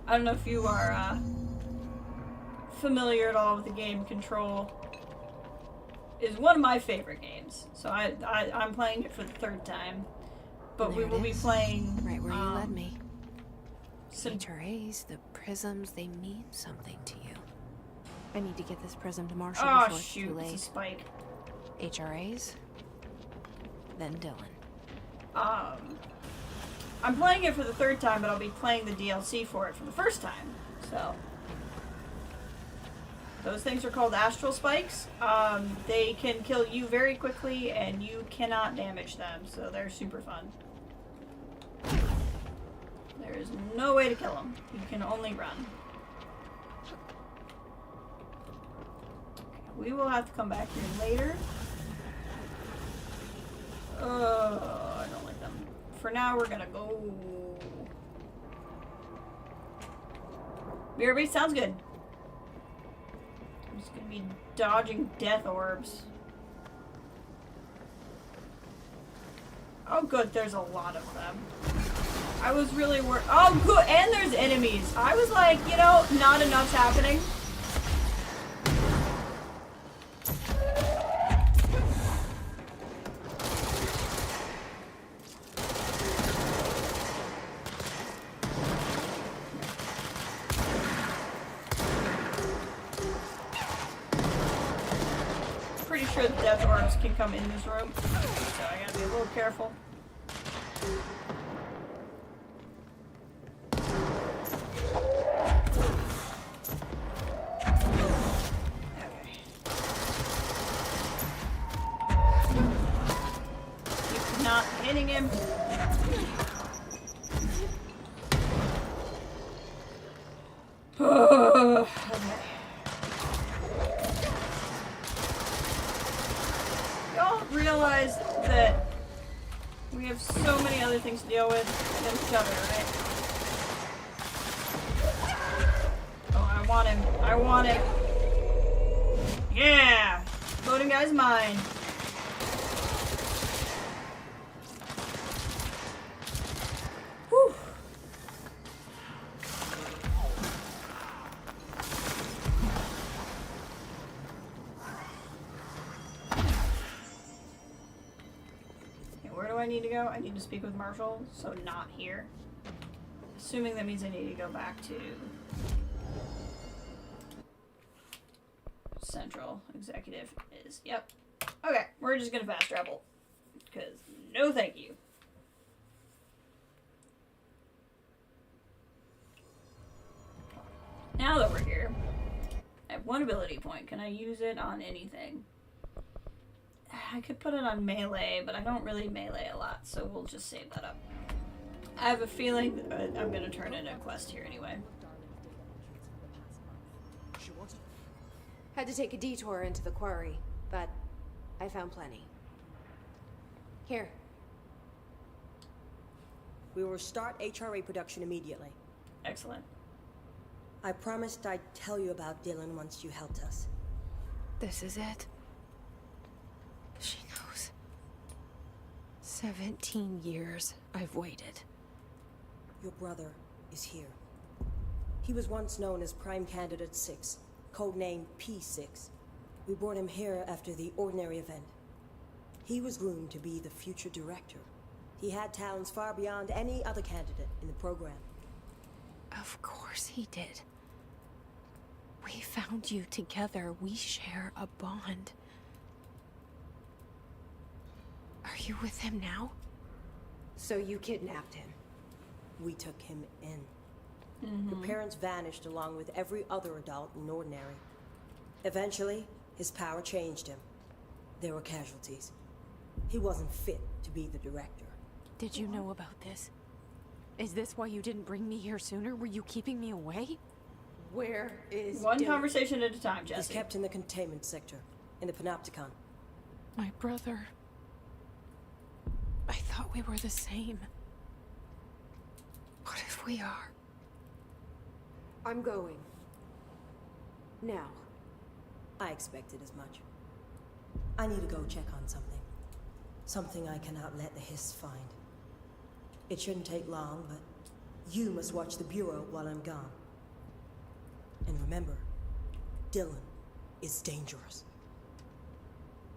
I don't know if you are familiar at all with the game Control. It's one of my favorite games, so I'm playing it for the third time. But we will be playing right where you led me. Some HRAs, the prisms, they mean something to you. I need to get this prism to Marshall oh before it's too shoot, late. it's a spike. HRAs, then Dylan. I'm playing it for the third time, but I'll be playing the DLC for it for the first time. So those things are called astral spikes. They can kill you very quickly, and you cannot damage them, so they're super fun. There is no way to kill them. You can only run. Okay, we will have to come back here later. I don't like them. For now, we're gonna go. BRB sounds good. I'm just gonna be dodging death orbs. Oh, good. There's a lot of them. I was really worried. Oh, good. And there's enemies. I was like, you know, not enough's happening. sure the death orbs can come in this room, so I gotta be a little careful. Keep not hitting him. Okay. Y'all realize that we have so many other things to deal with than each other, right? Oh, I want him. I want him. Yeah! Loading guy's mine. Whew. Where do I need to go? I need to speak with Marshall, so not here. Assuming that means I need to go back to Central Executive is, yep. Okay, we're just gonna fast travel. Because no thank you. Now that we're here, I have one ability point. Can I use it on anything? I could put it on melee, but I don't really melee a lot, so we'll just save that up. I have a feeling that I'm going to turn in a quest here anyway. Had to take a detour into the quarry, but I found plenty. Here. We will start HRA production immediately. Excellent. I promised I'd tell you about Dylan once you helped us. This is it. She knows. 17 years I've waited. Your brother is here. He was once known as Prime Candidate 6, codenamed P6. We brought him here after the Ordinary event. He was groomed to be the future director. He had talents far beyond any other candidate in the program. Of course he did. We found you together. We share a bond. Are you with him now? So you kidnapped him? We took him in. Your parents vanished along with every other adult in Ordinary. Eventually, his power changed him. There were casualties. He wasn't fit to be the director. Did you know about this? Is this why you didn't bring me here sooner? Were you keeping me away? Where is One Dylan? conversation at a time, Jesse. He's kept in the containment sector, in the Panopticon. My brother. I thought we were the same. What if we are? I'm going. Now. I expected as much. I need to go check on something. Something I cannot let the Hiss find. It shouldn't take long, but you must watch the Bureau while I'm gone. And remember, Dylan is dangerous.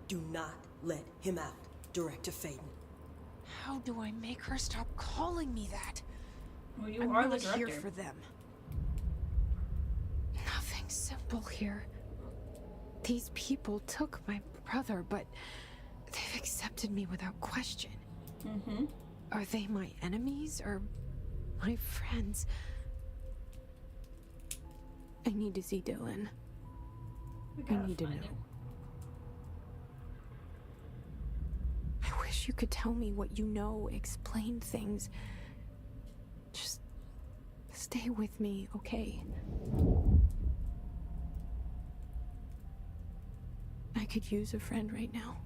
Do not let him out, Director Faden. How do I make her stop calling me that? Well, you I'm are not the director. here for them. Nothing simple here. These people took my brother, but they've accepted me without question. Are they my enemies or my friends? I need to see Dylan. I need to know. I wish you could tell me what you know, explain things. Just stay with me, okay? I could use a friend right now.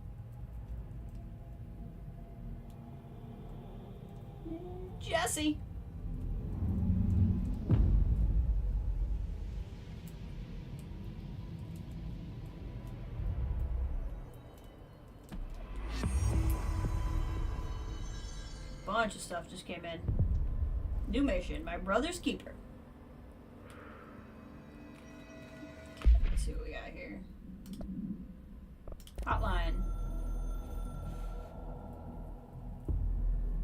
Jesse! Bunch of stuff just came in. New mission, my brother's keeper. Let's see what we got here. Hotline.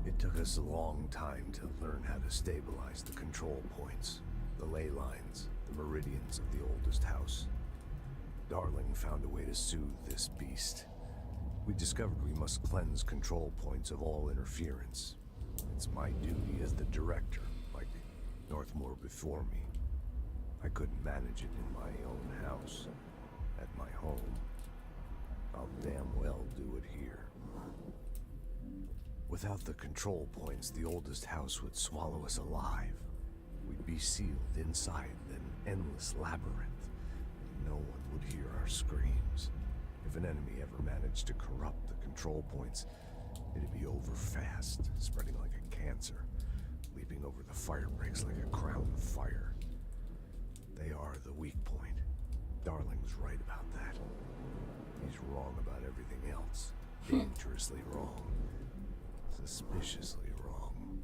It took us a long time to learn how to stabilize the control points, the ley lines, the meridians of the oldest house. Darling found a way to soothe this beast. We discovered we must cleanse control points of all interference. It's my duty as the director, like Northmore before me. I couldn't manage it in my own house, at my home. I'll damn well do it here. Without the control points, the oldest house would swallow us alive. We'd be sealed inside an endless labyrinth. No one would hear our screams. If an enemy ever managed to corrupt the control points, it'd be over fast, spreading like a cancer, leaping over the fire breaks like a crown of fire. They are the weak point. Darling's right about that. He's wrong about everything else. Dangerously wrong. Suspiciously wrong.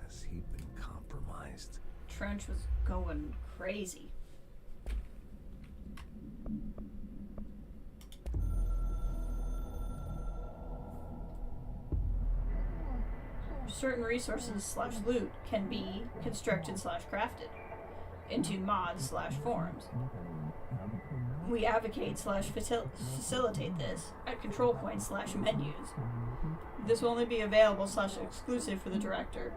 Has he been compromised? Trench was going crazy. Certain resources slash loot can be constructed slash crafted into mods slash forms. We advocate slash facilitate this at control points slash menus. This will only be available slash exclusive for the director.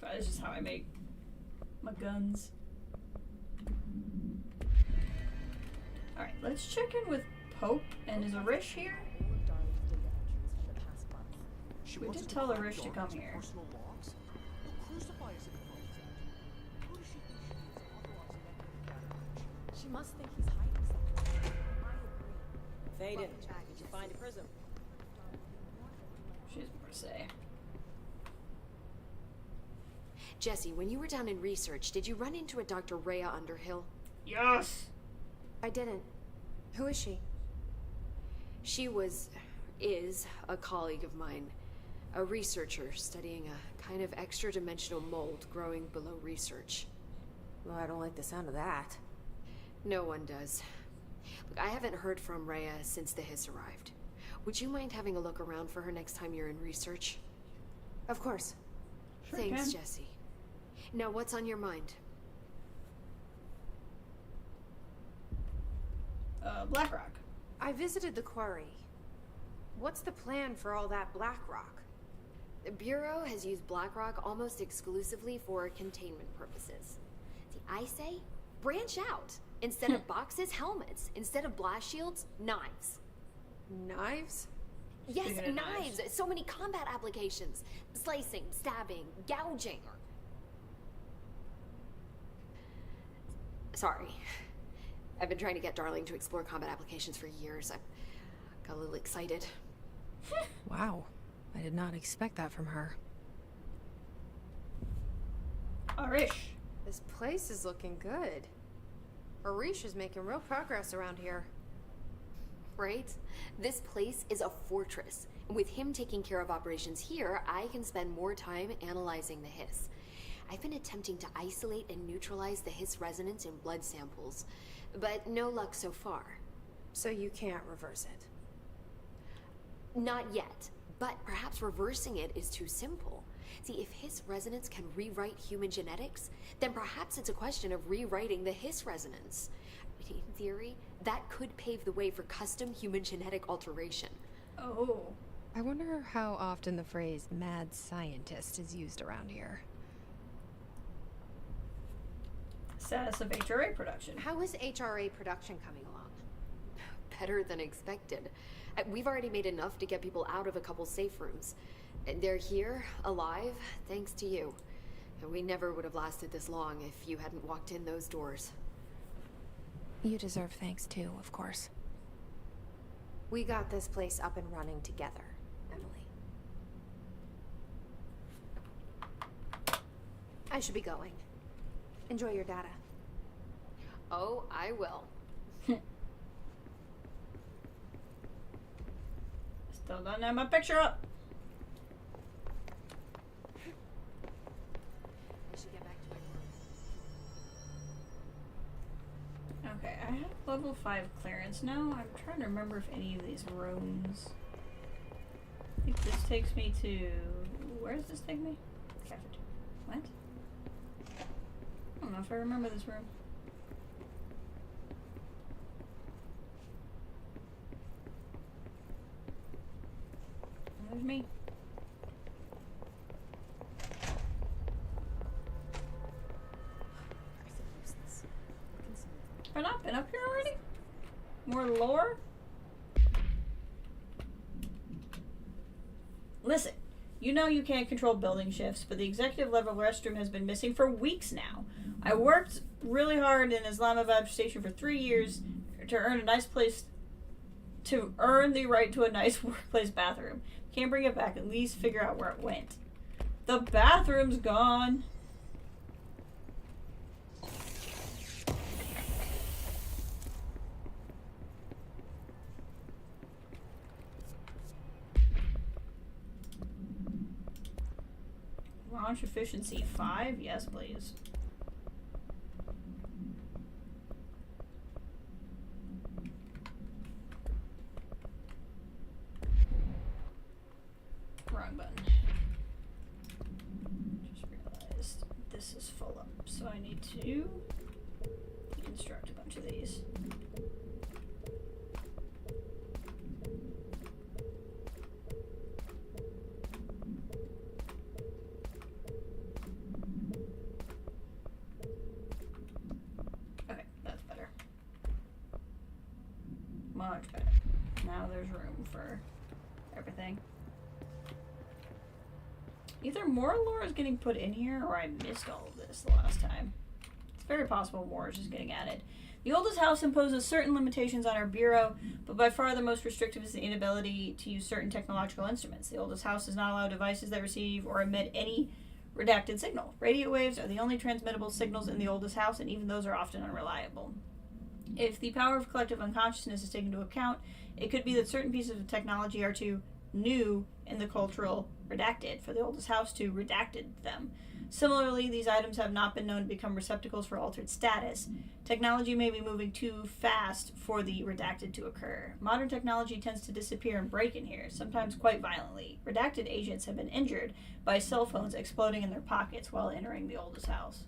That's just how I make my guns. Alright, let's check in with Pope and is Arish here? We did tell Arish to come here. She must think he's hiding something. Faden, did you find a prism? She has more to say. Jesse, when you were down in research, did you run into a Dr. Rhea Underhill? Yes! I didn't. Who is she? She is a colleague of mine. A researcher studying a kind of extra-dimensional mold growing below research. Well, I don't like the sound of that. No one does. Look, I haven't heard from Rhea since the Hiss arrived. Would you mind having a look around for her next time you're in research? Of course. Sure Thanks, can. Jesse. Now, what's on your mind? Blackrock. I visited the quarry. What's the plan for all that Blackrock? The Bureau has used Blackrock almost exclusively for containment purposes. See, I say, branch out. Instead of boxes, helmets. Instead of blast shields, knives. Knives? Yes, Speaking of knives. So many combat applications. Slicing, stabbing, gouging. Sorry. I've been trying to get Darling to explore combat applications for years. I got a little excited. Wow. I did not expect that from her. Arish. This place is looking good. Arish is making real progress around here. Right? This place is a fortress. And with him taking care of operations here, I can spend more time analyzing the Hiss. I've been attempting to isolate and neutralize the Hiss resonance in blood samples, but no luck so far. So you can't reverse it? Not yet, but perhaps reversing it is too simple. See, if Hiss resonance can rewrite human genetics, then perhaps it's a question of rewriting the Hiss resonance. In theory, that could pave the way for custom human genetic alteration. Oh. I wonder how often the phrase mad scientist is used around here. Status of HRA production. How is HRA production coming along? Better than expected. We've already made enough to get people out of a couple safe rooms. And they're here, alive, thanks to you. And we never would have lasted this long if you hadn't walked in those doors. You deserve thanks too, of course. We got this place up and running together, Emily. I should be going. Enjoy your data. Oh, I will. Still don't have my picture up. I should get back to my work. Okay, I have level 5 clearance now. I'm trying to remember if any of these rooms... I think this takes me to... Where does this take me? Cafeteria. What? I don't know if I remember this room. there's me. Have I not been up here already? More lore? Listen, you know you can't control building shifts, but the executive level restroom has been missing for weeks now. I worked really hard in Islamabad station for 3 years to earn the right to a nice workplace bathroom. Can't bring it back, at least figure out where it went. The bathroom's gone. Launch efficiency 5? Yes, please. Wrong button. Just realized this is full up, so I need to deconstruct a bunch of these. Okay, that's better. Much better. Now there's room for everything. Either more lore is getting put in here, or I missed all of this the last time. It's very possible more is just getting added. The oldest house imposes certain limitations on our bureau, but by far the most restrictive is the inability to use certain technological instruments. The oldest house does not allow devices that receive or emit any redacted signal. Radio waves are the only transmittable signals in the oldest house, and even those are often unreliable. If the power of collective unconsciousness is taken into account, it could be that certain pieces of technology are too new in the cultural redacted for the oldest house to redacted them. Similarly, these items have not been known to become receptacles for altered status. Technology may be moving too fast for the redacted to occur. Modern technology tends to disappear and break in here, sometimes quite violently. Redacted agents have been injured by cell phones exploding in their pockets while entering the oldest house.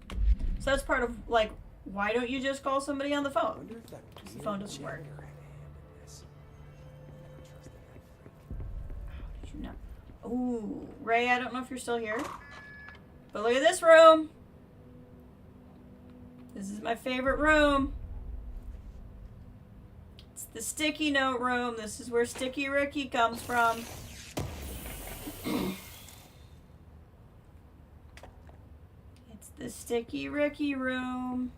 So that's part of, like, why don't you just call somebody on the phone? Because the phone doesn't work. How did you know? Ooh, Ray, I don't know if you're still here, but look at this room. This is my favorite room. It's the sticky note room. This is where Sticky Ricky comes from. It's the Sticky Ricky room.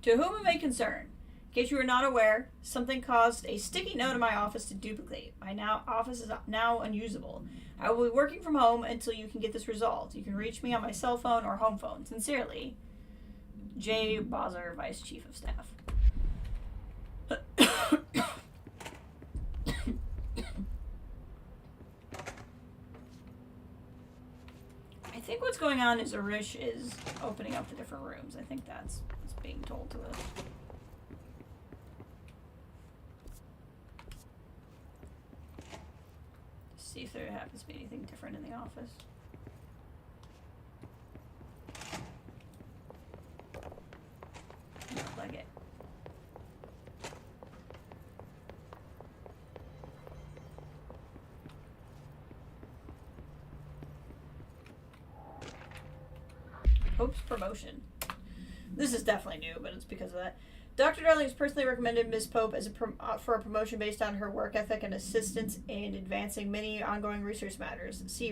To whom it may concern, in case you are not aware, something caused a sticky note in my office to duplicate. My office is now unusable. I will be working from home until you can get this resolved. You can reach me on my cell phone or home phone. Sincerely, Jay Bozzer, Vice Chief of Staff. I think what's going on is Arish is opening up the different rooms. I think that's what's being told to us. See if there happens to be anything different in the office. Not like it. Hope's promotion. This is definitely new, but it's because of that. Dr. Darling has personally recommended Ms. Pope as for a promotion based on her work ethic and assistance in advancing many ongoing research matters. See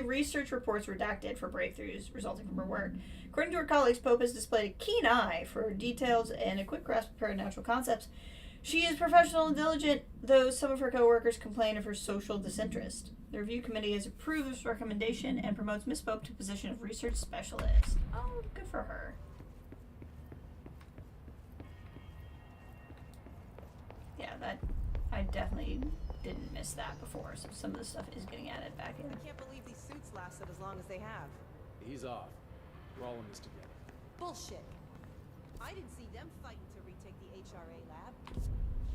research reports redacted for breakthroughs resulting from her work. According to her colleagues, Pope has displayed a keen eye for details and a quick grasp of paradoxical concepts. She is professional and diligent, though some of her co-workers complain of her social disinterest. The review committee has approved this recommendation and promotes Ms. Pope to the position of research specialist. Oh, good for her. Yeah, that I definitely didn't miss that before, so some of the stuff is getting added back in. I can't believe these suits lasted as long as they have. He's off. We're all in this together. Bullshit. I didn't see them fighting to retake the HRA lab.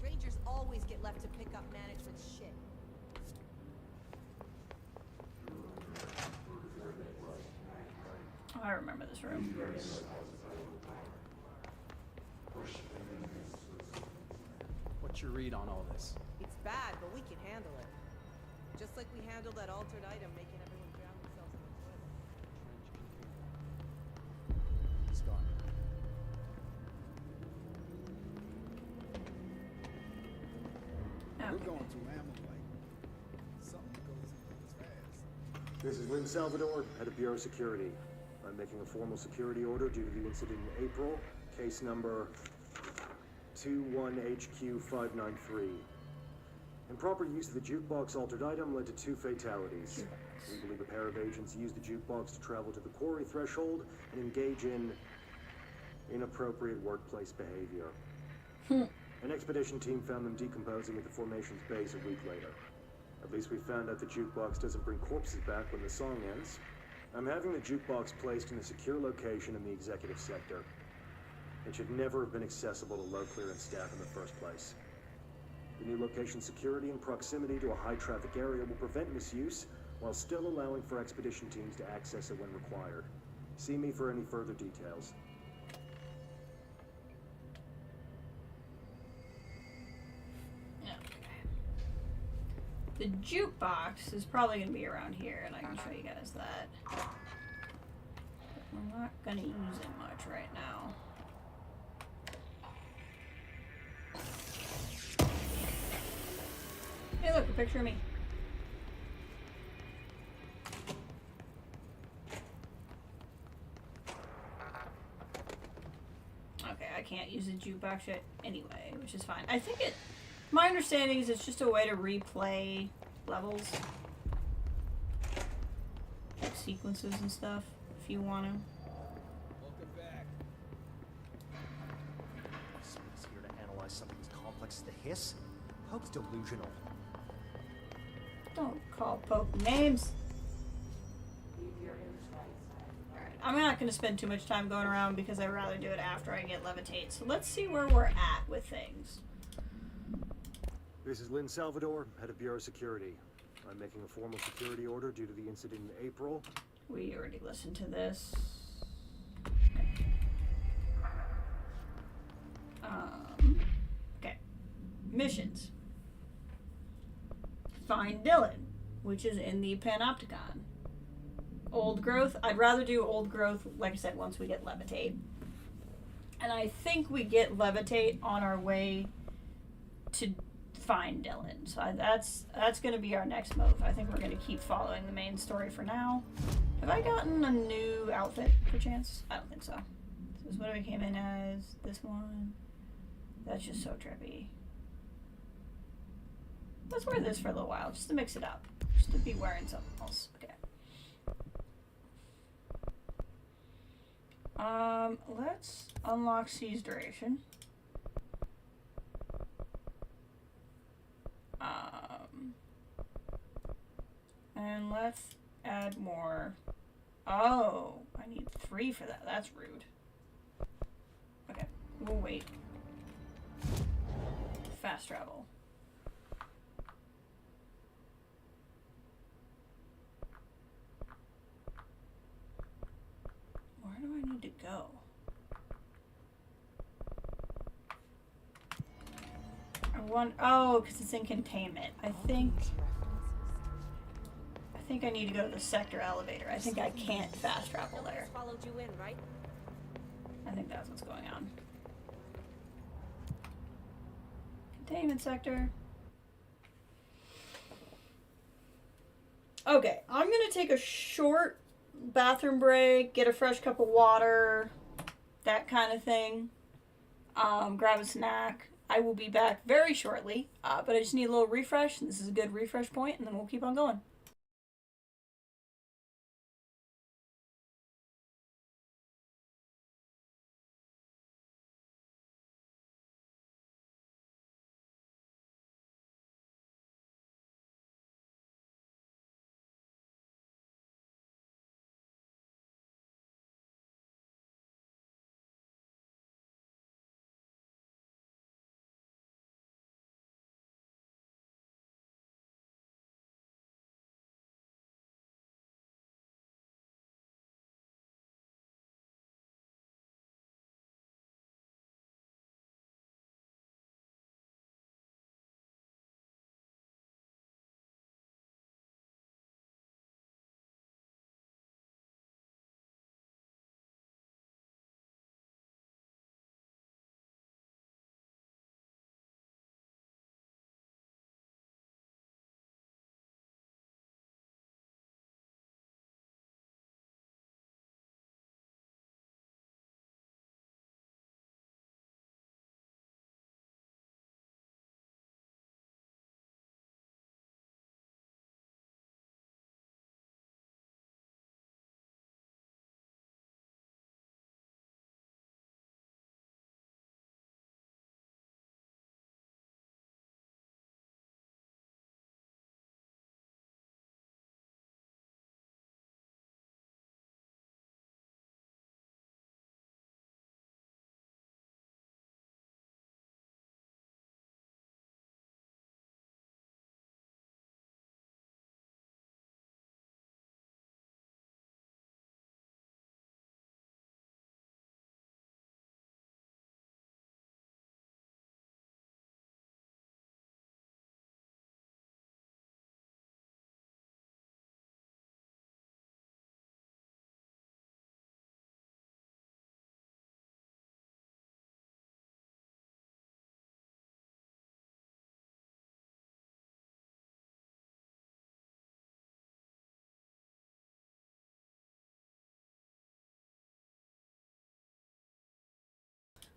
Rangers always get left to pick up management shit. Oh, I remember this room. What's your read on all this? It's bad, but we can handle it. Just like we handled that altered item making everyone drown themselves in the toilet. He's gone. We're going through ammo like something goes fast. This is Lynn Salvador, head of Bureau Security. I'm making a formal security order due to the incident in April, case number 21HQ593. Improper use of the jukebox altered item led to 2 fatalities. We believe a pair of agents used the jukebox to travel to the quarry threshold and engage in inappropriate workplace behavior. An expedition team found them decomposing at the formation's base a week later. At least we found out the jukebox doesn't bring corpses back when the song ends. I'm having the jukebox placed in a secure location in the executive sector. It should never have been accessible to low clearance staff in the first place. The new location's security and proximity to a high-traffic area will prevent misuse, while still allowing for expedition teams to access it when required. See me for any further details. The jukebox is probably going to be around here, and I can show you guys that. But we're not going to use it much right now. Hey look, a picture of me. Okay, I can't use the jukebox yet anyway, which is fine. I think my understanding is it's just a way to replay levels. Like sequences and stuff, if you want to. Welcome back. Someone's here to analyze something as complex as the hiss? Pope's delusional. Don't call Pope names. Alright, I'm not going to spend too much time going around because I'd rather do it after I get levitate. So let's see where we're at with things. This is Lynn Salvador, head of Bureau Security. I'm making a formal security order due to the incident in April. We already listened to this. Okay. Missions. Find Dylan, which is in the Panopticon. Old Growth. I'd rather do Old Growth, like I said, once we get Levitate. And I think we get Levitate on our way to find Dylan. So that's going to be our next move. I think we're going to keep following the main story for now. Have I gotten a new outfit, perchance? I don't think so. This is what I came in as. This one. That's just so trippy. Let's wear this for a little while, just to mix it up. Just to be wearing something else. Okay. Let's unlock Seize Duration. And let's add more. Oh, I need 3 for that. That's rude. Okay, we'll wait. Fast travel. Where do I need to go? Oh, because it's in containment. I think I need to go to the sector elevator. I think I can't fast travel there. Followed you in, right? I think that's what's going on. Containment sector. Okay, I'm gonna take a short bathroom break, get a fresh cup of water, that kind of thing. Grab a snack. I will be back very shortly, but I just need a little refresh, and this is a good refresh point, and then we'll keep on going.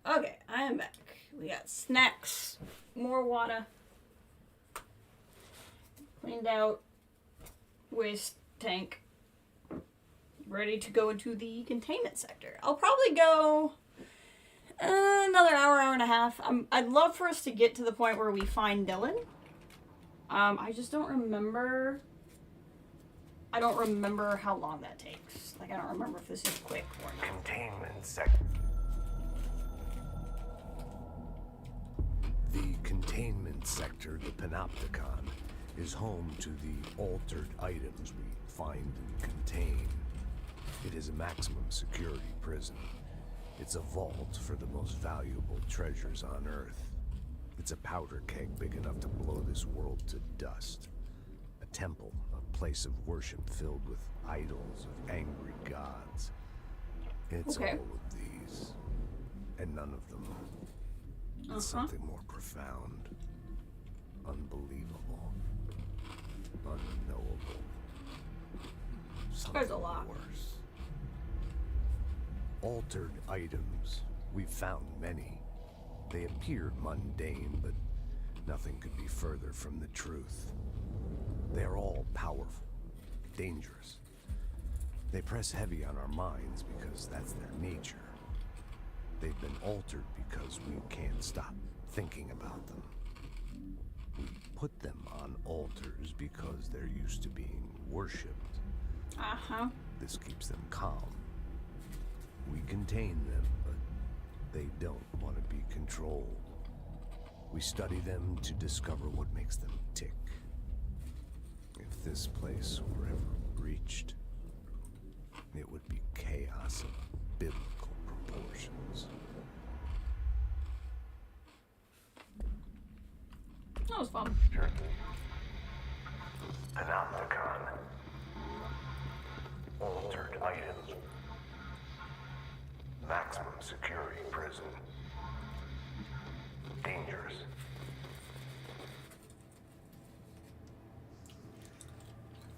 Okay, I am back. We got snacks, more water, cleaned out waste tank, ready to go into the containment sector. I'll probably go another hour and a half. I'd love for us to get to the point where we find Dylan. I just don't remember. I don't remember how long that takes. Like, I don't remember if this is quick or not. Containment sector. The containment sector, the Panopticon, is home to the altered items we find and contain. It is a maximum security prison. It's a vault for the most valuable treasures on Earth. It's a powder keg big enough to blow this world to dust. A temple, a place of worship filled with idols of angry gods. It's all of these, and none of them. It's something more profound, unbelievable, unknowable. Something There's a lot. worse. Altered items. We've found many. They appear mundane, but nothing could be further from the truth. They're all powerful, dangerous. They press heavy on our minds because that's their nature. They've been altered because we can't stop thinking about them. We put them on altars because they're used to being worshipped. This keeps them calm. We contain them, but they don't want to be controlled. We study them to discover what makes them tick. If this place were ever breached, it would be chaos of biblical proportions. That was fun. Panopticon. Altered items. Maximum security prison. Dangerous.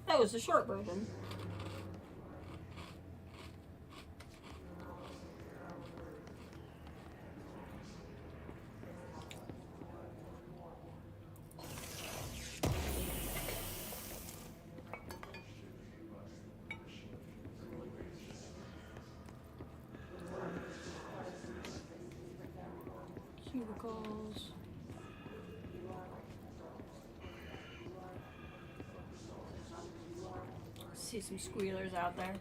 That was the short version. Cubicles. See some squealers out there.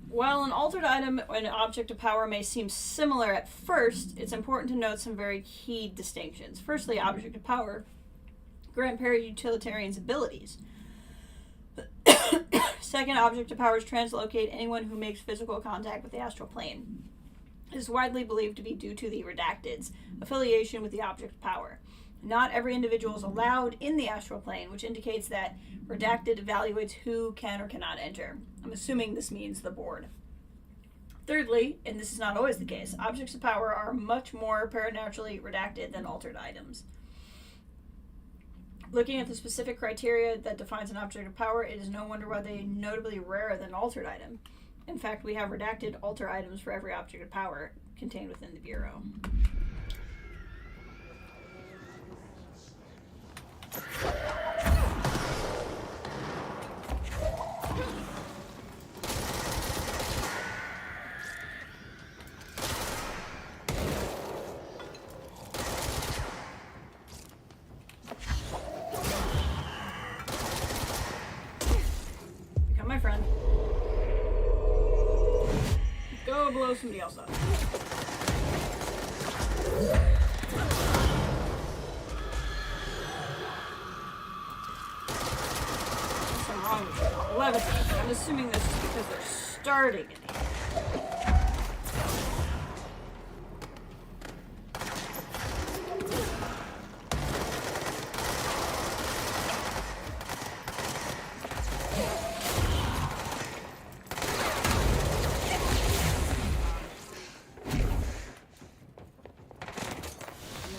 While an altered item or an object of power may seem similar at first, it's important to note some very key distinctions. Firstly, object of power grant para-utilitarians abilities. Second, object of powers translocate anyone who makes physical contact with the astral plane. This is widely believed to be due to the Redacted's affiliation with the object of power. Not every individual is allowed in the astral plane, which indicates that Redacted evaluates who can or cannot enter. I'm assuming this means the board. Thirdly, and this is not always the case, objects of power are much more paranormally redacted than altered items. Looking at the specific criteria that defines an object of power, it is no wonder why they are notably rarer than an altered item. In fact, we have redacted alter items for every object of power contained within the Bureau. Become my friend. Go blow somebody else up. Something wrong with it. Levitate. I'm assuming this is because they're starting in here.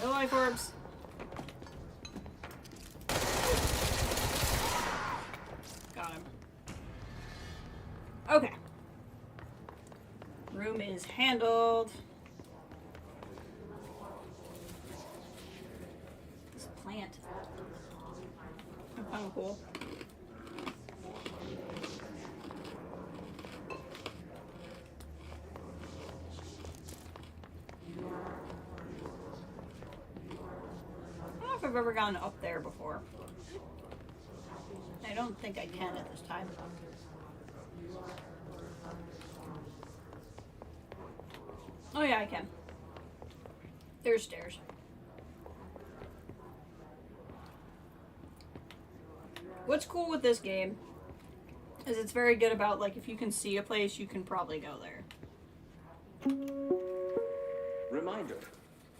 No life orbs. room is handled. This plant. Kind of cool. I don't know if I've ever gone up there before. I don't think I can at this time. Oh yeah, I can. There's stairs. What's cool with this game is it's very good about, like, if you can see a place, you can probably go there. Reminder,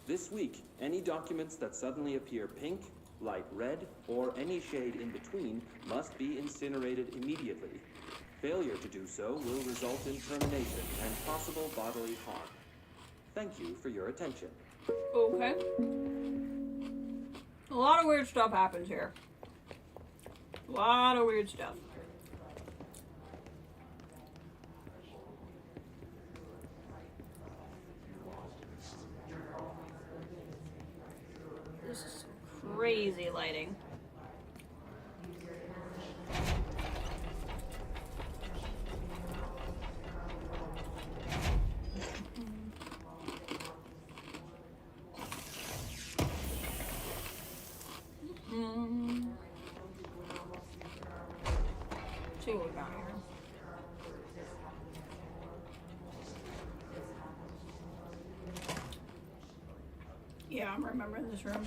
this week, any documents that suddenly appear pink, light red, or any shade in between must be incinerated immediately. Failure to do so will result in termination and possible bodily harm. Thank you for your attention. Okay. A lot of weird stuff happens here. A lot of weird stuff. This is crazy lighting. See what we got here. Yeah, I'm remembering this room.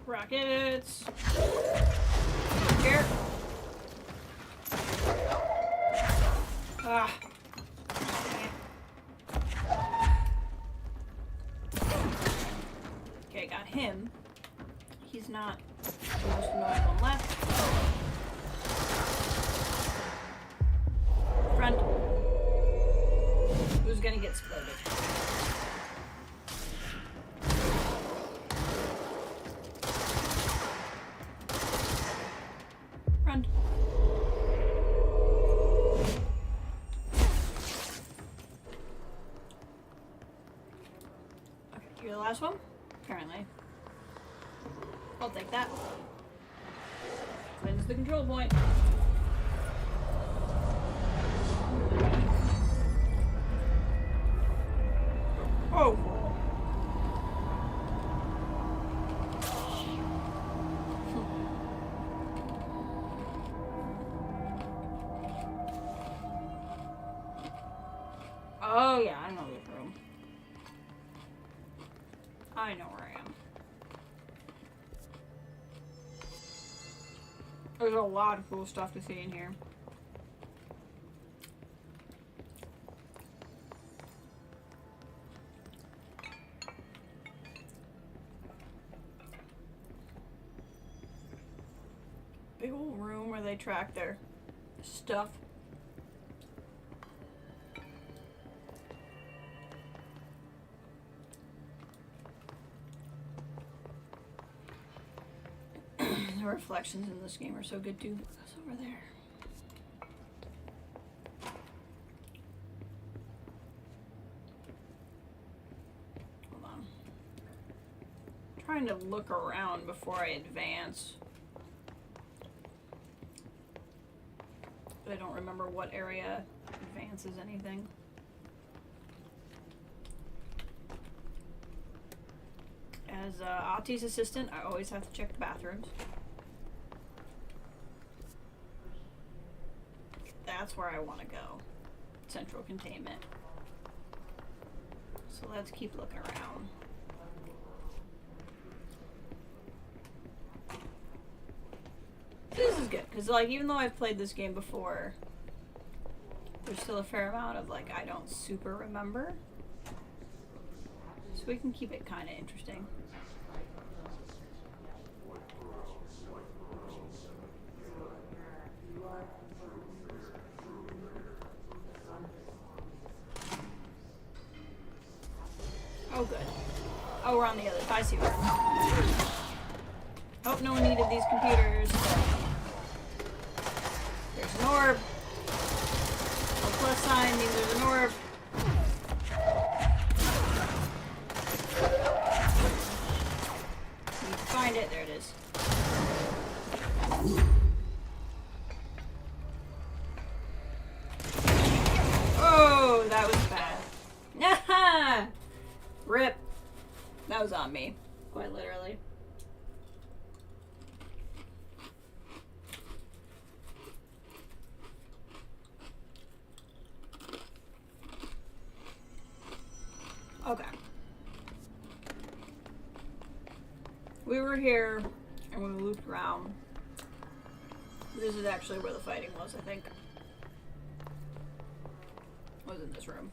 Rockets. Here. Ah. Okay, got him. He's not the most annoying one left. Front. Who's gonna get exploded? Run. Okay, you're the last one? Apparently. I'll take that. Cleanse the control point. Oh! Oh yeah, I know this room. I know where I am. There's a lot of cool stuff to see in here. Big old room where they track their stuff. The reflections in this game are so good too. What's over there? Hold on. I'm trying to look around before I advance. But I don't remember what area advances anything. As Ati's assistant, I always have to check the bathrooms. That's where I want to go. Central containment. So let's keep looking around. This is good, because like even though I've played this game before, there's still a fair amount of like I don't super remember. So we can keep it kind of interesting. Oh, we're on the other. I see where. Oh, no one needed these computers. There's an orb. A plus sign means there's an orb. Need to find it. There it is. Oh, that was bad. Nah! Rip. That was on me. Quite literally. Okay. We were here and we looped around. This is actually where the fighting was, I think. Was in this room.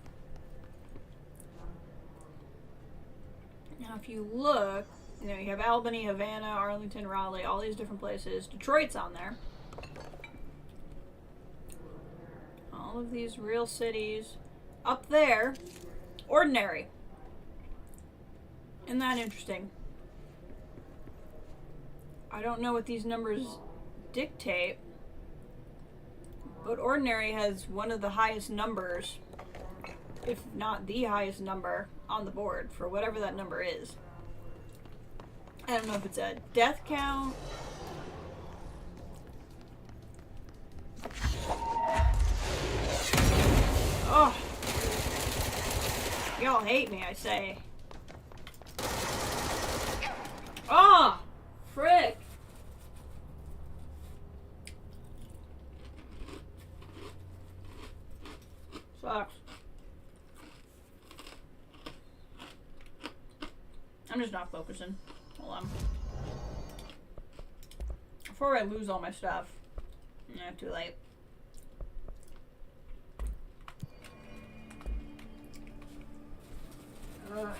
Now if you look, you know, you have Albany, Havana, Arlington, Raleigh, all these different places. Detroit's on there. All of these real cities. Up there, Ordinary. Isn't that interesting? I don't know what these numbers dictate, but Ordinary has one of the highest numbers, if not the highest number, on the board for whatever that number is. I don't know if it's a death count. Oh. Y'all hate me, I say. Oh! Frick! Sucks. I'm just not focusing. Hold on. Before I lose all my stuff. Nah, too late. Ugh.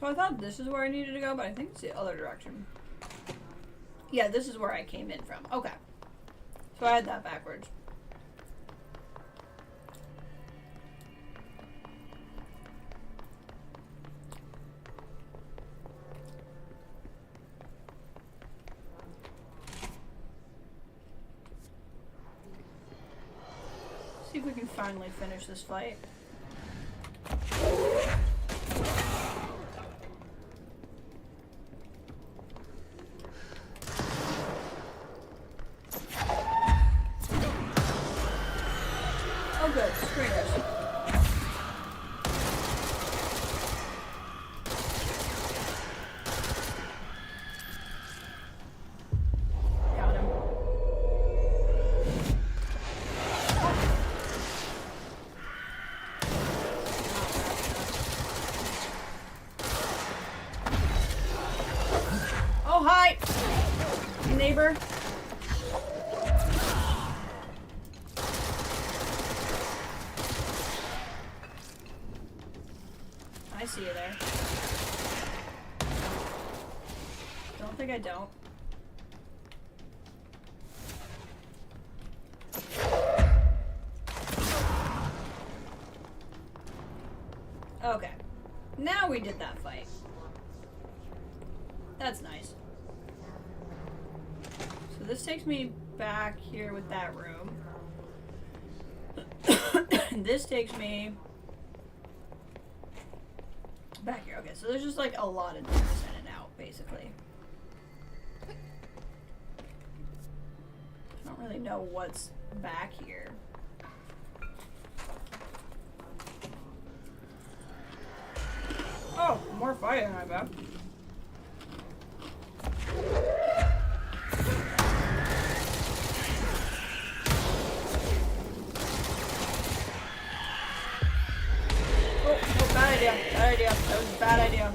So I thought this is where I needed to go, but I think it's the other direction. Yeah, this is where I came in from. Okay. So I had that backwards. See if we can finally finish this fight. Oh good, screamers. Got him. Oh, hi! Neighbor. I see you there. Don't think I don't. Okay. Now we did that fight. That's nice. So this takes me back here with that room. This takes me back here. Okay, so there's just like a lot of doors in and out, basically. I don't really know what's back here. Oh, more fighting, I bet. Oh, bad idea. Bad idea. That was a bad idea.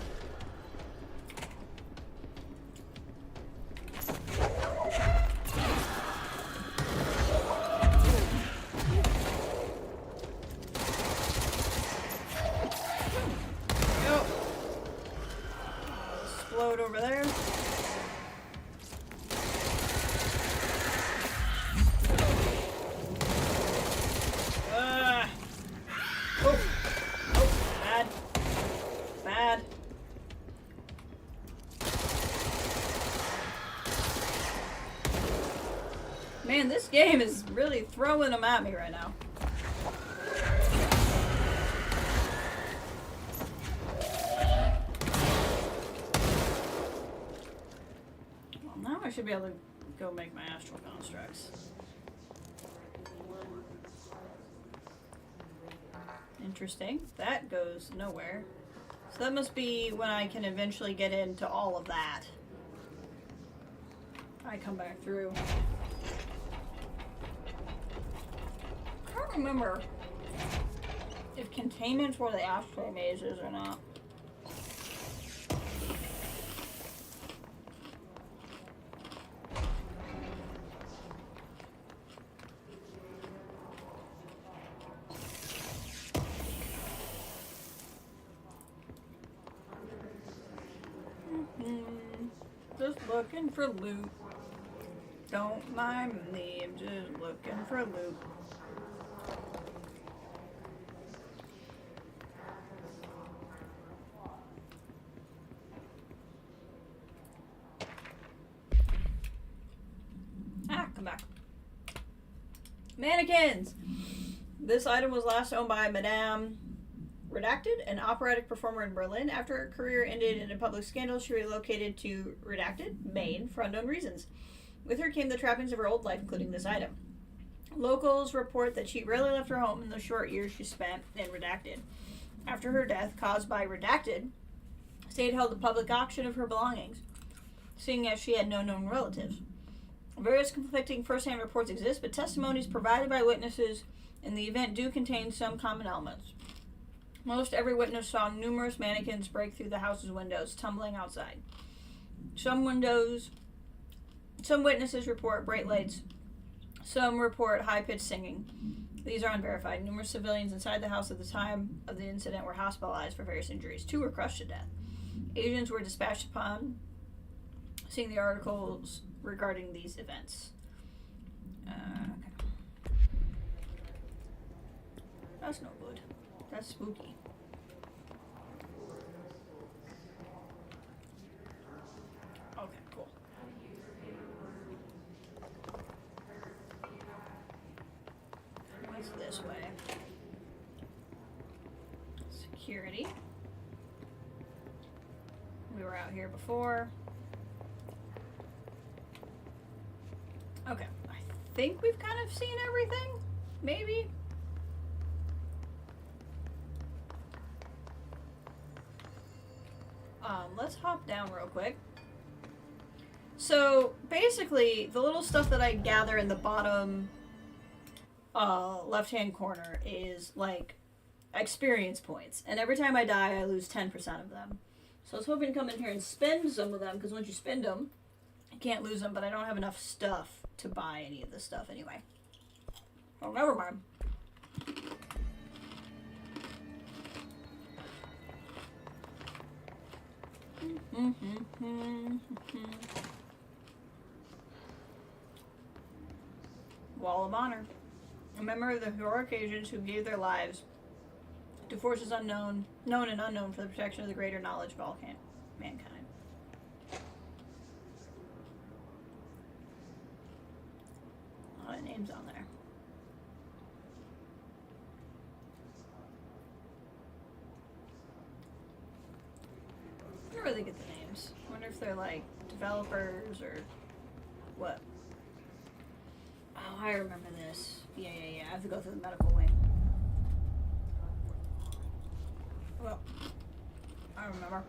Man, this game is really throwing them at me right now. Well, now I should be able to go make my astral constructs. Interesting. That goes nowhere. So that must be when I can eventually get into all of that. I come back through. I can't remember if containments were the astral mazes or not. Just looking for loot. Don't mind me, I'm just looking for loot. Ah, come back. Mannequins! This item was last owned by Madame Redacted, an operatic performer in Berlin. After her career ended in a public scandal, she relocated to Redacted, Maine, for unknown reasons. With her came the trappings of her old life, including this item. Locals report that she rarely left her home in the short years she spent in Redacted. After her death, caused by Redacted, state held a public auction of her belongings, seeing as she had no known relatives. Various conflicting first-hand reports exist, but testimonies provided by witnesses in the event do contain some common elements. Most every witness saw numerous mannequins break through the house's windows, tumbling outside. Some witnesses report bright lights. Some report high-pitched singing. These are unverified. Numerous civilians inside the house at the time of the incident were hospitalized for various injuries. 2 were crushed to death. Agents were dispatched upon seeing the articles regarding these events. Okay. That's no good. That's spooky. Okay, cool. What's this way? Security. We were out here before. Okay, I think we've kind of seen everything. Maybe. Let's hop down real quick. So basically, the little stuff that I gather in the bottom left-hand corner is like experience points, and every time I die, I lose 10% of them. So I was hoping to come in here and spend some of them, because once you spend them, you can't lose them. But I don't have enough stuff to buy any of this stuff anyway. Oh, never mind. Wall of Honor. A member of the heroic agents who gave their lives to forces known and unknown for the protection of the greater knowledge of all mankind. A lot of names on there. I don't really get the names. I wonder if they're like developers or what. Oh, I remember this. Yeah. I have to go through the medical wing. Well, I remember.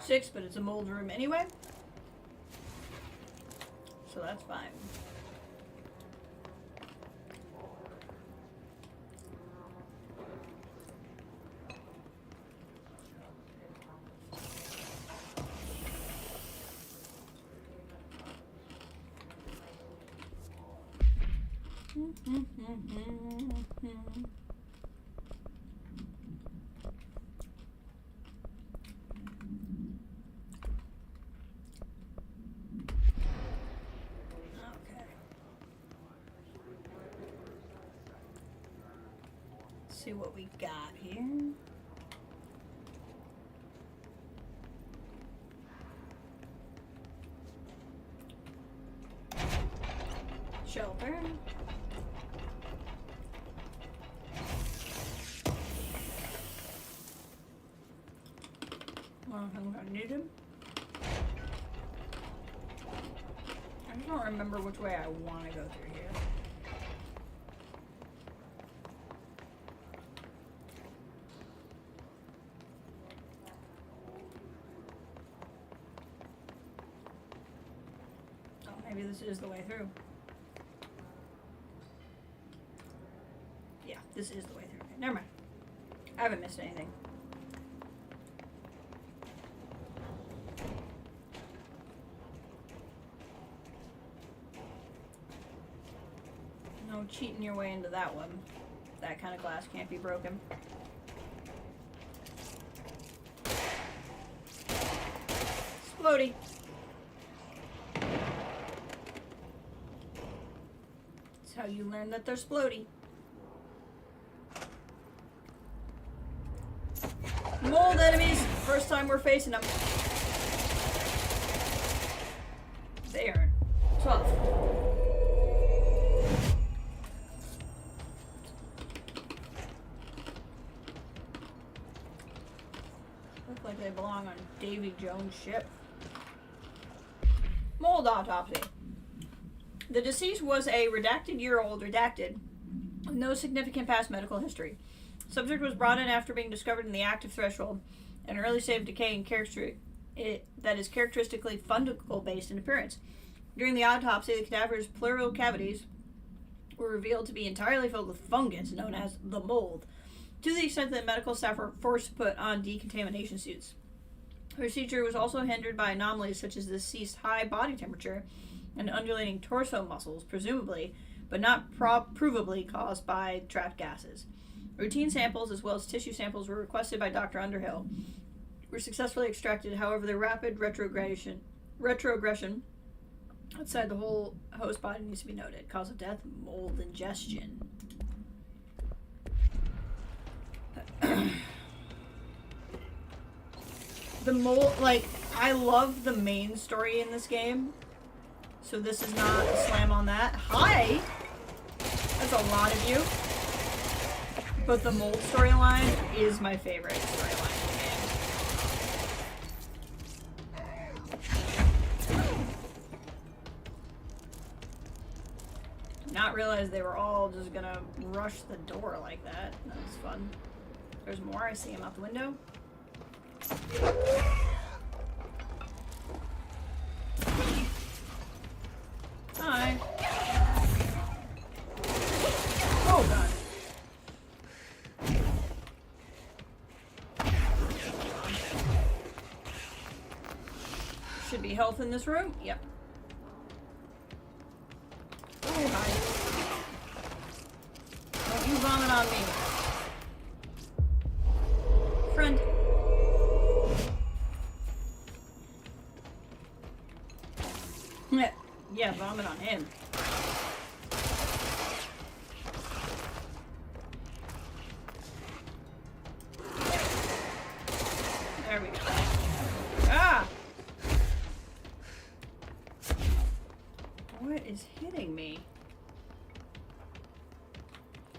Six, but it's a mold room anyway, so that's fine. see what we got here. Shelter. I don't think I need him. I just don't remember which way I want to go through here. Oh, maybe this is the way through. Yeah, this is the way through. Okay, never mind. I haven't missed anything. No cheating your way into that one. That kind of glass can't be broken. Explodey. That's how you learn that they're splody. Mold enemies. First time we're facing them. They are tough. Look like they belong on Davy Jones' ship. Mold autopsy. The deceased was a redacted-year-old redacted with no significant past medical history. Subject was brought in after being discovered in the active threshold, an early state of decay and that is characteristically fungal-based in appearance. During the autopsy, the cadaver's pleural cavities were revealed to be entirely filled with fungus known as the mold, to the extent that medical staff were forced to put on decontamination suits. The procedure was also hindered by anomalies such as the deceased's high body temperature and undulating torso muscles, presumably, but not provably caused by trapped gases. Routine samples, as well as tissue samples, were requested by Dr. Underhill, were successfully extracted. However, the rapid retrogression outside the whole host body needs to be noted. Cause of death, mold ingestion. The mold, like, I love the main story in this game, so this is not a slam on that. Hi! That's a lot of you. But the mold storyline is my favorite storyline in the game. Not realize they were all just gonna rush the door like that. That was fun. There's more. I see him out the window. Hi. Oh god. Should be health in this room. Yep. Oh hi. Don't you vomit on me. Friend. Yeah, vomit on him. There we go. Ah! What is hitting me?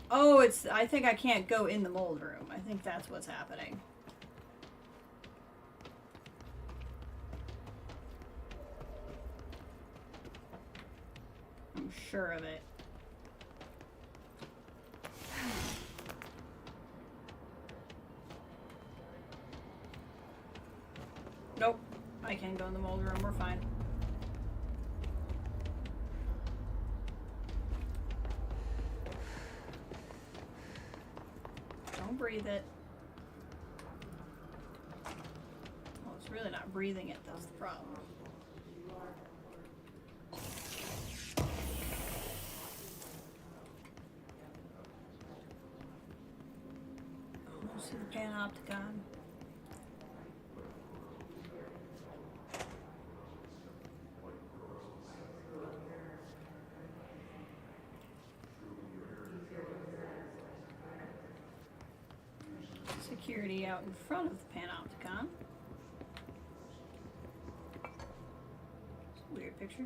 Oh, it's... I think I can't go in the mold room. I think that's what's happening. I'm sure of it. Nope. I can't go in the mold room. We're fine. Don't breathe it. Well, it's really not breathing it. That's the problem. See the panopticon. security out in front of the Panopticon. It's a weird picture.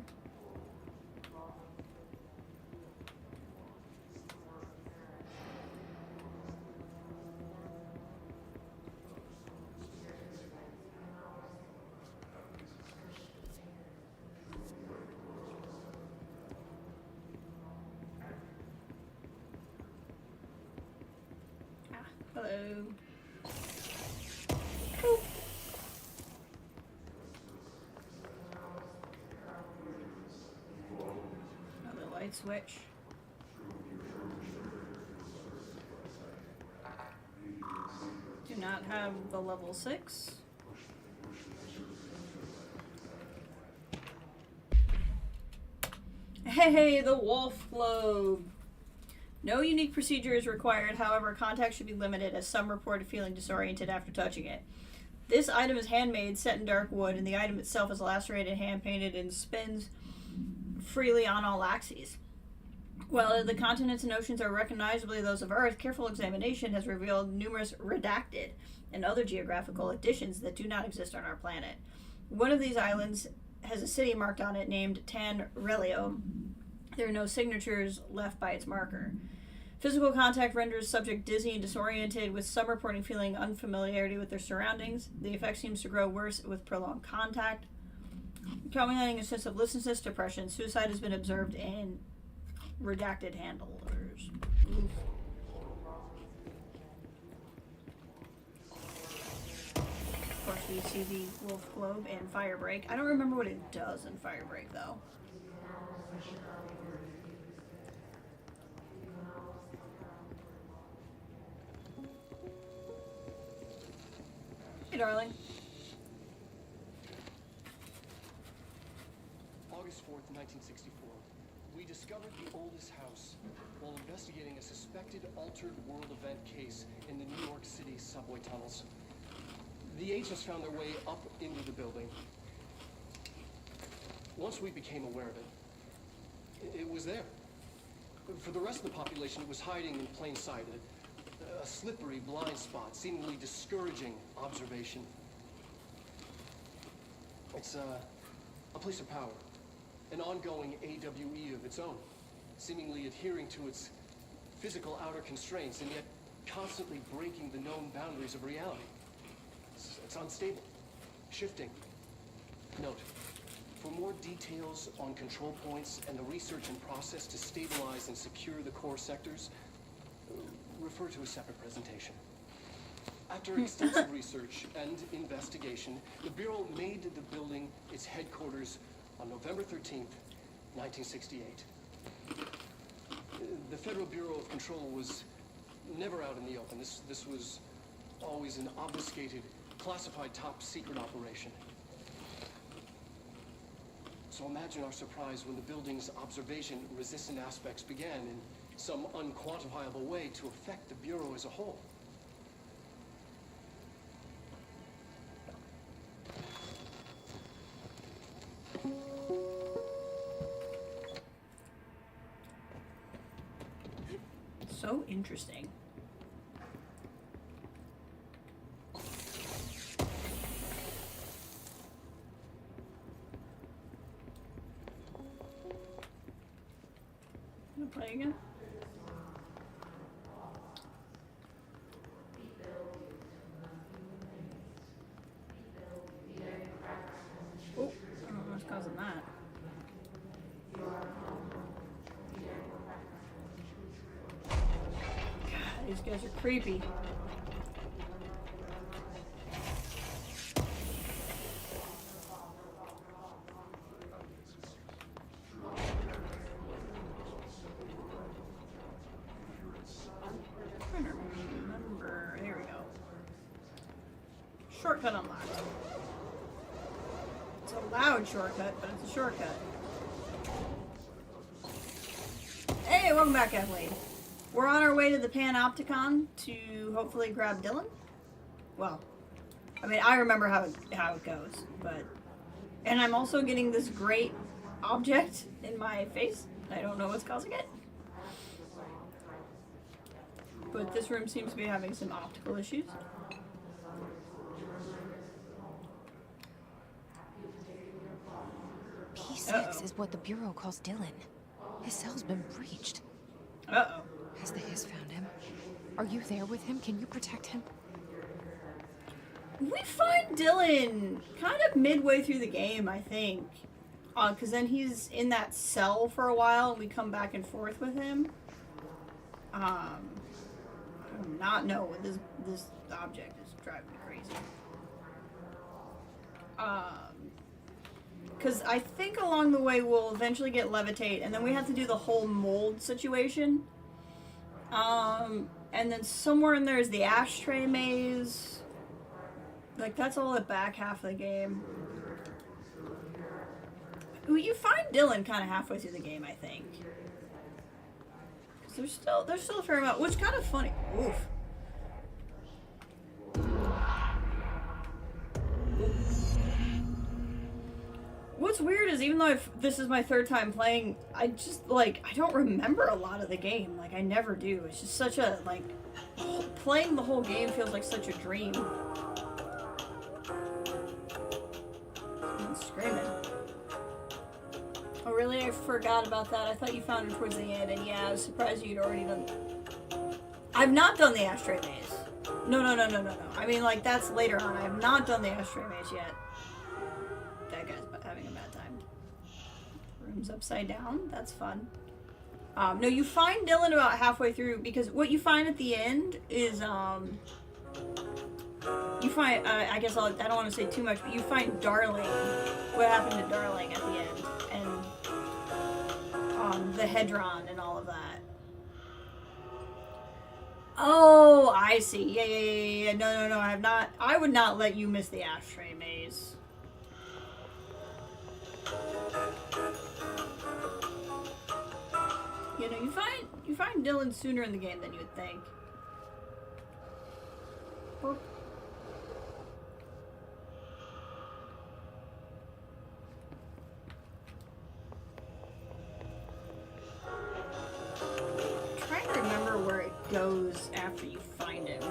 Hello. Boop. Another light switch. Do not have the level 6. Hey, the wolf globe. No unique procedure is required, however, contact should be limited as some reported feeling disoriented after touching it. This item is handmade, set in dark wood, and the item itself is lacerated, hand-painted, and spins freely on all axes. While the continents and oceans are recognizably those of Earth, careful examination has revealed numerous redacted and other geographical additions that do not exist on our planet. One of these islands has a city marked on it named Tan Relio. There are no signatures left by its marker. Physical contact renders subject dizzy and disoriented, with some reporting feeling unfamiliarity with their surroundings. The effect seems to grow worse with prolonged contact. Culminating a sense of listlessness, depression. Suicide has been observed in redacted handlers. Oof. Of course, we see the wolf globe and Firebreak. I don't remember what it does in Firebreak, though. Hey, darling. August 4th, 1964. We discovered the oldest house while investigating a suspected altered world event case in the New York City subway tunnels. The agents found their way up into the building. Once we became aware of it, it was there. For the rest of the population, it was hiding in plain sight. A slippery blind spot, seemingly discouraging observation. It's a place of power, an ongoing AWE of its own, seemingly adhering to its physical outer constraints and yet constantly breaking the known boundaries of reality. It's unstable, shifting. Note, for more details on control points and the research and process to stabilize and secure the core sectors, refer to a separate presentation. After extensive research and investigation, the Bureau made the building its headquarters on November 13th, 1968. The Federal Bureau of Control was never out in the open. This was always an obfuscated, classified top-secret operation. So imagine our surprise when the building's observation-resistant aspects began in some unquantifiable way to affect the Bureau as a whole. So interesting. Gonna play again? Oh, I don't know what's causing that. God, these guys are creepy. Remember, there we go. Shortcut unlocked. It's a loud shortcut, but it's a shortcut. Hey, welcome back, Kathleen. We're on our way to the Panopticon to hopefully grab Dylan. Well, I mean, I remember how it goes, but... And I'm also getting this great object in my face. I don't know what's causing it. But this room seems to be having some optical issues. 6 is what the Bureau calls Dylan. His cell's been breached. Uh-oh. Has the Hiss found him? Are you there with him? Can you protect him? We find Dylan kind of midway through the game, I think. Because then he's in that cell for a while, and we come back and forth with him. I do not know what this object is driving me crazy. Because I think along the way we'll eventually get levitate, and then we have to do the whole mold situation. And then somewhere in there is the ashtray maze. Like, that's all the back half of the game. You find Dylan kind of halfway through the game, I think. Because there's still a fair amount, which is kind of funny. Oof. What's weird is even though this is my third time playing, I just, like, I don't remember a lot of the game. Like, I never do. It's just such a, like, playing the whole game feels like such a dream. Someone's screaming. Oh, really? I forgot about that. I thought you found her towards the end, and yeah, I was surprised you'd already done... I've not done the ashtray maze. No. I mean, like, that's later on. I have not done the ashtray maze yet. That guy's having a bad time. Room's upside down. That's fun. No, you find Dylan about halfway through, because what you find at the end is, you find, I guess I don't want to say too much, but you find Darling, what happened to Darling at the end, and, the Hedron and all of that. Oh, I see. Yeah. No, I would not let you miss the ashtray maze. You know, you find Dylan sooner in the game than you would think. Boop. Trying to remember where it goes after you find him.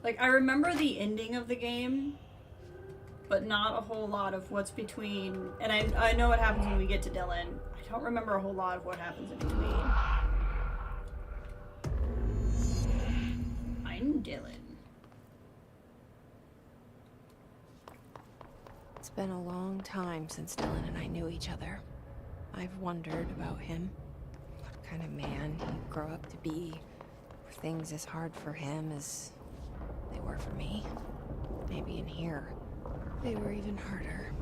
Like, I remember the ending of the game, but not a whole lot of what's between, and I know what happens when we get to Dylan. I don't remember a whole lot of what happens in between. I'm Dylan. It's been a long time since Dylan and I knew each other. I've wondered about him. What kind of man he'd grow up to be. Were things as hard for him as they were for me? Maybe in here, they were even harder.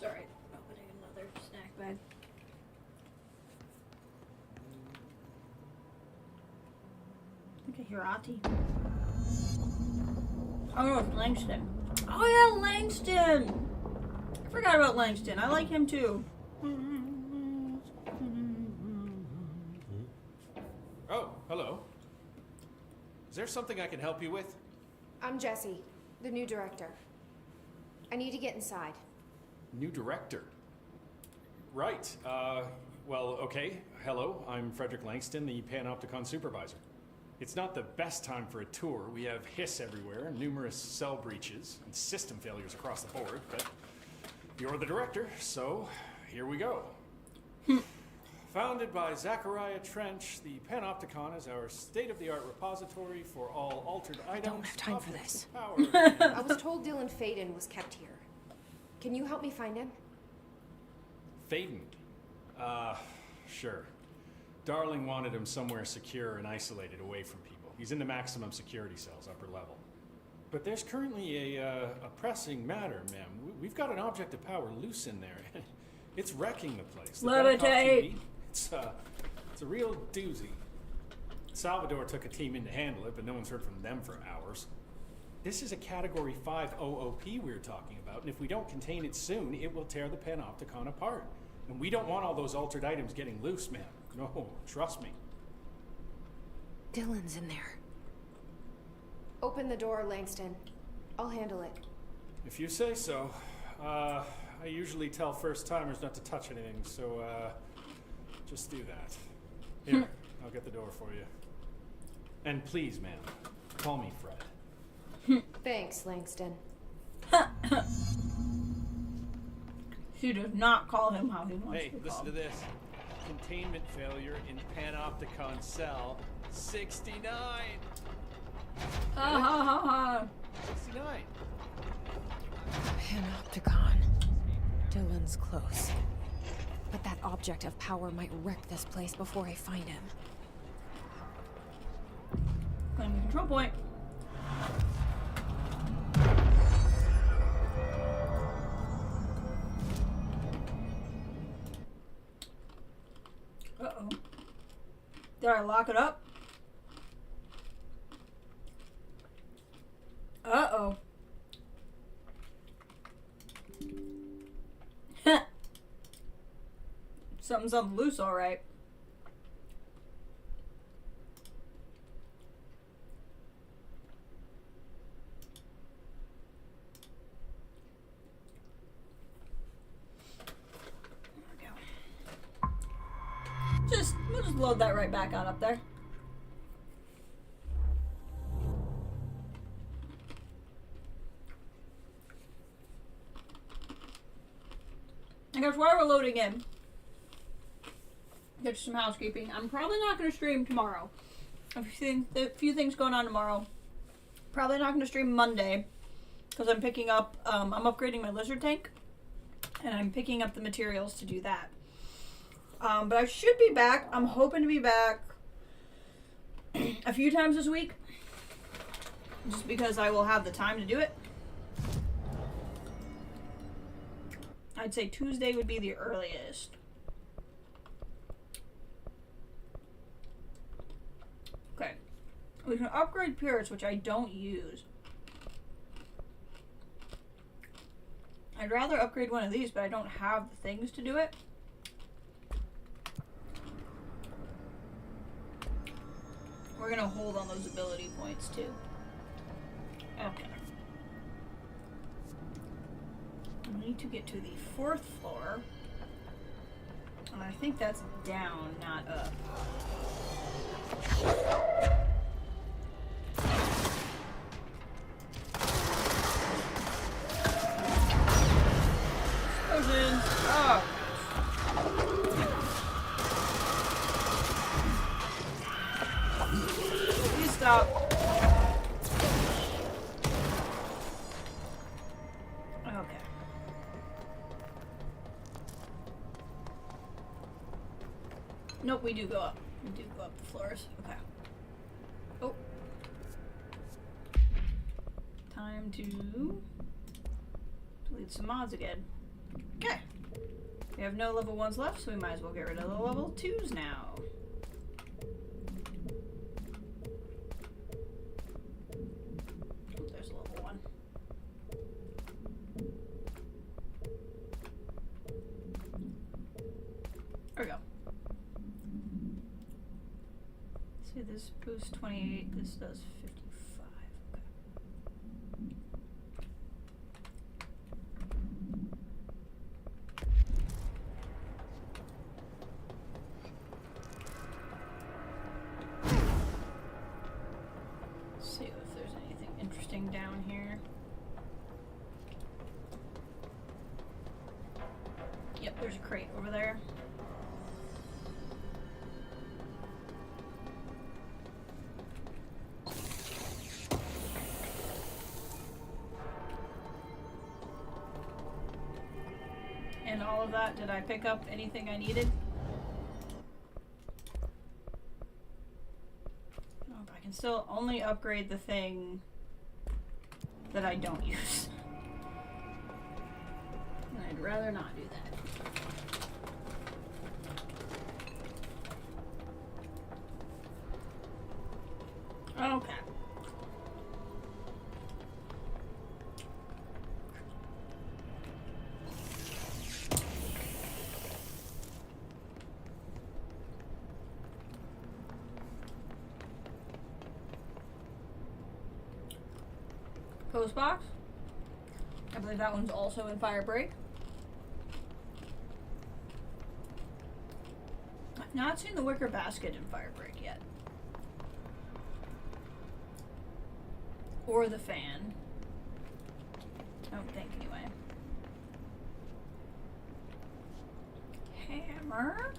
Sorry, opening another snack bag. Look at Hirati. Oh no, it's Langston. Oh yeah, Langston! I forgot about Langston. I like him too. Oh, hello. Is there something I can help you with? I'm Jessie, the new director. I need to get inside. New director? Right. Well, okay. Hello, I'm Frederick Langston, the Panopticon supervisor. It's not the best time for a tour. We have hiss everywhere, numerous cell breaches, and system failures across the board, but you're the director, so here we go. Founded by Zachariah Trench, the Panopticon is our state-of-the-art repository for all altered items. I don't have time for this. I was told Dylan Faden was kept here. Can you help me find him? Faden? Sure. Darling wanted him somewhere secure and isolated away from people. He's in the maximum security cells, upper level. But there's currently a pressing matter, ma'am. We've got an object of power loose in there. It's wrecking the place. Levitate! It's a real doozy. Salvador took a team in to handle it, but no one's heard from them for hours. This is a Category 5 OOP we're talking about, and if we don't contain it soon, it will tear the Panopticon apart. And we don't want all those altered items getting loose, ma'am. No, trust me. Dylan's in there. Open the door, Langston. I'll handle it. If you say so. I usually tell first-timers not to touch anything, so, just do that. Here, I'll get the door for you. And please, ma'am, call me Fred. Thanks, Langston. She does not call him how he wants Hey, to be listen called. to this. Containment failure in Panopticon cell 69. Ha ha ha ha. 69. Panopticon. Dylan's close. But that object of power might wreck this place before I find him. Claim the control point. Uh-oh. Did I lock it up? Uh-oh. Something's on the loose, alright. We'll just load that right back on up there. I guess while we're loading in, get some housekeeping. I'm probably not going to stream tomorrow. A few things going on tomorrow. Probably not going to stream Monday because I'm picking up, I'm upgrading my lizard tank and I'm picking up the materials to do that. But I should be back. I'm hoping to be back a few times this week just because I will have the time to do it. I'd say Tuesday would be the earliest. Okay. We can upgrade pirates, which I don't use. I'd rather upgrade one of these, but I don't have the things to do it. We're gonna hold on those ability points too. Okay. We need to get to the 4th floor. And I think that's down, not up. Explosion! Oh! Please stop. Okay. Nope, we do go up. We do go up the floors. Okay. Oh. Time to delete some mods again. Okay. We have no level 1s left, so we might as well get rid of the level 2s now. Oh, there's a level 1. There we go. See, this boosts 28, this does 55. Okay. Let's see if there's anything interesting down here. Yep, there's a crate over there. And all of that, did I pick up anything I needed? Nope, I can still only upgrade the thing that I don't use. And I'd rather not do that. Okay. Postbox. I believe that one's also in Firebreak. I've not seen the wicker basket in Firebreak yet. Or the fan. I don't think, anyway. Hammer.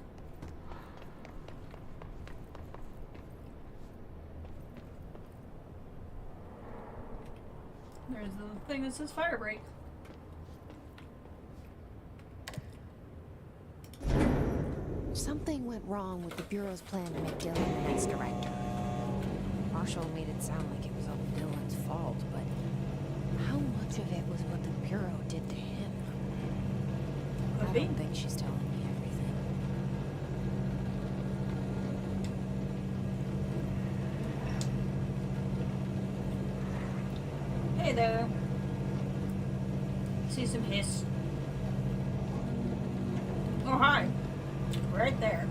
There's the thing that says Firebreak. Something went wrong with the Bureau's plan to make Dylan the next director. Marshall made it sound like it was all Dylan's fault, but how much of it was what the Bureau did to him? I don't think she's telling me everything. Hey there. See some hiss. Oh, hi. Right there.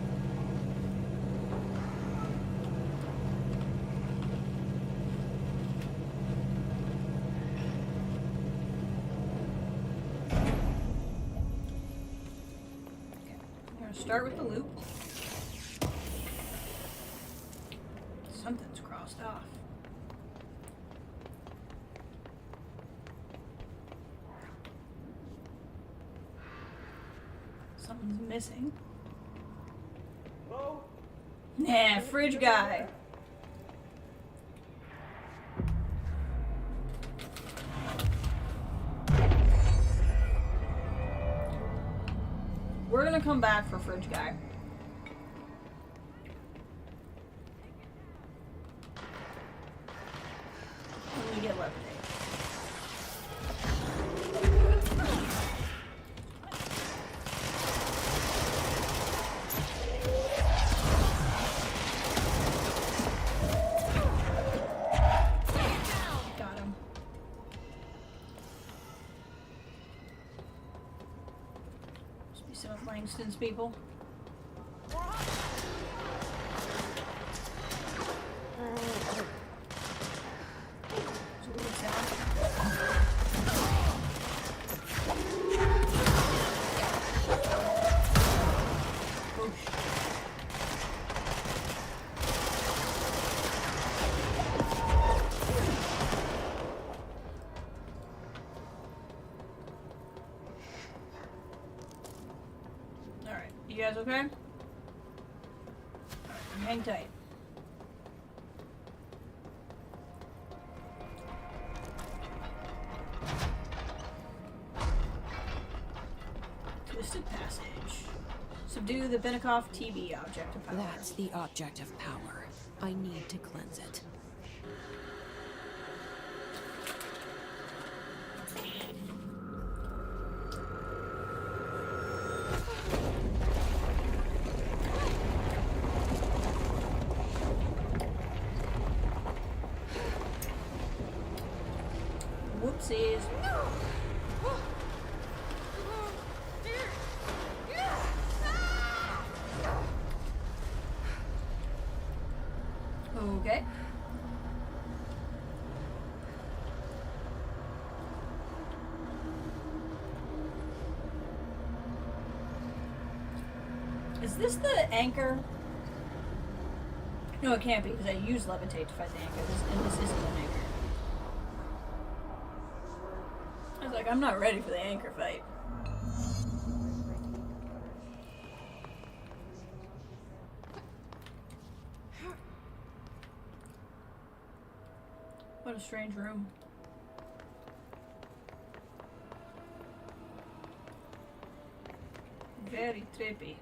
Okay. I'm gonna start with the loop. Something's crossed off. Something's missing. Hello? Nah, fridge guy. We're gonna come back for fridge guy. When we get levitate. Got him. Must be some of Langston's people. It's a weird sound. Whoosh. Alright, you guys okay? Alright, hang tight. Twisted passage. Subdue the Benikoff TV object of power. That's the object of power. I need to cleanse it. Whoopsies. Okay. Is this the anchor? No, it can't be because I used levitate to fight the anchor. And this isn't an anchor. I was like, I'm not ready for the anchor fight. What a strange room. Very trippy.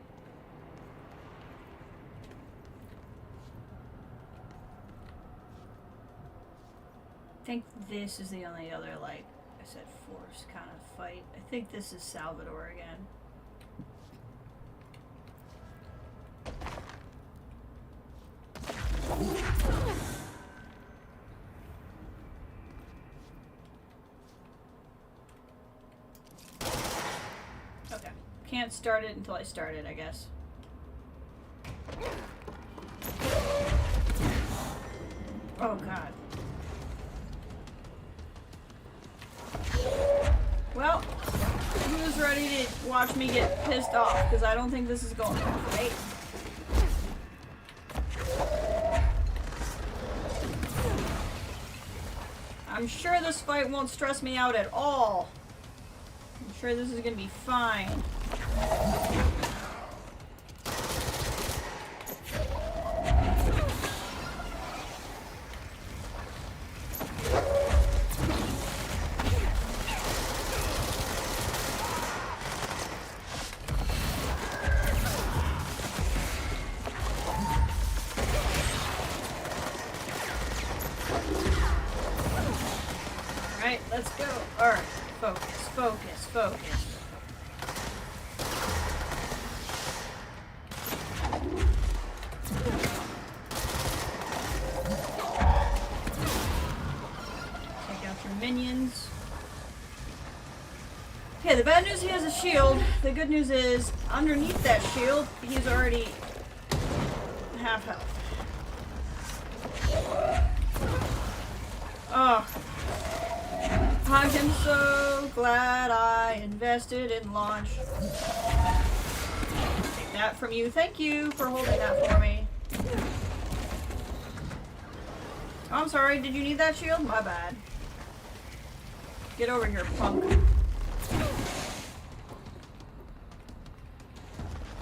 I think this is the only other, like I said, force kind of fight. I think this is Salvador again. Okay. Can't start it until I start it, I guess. Oh god. watch me get pissed off, because I don't think this is going well, right? I'm sure this fight won't stress me out at all. I'm sure this is gonna be fine. Alright, let's go. Alright, focus, focus, focus. Take out your minions. Okay, the bad news, he has a shield. The good news is, underneath that shield, he's already half health. Oh. I am so glad I invested in launch. Take that from you. Thank you for holding that for me. Oh, I'm sorry. Did you need that shield? My bad. Get over here, punk.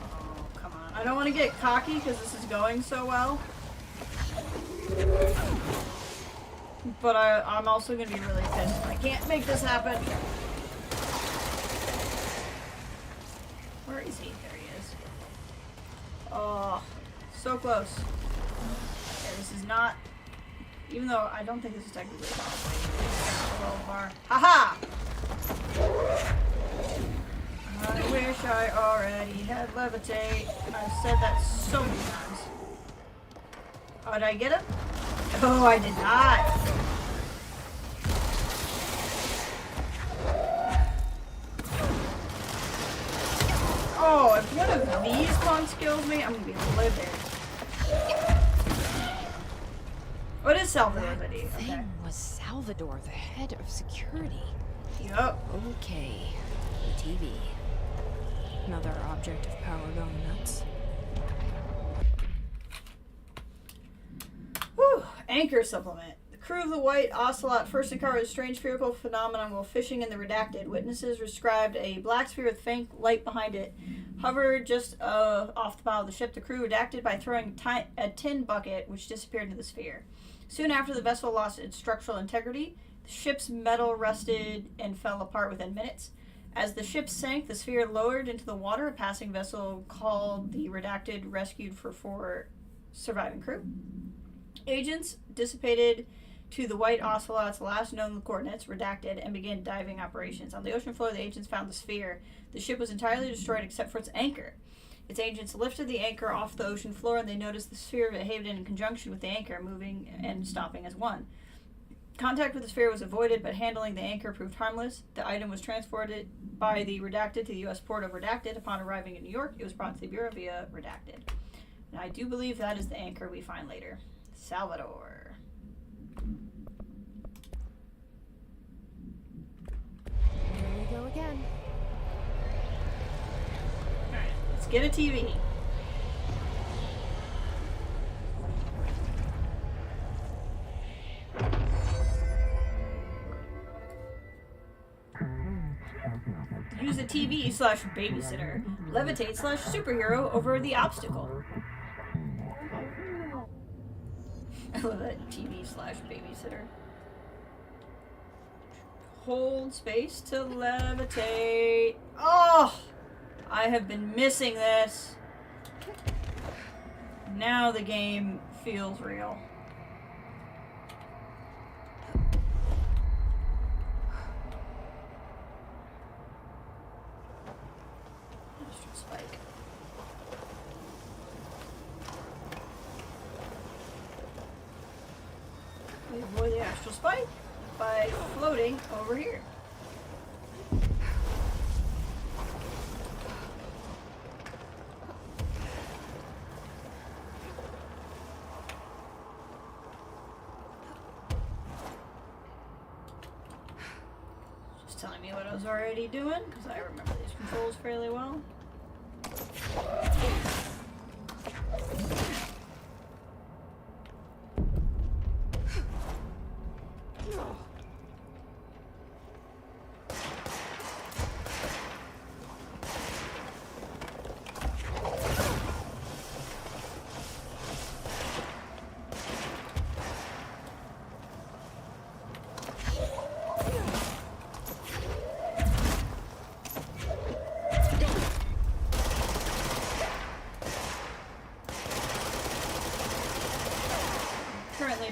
Oh, come on. I don't want to get cocky because this is going so well. But I'm also going to be really pissed if I can't make this happen. Where is he? There he is. Oh, so close. Okay, this is not... Even though I don't think this is technically a bar. Haha! I wish I already had levitate. I've said that so many times. Oh, did I get him? Oh, I did not. Oh, if one of these punks kills me, I'm gonna be livid. What is Salvador? That thing was Salvador, the head of security. Yup. Okay. The TV. Another object of power going nuts. Whew. Anchor supplement. The crew of the White Ocelot first encountered a strange spherical phenomenon while fishing in the Redacted. Witnesses described a black sphere with faint light behind it. Hovered just off the bow of the ship. The crew redacted by throwing a tin bucket, which disappeared into the sphere. Soon after, the vessel lost its structural integrity. The ship's metal rusted and fell apart within minutes. As the ship sank, the sphere lowered into the water. A passing vessel called the Redacted rescued for 4 surviving crew. Agents dissipated to the White Ocelot's last known coordinates, Redacted, and began diving operations. On the ocean floor, the agents found the sphere. The ship was entirely destroyed except for its anchor. Its agents lifted the anchor off the ocean floor, and they noticed the sphere behaved in conjunction with the anchor, moving and stopping as one. Contact with the sphere was avoided, but handling the anchor proved harmless. The item was transported by the Redacted to the U.S. port of Redacted. Upon arriving in New York, it was brought to the Bureau via Redacted. And I do believe that is the anchor we find later. Salvador. Here we go again. Alright, let's get a TV. Use a TV/babysitter. Levitate/superhero over the obstacle. I love that TV/babysitter. Hold space to levitate. Oh! I have been missing this. Now the game feels real. Astral spike. We avoid the astral spike by floating over here. Just telling me what I was already doing, because I remember these controls fairly well.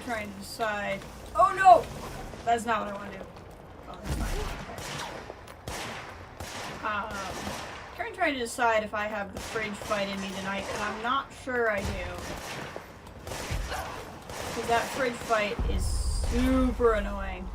Trying to decide. Oh no! That's not what I want to do. Oh, that's fine. Currently trying to decide if I have the fridge fight in me tonight, and I'm not sure I do. Because that fridge fight is super annoying.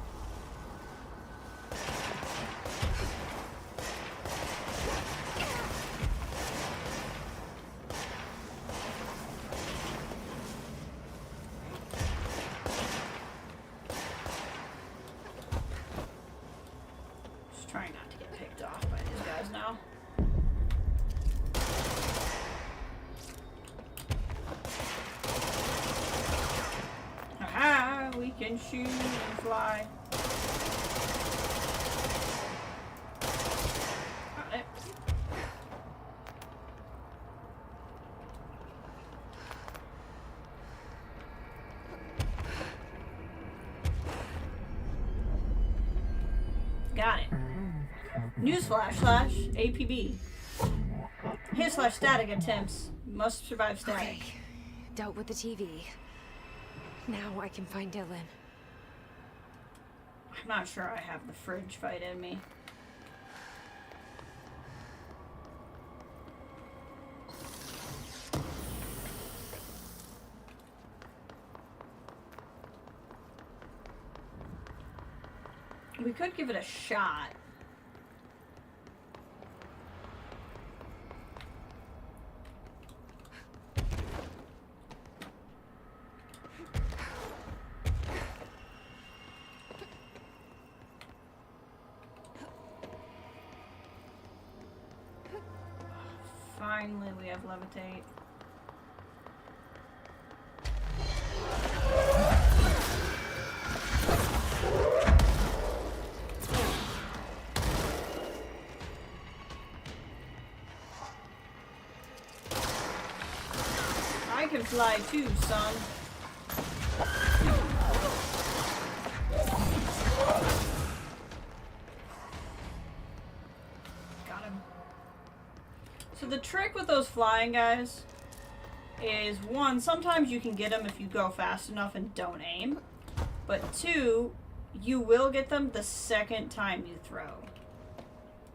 Can shoot and fly. Got it. Got it. Newsflash / APB. Hit / static attempts. Must survive static. Okay. Dealt with the TV. Now I can find Dylan. I'm not sure I have the fridge fight in me. We could give it a shot. Finally, we have levitate. I can fly too, son. So the trick with those flying guys is, one, sometimes you can get them if you go fast enough and don't aim. But two, you will get them the second time you throw.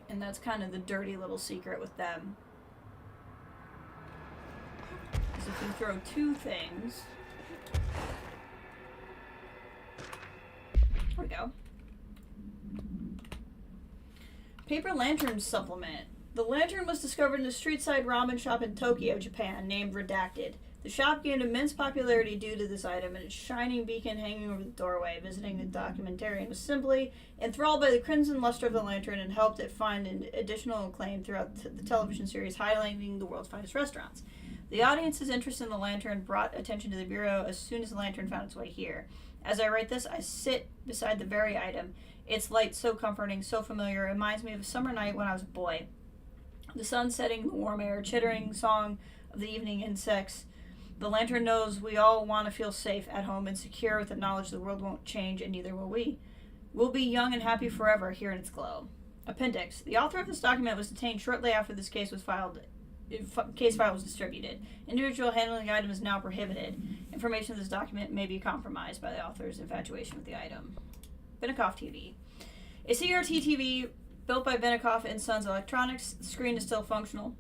And that's kind of the dirty little secret with them. Is if you throw two things... There we go. Paper lantern supplement. The lantern was discovered in a street-side ramen shop in Tokyo, Japan, named Redacted. The shop gained immense popularity due to this item and its shining beacon hanging over the doorway. Visiting the documentarian was simply enthralled by the crimson luster of the lantern and helped it find an additional acclaim throughout the television series, highlighting the world's finest restaurants. The audience's interest in the lantern brought attention to the Bureau as soon as the lantern found its way here. As I write this, I sit beside the very item. Its light so comforting, so familiar, it reminds me of a summer night when I was a boy. The sun setting, the warm air, chittering song of the evening insects. The lantern knows we all want to feel safe at home and secure with the knowledge the world won't change, and neither will we. We'll be young and happy forever here in its glow. Appendix. The author of this document was detained shortly after this case was filed. Case file was distributed. Individual handling the item is now prohibited. Information of this document may be compromised by the author's infatuation with the item. Benikoff TV. A CRT TV built by Benikoff and Sons Electronics. The screen is still functional.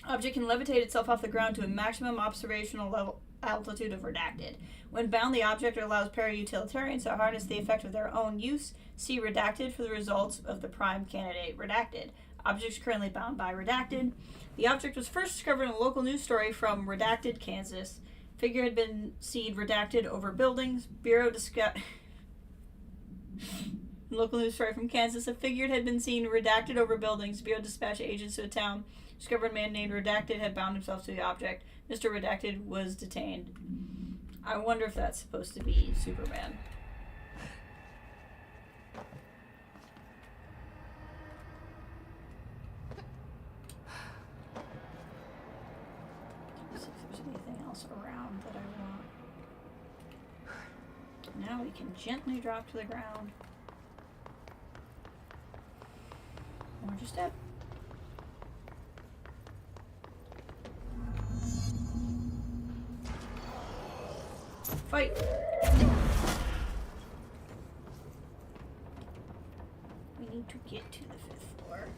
Object can levitate itself off the ground to a maximum observational level altitude of Redacted. When bound, the object allows para-utilitarians to harness the effect of their own use. See Redacted for the results of the prime candidate Redacted. Objects currently bound by Redacted. The object was first discovered in a local news story from Redacted, Kansas. Figure had been seen redacted over buildings. Bureau Local news story from Kansas. A figure had been seen redacted over buildings. Bureau dispatched agents to a town. Discovered a man named Redacted had bound himself to the object. Mr. Redacted was detained. I wonder if that's supposed to be Superman. Let's see if there's anything else around that I want. Now we can gently drop to the ground. More just step. Fight! We need to get to the 5th floor.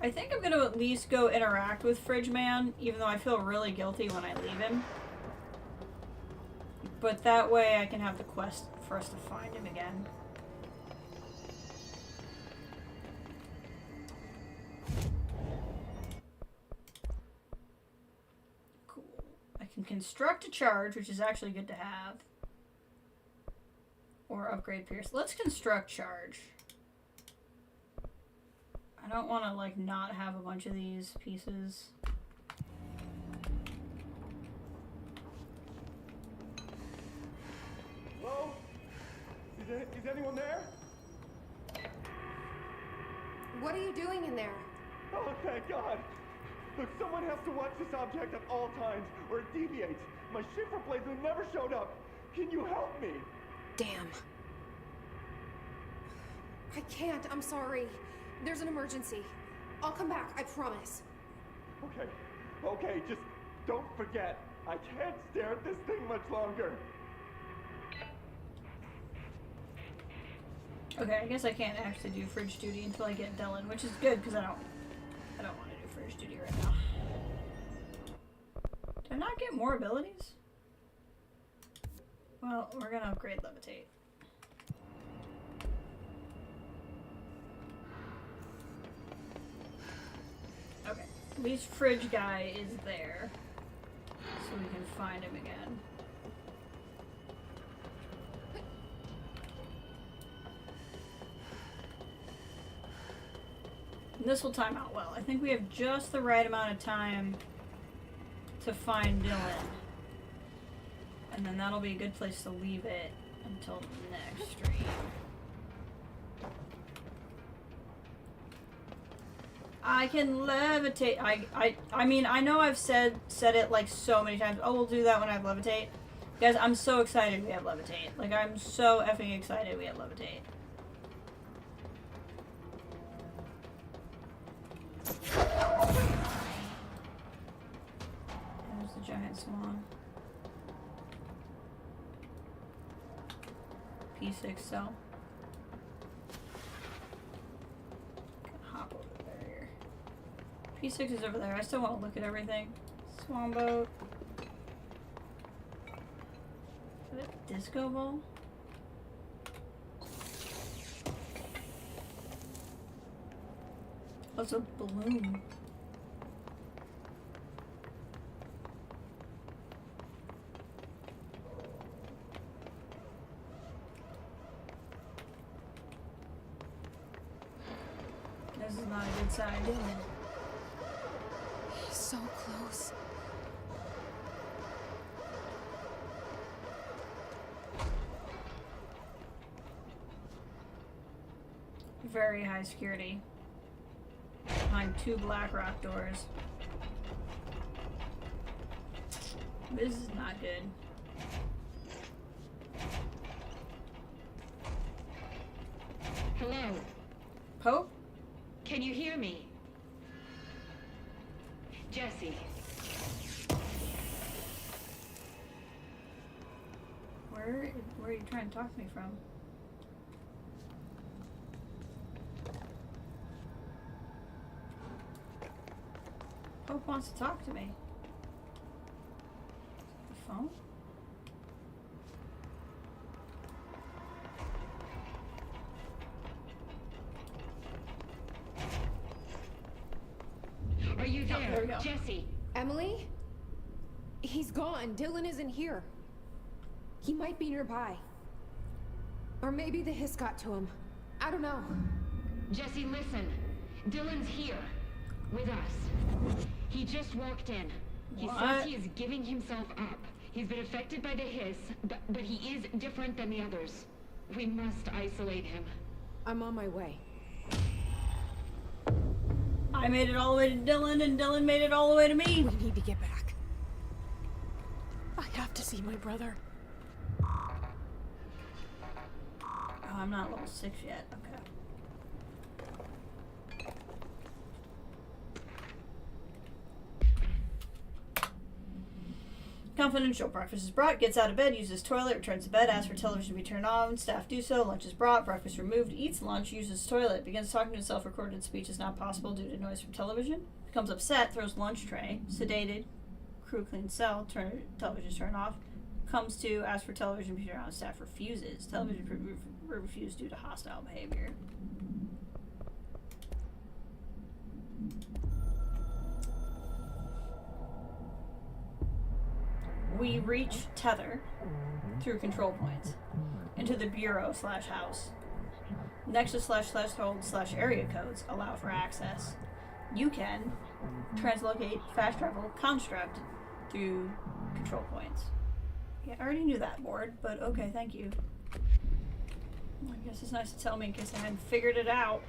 I think I'm going to at least go interact with Fridge Man, even though I feel really guilty when I leave him. But that way I can have the quest for us to find him again. Construct a charge, which is actually good to have. Or upgrade Pierce. Let's construct charge. I don't want to, like, not have a bunch of these pieces. Hello? Is anyone there? What are you doing in there? Oh, thank God. Look, someone has to watch this object at all times, or it deviates. My shift replacement never showed up. Can you help me? Damn. I can't. I'm sorry. There's an emergency. I'll come back. I promise. Okay, just don't forget. I can't stare at this thing much longer. Okay, I guess I can't actually do fridge duty until I get Dylan, which is good because I don't want to do fridge duty right now. Did I not get more abilities? Well, we're gonna upgrade levitate. Okay, at least fridge guy is there, so we can find him again. And this will time out well. I think we have just the right amount of time to find Dylan. And then that'll be a good place to leave it until next stream. I can levitate. I mean, I know I've said it like so many times. Oh, we'll do that when I have levitate. Guys, I'm so excited we have levitate. Like, I'm so effing excited we have levitate. There's the giant swan. P6 cell. Hop over the barrier. P6 is over there. I still want to look at everything. Swan boat. Is it a disco ball? Oh, it's a balloon. This is not a good sign. So close. Very high security. Behind 2 black rock doors. This is not good. Hello? Pope? Can you hear me? Jesse. Where are you trying to talk to me from? Pope wants to talk to me. The phone? Are you there, there we go. Jesse? Emily? He's gone. Dylan isn't here. He might be nearby. Or maybe the hiss got to him. I don't know. Jesse, listen. Dylan's here. With us. He just walked in. He says he is giving himself up. He's been affected by the hiss, but he is different than the others. We must isolate him. I'm on my way. I made it all the way to Dylan, and Dylan made it all the way to me. We need to get back. I have to see my brother. Oh, I'm not level 6 yet. Okay. Confidential. Breakfast is brought, gets out of bed, uses toilet, returns to bed, asks for television to be turned on, staff do so, lunch is brought, breakfast removed, eats lunch, uses toilet, begins talking to himself, recorded speech is not possible due to noise from television, becomes upset, throws lunch tray, sedated, crew cleans cell, television turned off, comes to, asks for television to be turned on, staff refuses, television refused due to hostile behavior. We reach tether through control points into the bureau / house. Nexus / hold / area codes allow for access. You can translocate, fast travel, construct through control points. Yeah, I already knew that board, but okay, thank you. I guess it's nice to tell me in case I hadn't figured it out.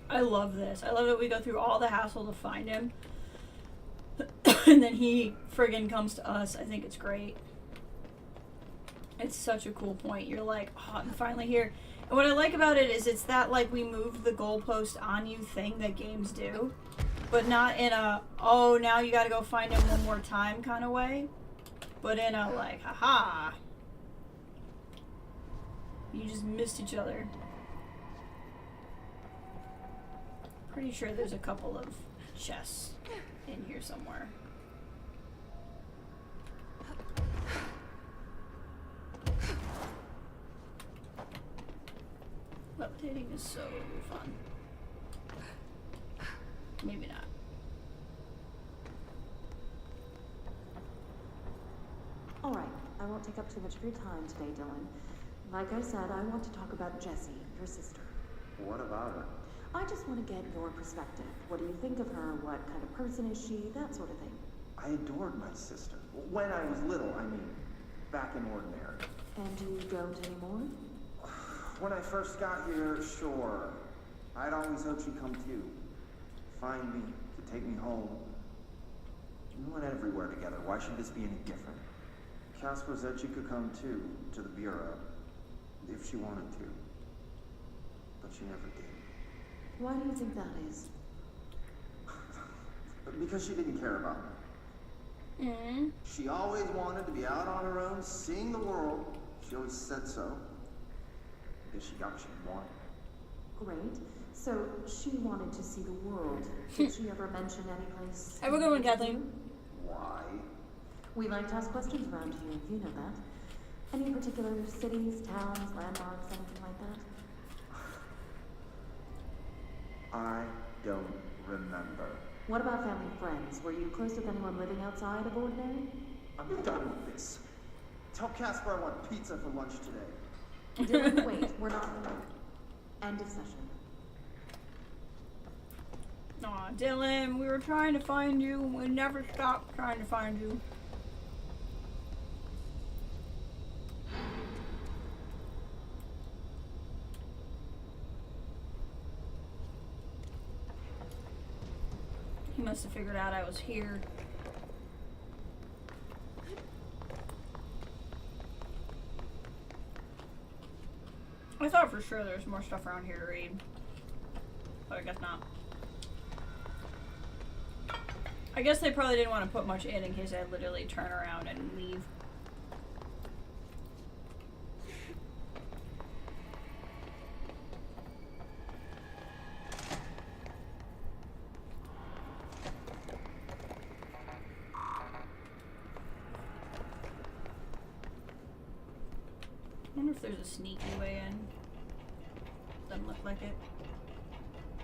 I love this. I love that we go through all the hassle to find him. And then he friggin' comes to us. I think it's great. It's such a cool point. You're like, oh, I'm finally here. And what I like about it is it's that, like, we moved the goalpost on you thing that games do. But not in a, oh, now you gotta go find him one more time kind of way. But in a, like, haha. You just missed each other. Pretty sure there's a couple of chests in here somewhere. Levitating is so fun. Maybe not. Alright, I won't take up too much of your time today, Dylan. Like I said, I want to talk about Jessie, your sister. What about her? I just want to get your perspective. What do you think of her? What kind of person is she? That sort of thing. I adored my sister. When I was little, I mean, back in Ordinary. And you don't anymore? When I first got here, sure. I'd always hoped she'd come too. Find me, to take me home. We went everywhere together. Why should this be any different? Casper said she could come too, to the Bureau. If she wanted to. But she never did. Why do you think that is? Because she didn't care about me. She always wanted to be out on her own, seeing the world. She always said so. I guess she got what she wanted. Great. So, she wanted to see the world. Did she ever mention any place? Have a good one, Kathleen. Why? We like to ask questions around here, you know that. Any particular cities, towns, landmarks, anything like that? I don't remember. What about family and friends? Were you close with anyone living outside of Ordinary? I'm done with this. Tell Casper I want pizza for lunch today. Dylan, wait, we're not alone. End of session. Aw, Dylan, we were trying to find you. We never stopped trying to find you. He must have figured out I was here. I thought for sure there was more stuff around here to read. But I guess not. I guess they probably didn't want to put much in case I literally turn around and leave. I wonder if there's a sneaky way in. Doesn't look like it.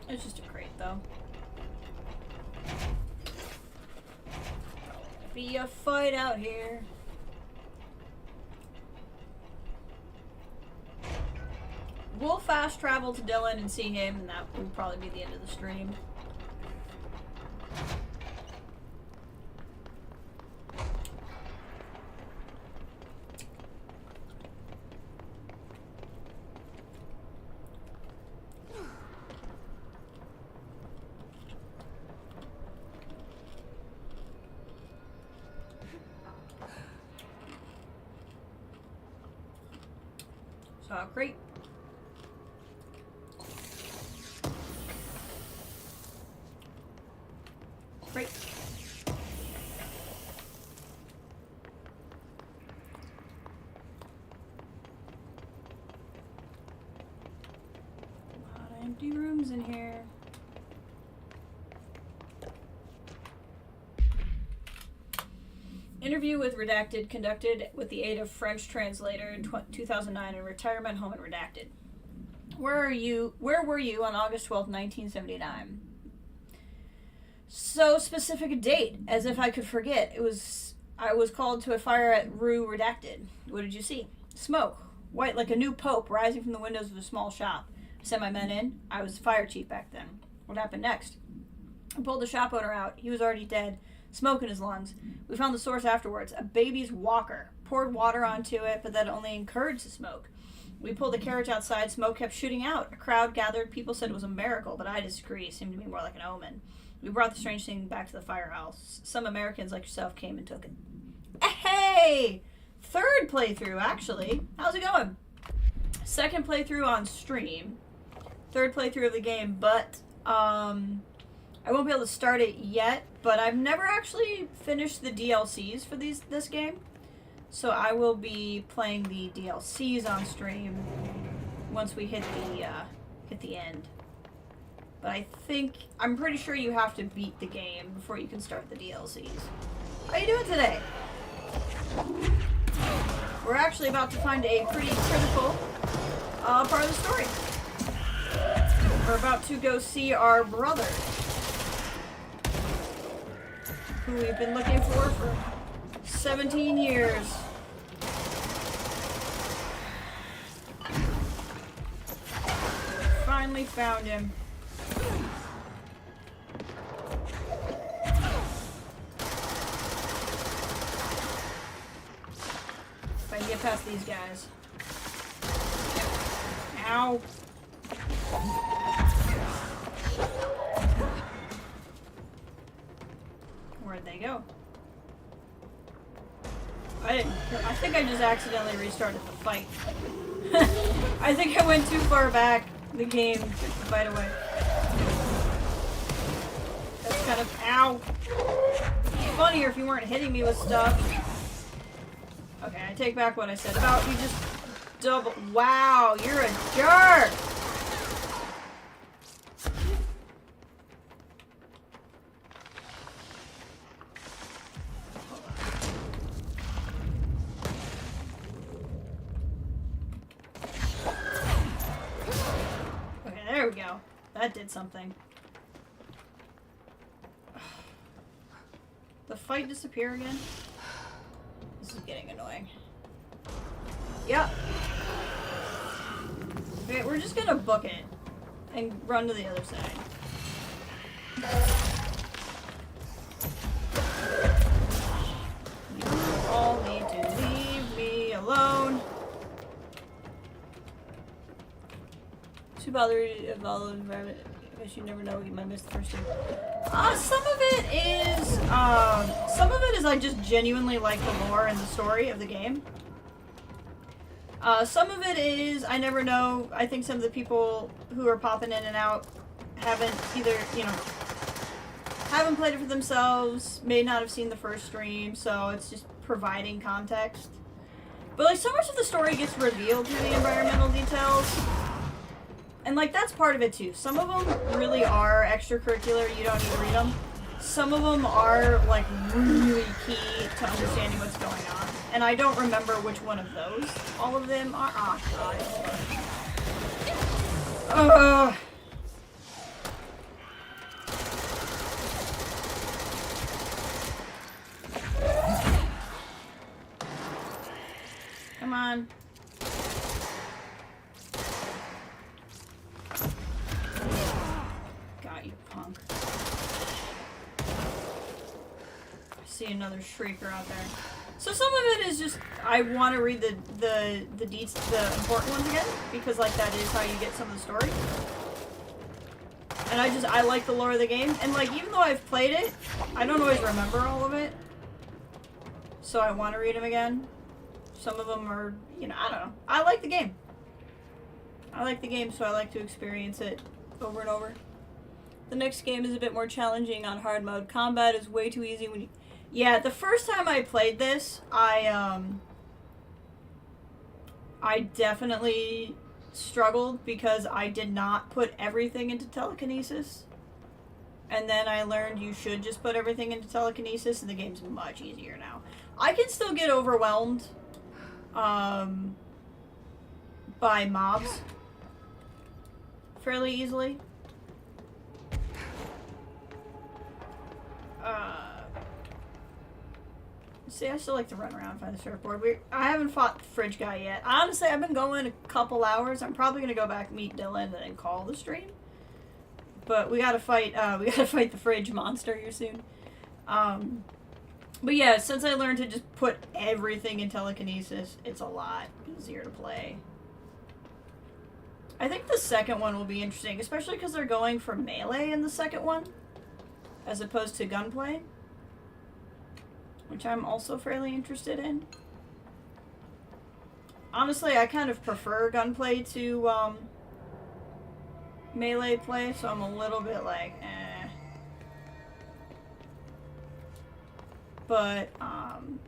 It's just a crate though. be a fight out here. We'll fast travel to Dylan and see him, and that will probably be the end of the stream. So great. Great. A lot of empty rooms in here. Interview with Redacted conducted with the aid of French translator in 2009 in retirement home in Redacted. Where were you on August 12, 1979? So specific a date, as if I could forget. I was called to a fire at Rue Redacted. What did you see? Smoke, white like a new pope, rising from the windows of a small shop. I sent my men in. I was fire chief back then. What happened next? I pulled the shop owner out. He was already dead. Smoke in his lungs. We found the source afterwards, a baby's walker. Poured water onto it, but that only encouraged the smoke. We pulled the carriage outside. Smoke kept shooting out. A crowd gathered. People said it was a miracle, but I disagree. It seemed to be more like an omen. We brought the strange thing back to the firehouse. Some Americans like yourself came and took it. Hey! Third playthrough, actually. How's it going? Second playthrough on stream. Third playthrough of the game, but I won't be able to start it yet, but I've never actually finished the DLCs for this game. So I will be playing the DLCs on stream once we hit the end. But I'm pretty sure you have to beat the game before you can start the DLCs. How you doing today? We're actually about to find a pretty critical part of the story. We're about to go see our brother, who we've been looking for 17 years. Finally found him. If I can get past these guys. Ow. Where'd they go? I think I just accidentally restarted the fight. I think I went too far back the game to fight away. That's kind of ow. It'd be funnier if you weren't hitting me with stuff. Okay, I take back what I said about you just double. Wow, you're a jerk. There we go. That did something. The fight disappear again? This is getting annoying. Yep. Okay, we're just gonna book it and run to the other side. You all need to leave me alone. Too bothered of all the environment. I guess you never know. You might miss the first two. Some of it is I just genuinely like the lore and the story of the game. Some of it is I never know. I think some of the people who are popping in and out haven't either, haven't played it for themselves, may not have seen the first stream, so it's just providing context. But like so much of the story gets revealed through the environmental details. And, like, that's part of it, too. Some of them really are extracurricular. You don't need to read them. Some of them are, like, really key to understanding what's going on. And I don't remember which one of those all of them are. Oh, God. Ugh. See another shrieker out there. So some of it is just I want to read the important ones again because like that is how you get some of the story. And I like the lore of the game, and like even though I've played it, I don't always remember all of it. So I want to read them again. Some of them are, you know, I don't know. I like the game. I like the game, so I like to experience it over and over. The next game is a bit more challenging on hard mode. Combat is way too easy when you... Yeah, the first time I played this, I definitely struggled because I did not put everything into telekinesis. And then I learned you should just put everything into telekinesis, and the game's much easier now. I can still get overwhelmed by mobs fairly easily. See, I still like to run around and find the surfboard. I haven't fought the fridge guy yet. Honestly, I've been going a couple hours. I'm probably gonna go back, meet Dylan, and then call the stream. But we gotta fight the fridge monster here soon. But yeah, since I learned to just put everything in telekinesis, it's a lot easier to play. I think the second one will be interesting, especially because they're going for melee in the second one, as opposed to gunplay, which I'm also fairly interested in. Honestly, I kind of prefer gunplay to melee play, so I'm a little bit like, eh. But, I'm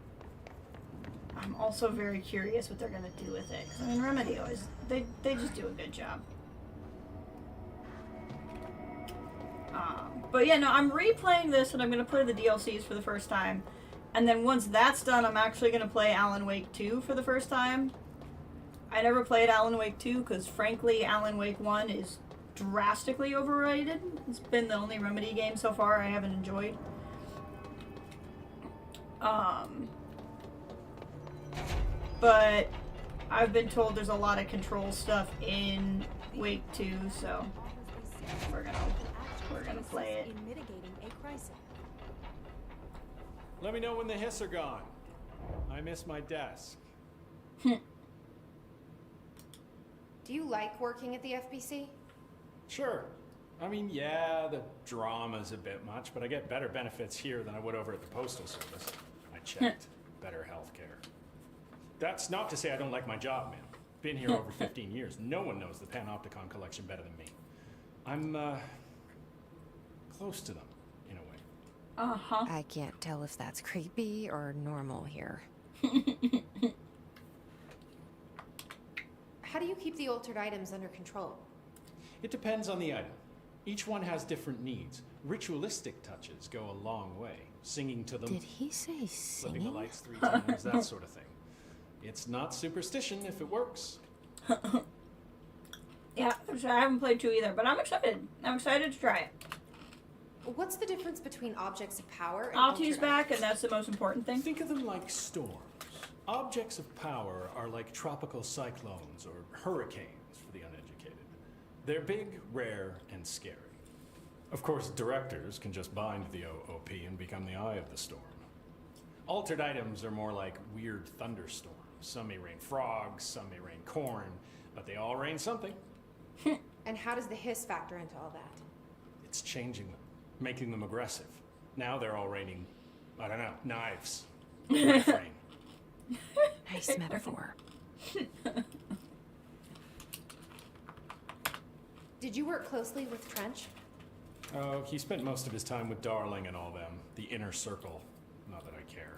also very curious what they're gonna do with it. 'Cause, I mean, Remedy always, they just do a good job. But yeah, no, I'm replaying this and I'm gonna play the DLCs for the first time. And then once that's done, I'm actually gonna play Alan Wake 2 for the first time. I never played Alan Wake 2 because frankly, Alan Wake 1 is drastically overrated. It's been the only Remedy game so far I haven't enjoyed. But I've been told there's a lot of control stuff in Wake 2, so we're gonna play it. Let me know when the hiss are gone. I miss my desk. Do you like working at the FBC? Sure. I mean, yeah, the drama's a bit much, but I get better benefits here than I would over at the Postal Service. I checked. Better healthcare. That's not to say I don't like my job, man. Been here over 15 years. No one knows the Panopticon collection better than me. I'm, close to them, in a way. Uh-huh. I can't tell if that's creepy or normal here. How do you keep the altered items under control? It depends on the item. Each one has different needs. Ritualistic touches go a long way. Singing to them. Did he say flipping the singing? lights 3 times, that sort of thing. It's not superstition if it works. Yeah, I haven't played 2 either, but I'm excited. I'm excited to try it. What's the difference between objects of power and Alti's back, and that's the most important thing. Think of them like storms. Objects of power are like tropical cyclones or hurricanes for the uneducated. They're big, rare, and scary. Of course, directors can just bind the OOP and become the eye of the storm. Altered items are more like weird thunderstorms. Some may rain frogs, some may rain corn, but they all rain something. And how does the hiss factor into all that? It's changing them, making them aggressive. Now they're all raining, I don't know, knives. Knife rain. Nice metaphor. Did you work closely with Trench? Oh, he spent most of his time with Darling and all them. The inner circle. Not that I care.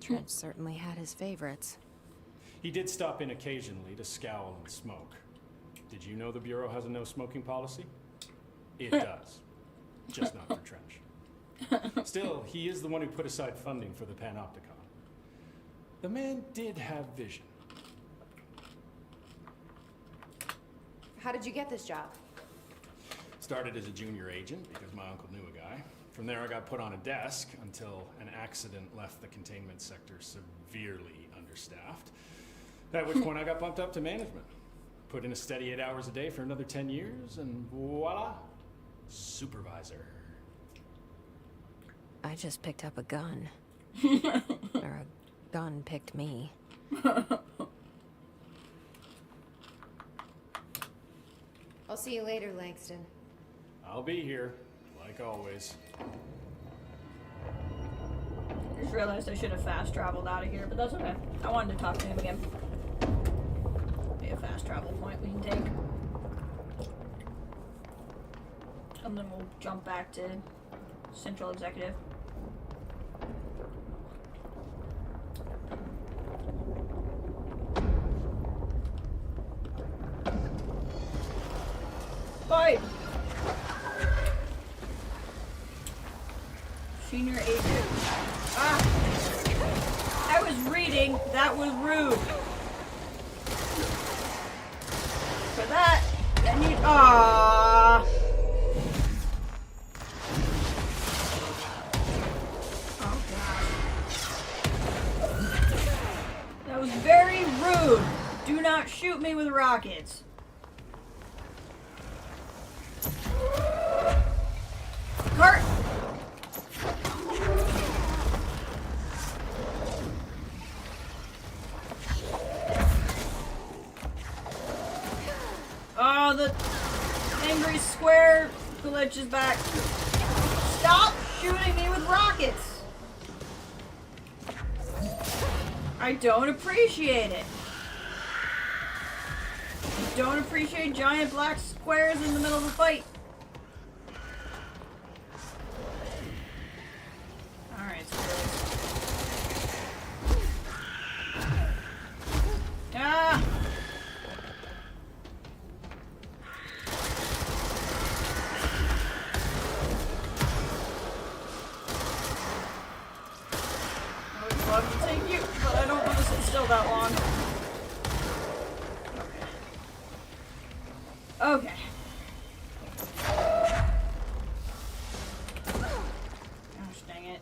Trent certainly had his favorites. He did stop in occasionally to scowl and smoke. Did you know the Bureau has a no smoking policy? It does. Just not for Trench. Still, he is the one who put aside funding for the Panopticon. The man did have vision. How did you get this job? Started as a junior agent because my uncle knew a guy. From there I got put on a desk until an accident left the containment sector severely understaffed. At which point I got bumped up to management. Put in a steady 8 hours a day for another 10 years and voila, supervisor. I just picked up a gun. Or a gun picked me. I'll see you later, Langston. I'll be here, like always. I just realized I should have fast traveled out of here, but that's okay. I wanted to talk to him again. Be a fast travel point we can take. And then we'll jump back to Central Executive. Bye! Senior agent. Ah! I was reading. That was rude. For that, then you. Ah! Oh god. That was very rude. Do not shoot me with rockets. Cart! Oh, the angry square glitch is back. Stop shooting me with rockets! I don't appreciate it. I don't appreciate giant black squares in the middle of a fight. Alright, ah! I would love to take you, but I don't want to sit still that long. Okay. Gosh dang it.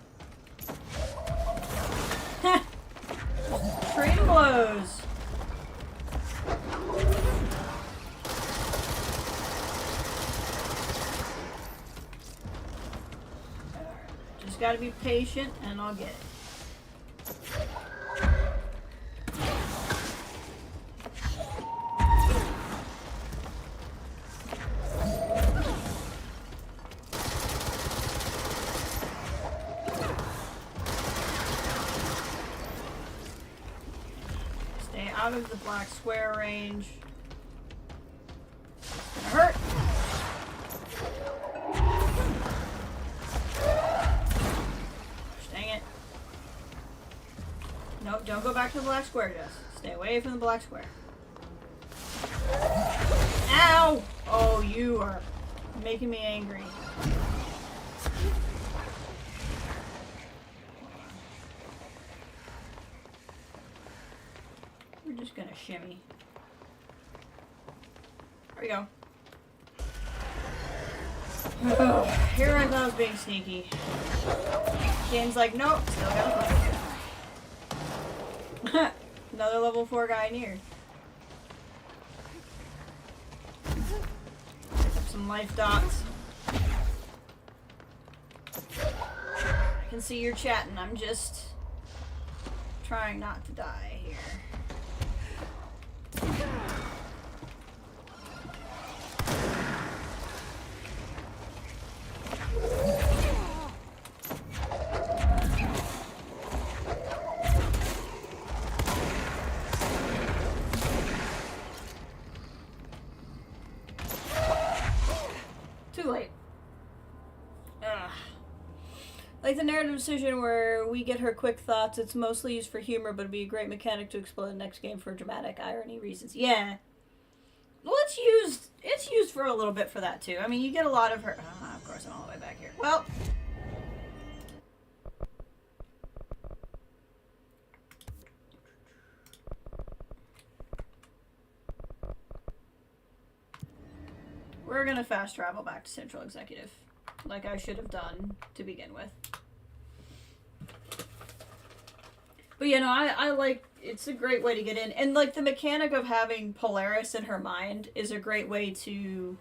Train blows. Just gotta be patient and I'll get it. Stay out of the black square range. It's gonna hurt. Dang it. Nope, don't go back to the black square, Jess. Stay away from the black square. Ow! Oh, you are making me angry. We're just gonna shimmy. There we go. Oh, here I thought I was being sneaky. Game's like, nope, still gotta fight. Another level 4 guy near. Pick up some life dots. I can see you're chatting. I'm just trying not to die here. Too late. Ugh. Like the narrative decision where we get her quick thoughts, it's mostly used for humor, but it'd be a great mechanic to explode the next game for dramatic irony reasons. Yeah. Well, it's used for a little bit for that too. I mean, you get a lot of her. Of course, I'm all the way back here. Well. We're gonna fast travel back to Central Executive, like I should have done to begin with. But you know, I like, it's a great way to get in. And like the mechanic of having Polaris in her mind is a great way to,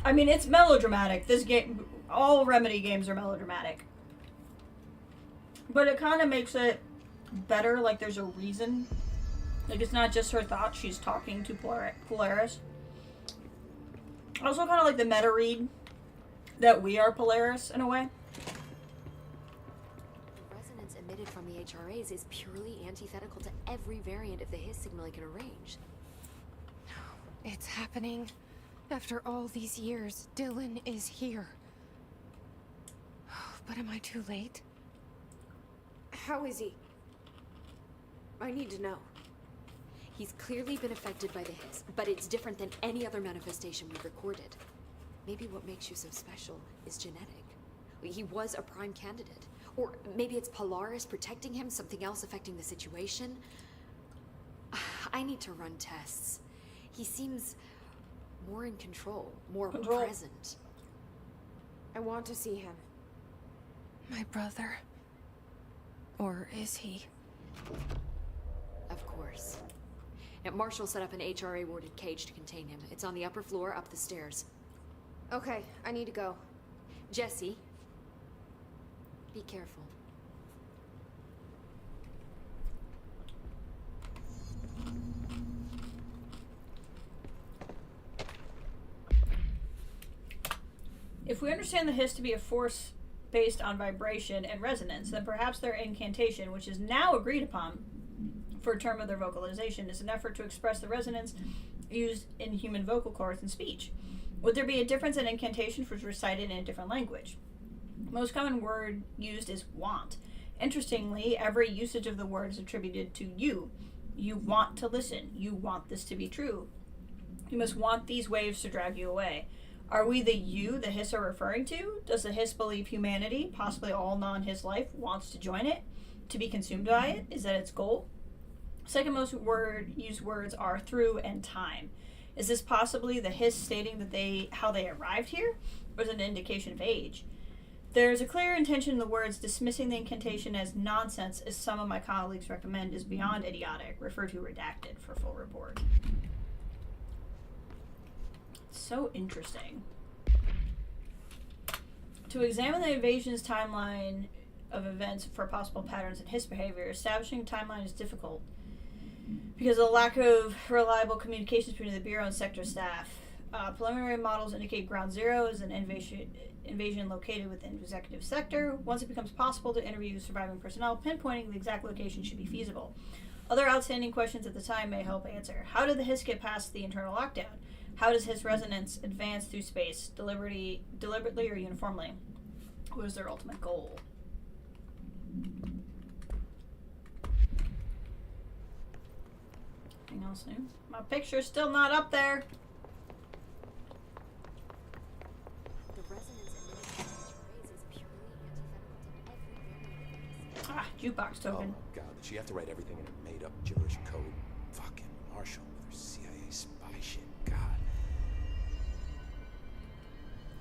I mean, it's melodramatic. This game, all Remedy games are melodramatic. But it kind of makes it better, like there's a reason. Like it's not just her thoughts, she's talking to Polaris. I also kind of like the meta read that we are Polaris in a way. The resonance emitted from the HRAs is purely antithetical to every variant of the Hiss signal I can arrange. It's happening. After all these years, Dylan is here. But am I too late? How is he? I need to know. He's clearly been affected by the Hiss, but it's different than any other manifestation we've recorded. Maybe what makes you so special is genetic. He was a prime candidate. Or maybe it's Polaris protecting him, something else affecting the situation. I need to run tests. He seems more in control, more present. I want to see him. My brother? Or is he? Of course. Now, Marshall set up an HRA-warded cage to contain him. It's on the upper floor, up the stairs. Okay, I need to go. Jesse, be careful. If we understand the Hiss to be a force based on vibration and resonance, then perhaps their incantation, which is now agreed upon for a term of their vocalization, is an effort to express the resonance used in human vocal cords and speech. Would there be a difference in incantation if it was recited in a different language? Most common word used is want. Interestingly, every usage of the word is attributed to you. You want to listen. You want this to be true. You must want these waves to drag you away. Are we the you the Hiss are referring to? Does the Hiss believe humanity, possibly all non-Hiss life, wants to join it? To be consumed by it? Is that its goal? Second most used words are through and time. Is this possibly the Hiss stating that how they arrived here? Or is it an indication of age? There's a clear intention in the words. Dismissing the incantation as nonsense, as some of my colleagues recommend, is beyond idiotic. Refer to redacted for full report. So interesting. To examine the invasion's timeline of events for possible patterns in Hiss behavior, establishing a timeline is difficult because of the lack of reliable communications between the Bureau and sector staff. Preliminary models indicate Ground Zero is an invasion located within the executive sector. Once it becomes possible to interview surviving personnel, pinpointing the exact location should be feasible. Other outstanding questions at the time may help answer. How did the Hiss get past the internal lockdown? How does Hiss resonance advance through space, deliberately or uniformly? What is their ultimate goal? Anything else new? My picture's still not up there. The resonance emitted from HRAs is purely antithetical to every variant of the Hiss. Jukebox token. Oh god, did she have to write everything in a made-up gibberish code? Fucking Marshall with her CIA spy shit. God.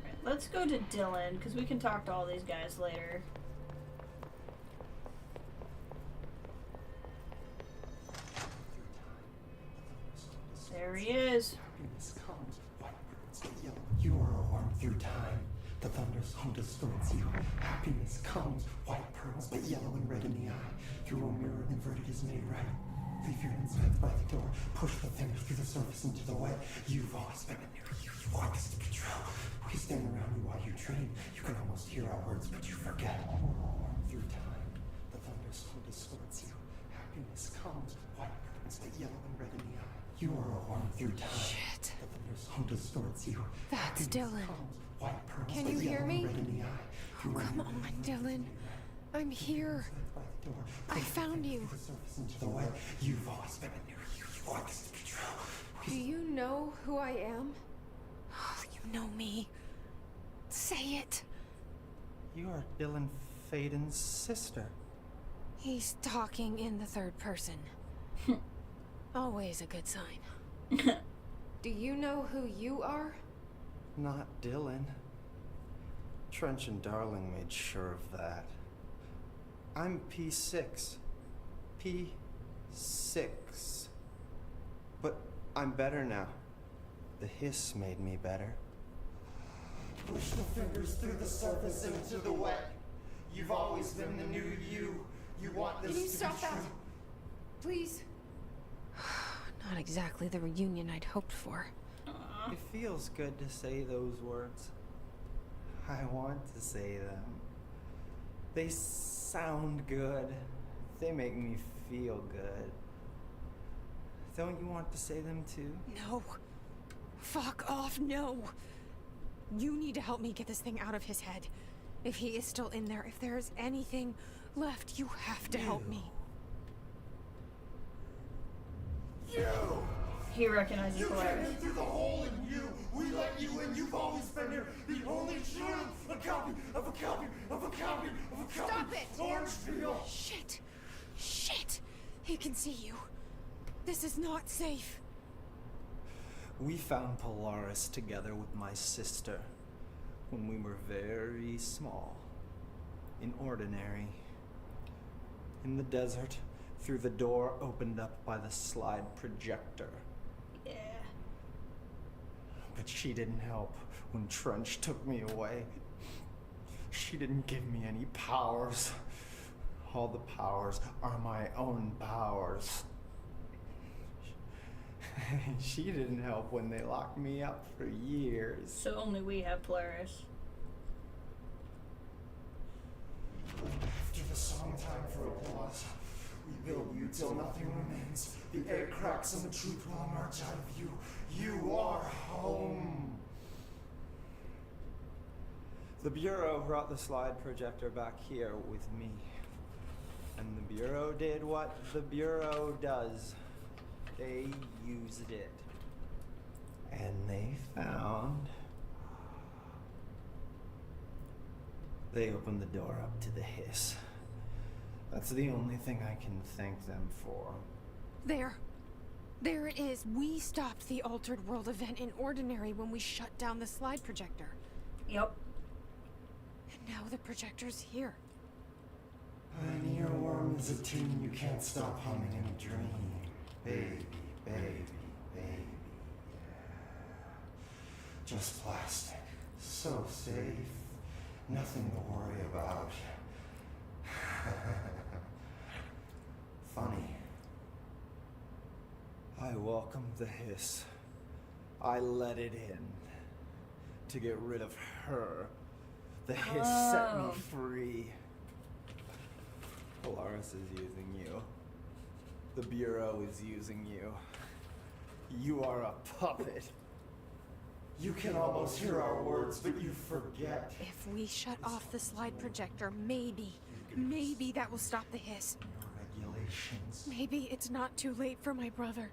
Right, let's go to Dylan, because we can talk to all these guys later. There he is. Happiness comes, white birds get yellow. You are warm through time. The thunder's home distorts you. Happiness comes, white pearls, but yellow and red in the eye. Through a mirror inverted is made right. Leave your insides by the door. Push the fingers through the surface into the way. You've always been near you. You want this to be true. We stand around you while you dream. You can almost hear our words, but you forget. Warm through time. The thunder's home distorts you. Happiness comes, white curtains, but yellow and red in the eye. You are a worm through time. Shit. The thunder's home distorts you. That's Dylan. White pearls, Can but you hear yellow me? and red in the eye. Oh, come on, Dylan. I'm here. I found you. The surface into the way. You've always been near you. You want this to be true. Do you know who I am? Oh, you know me. Say it. You are Dylan Faden's sister. He's talking in the third person. Always a good sign. Do you know who you are? Not Dylan. Trench and Darling made sure of that. I'm P6. P6. But I'm better now. The Hiss made me better. Push the fingers through the surface into the wet. You've always been the new you. You want this Can you to stop be that? true. Please. Not exactly the reunion I'd hoped for. It feels good to say those words. I want to say them. They sound good. They make me feel good. Don't you want to say them too? No. Fuck off, no. You need to help me get this thing out of his head. If he is still in there, if there is anything left, you have to help me. You! He recognizes You Polaris. came in through the hole in you. We let you in. You've always been here. The only truth. A copy of a copy of a copy of a copy. Stop it! Orange peel. Shit. Shit. He can see you. This is not safe. We found Polaris together with my sister when we were very small. In Ordinary. In the desert, through the door opened up by the slide projector. Yeah. But she didn't help when Trench took me away. She didn't give me any powers. All the powers are my own powers. She didn't help when they locked me up for years. So only we have Polaris. After the song time for applause, we build you till nothing remains. The air cracks and the truth will emerge out of you. You are home. The Bureau brought the slide projector back here with me. And the Bureau did what the Bureau does. They used it. And they found... They opened the door up to the hiss. That's the only thing I can thank them for. There. There it is. We stopped the Altered World event in Ordinary when we shut down the slide projector. Yep. And now the projector's here. An earworm is a tune you can't stop humming in a dream. Baby, baby, baby. Just plastic. So safe. Nothing to worry about. Funny. I welcomed the hiss. I let it in. To get rid of her. The hiss set me free. Polaris is using you. The Bureau is using you. You are a puppet. You can almost hear our words, but you forget. If we shut off the slide projector, maybe that will stop the hiss. Regulations. Maybe it's not too late for my brother.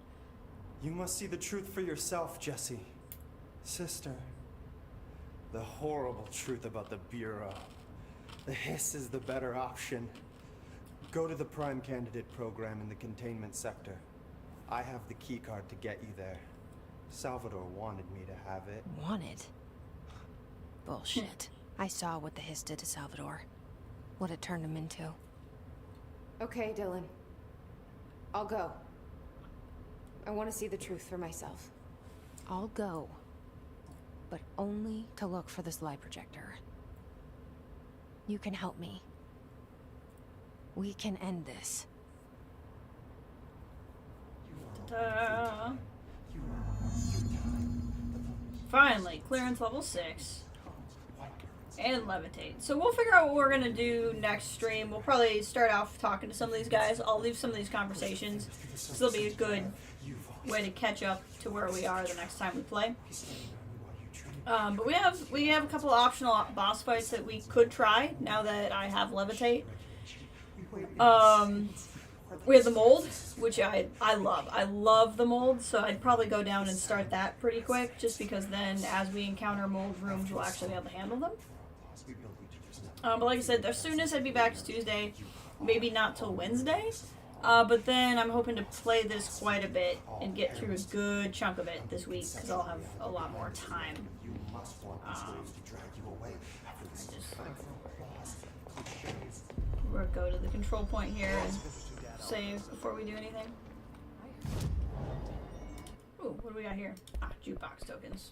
You must see the truth for yourself, Jessie. Sister. The horrible truth about the Bureau. The hiss is the better option. Go to the Prime Candidate program in the containment sector. I have the keycard to get you there. Salvador wanted me to have it. Wanted? Bullshit. I saw what the hiss did to Salvador. What it turned him into. Okay, Dylan. I'll go. I want to see the truth for myself. I'll go. But only to look for the slide projector. You can help me. We can end this. Ta-da. Finally, clearance level 6. And levitate. So we'll figure out what we're gonna do next stream. We'll probably start off talking to some of these guys. I'll leave some of these conversations. This will be a good way to catch up to where we are the next time we play. But we have a couple of optional boss fights that we could try now that I have levitate. We have the mold, which I love. I love the mold, so I'd probably go down and start that pretty quick, just because then as we encounter mold rooms, we'll actually be able to handle them. But like I said, as soon as I'd be back to Tuesday, maybe not till Wednesday. But then I'm hoping to play this quite a bit and get through a good chunk of it this week, because I'll have a lot more time. We'll go to the control point here and save before we do anything. Ooh, what do we got here? Ah, jukebox tokens.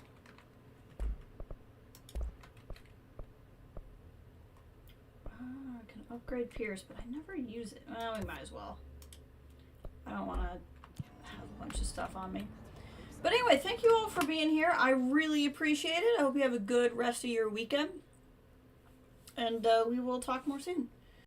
Upgrade Pierce, but I never use it. Well, we might as well. I don't want to have a bunch of stuff on me. But anyway, thank you all for being here. I really appreciate it. I hope you have a good rest of your weekend. And we will talk more soon.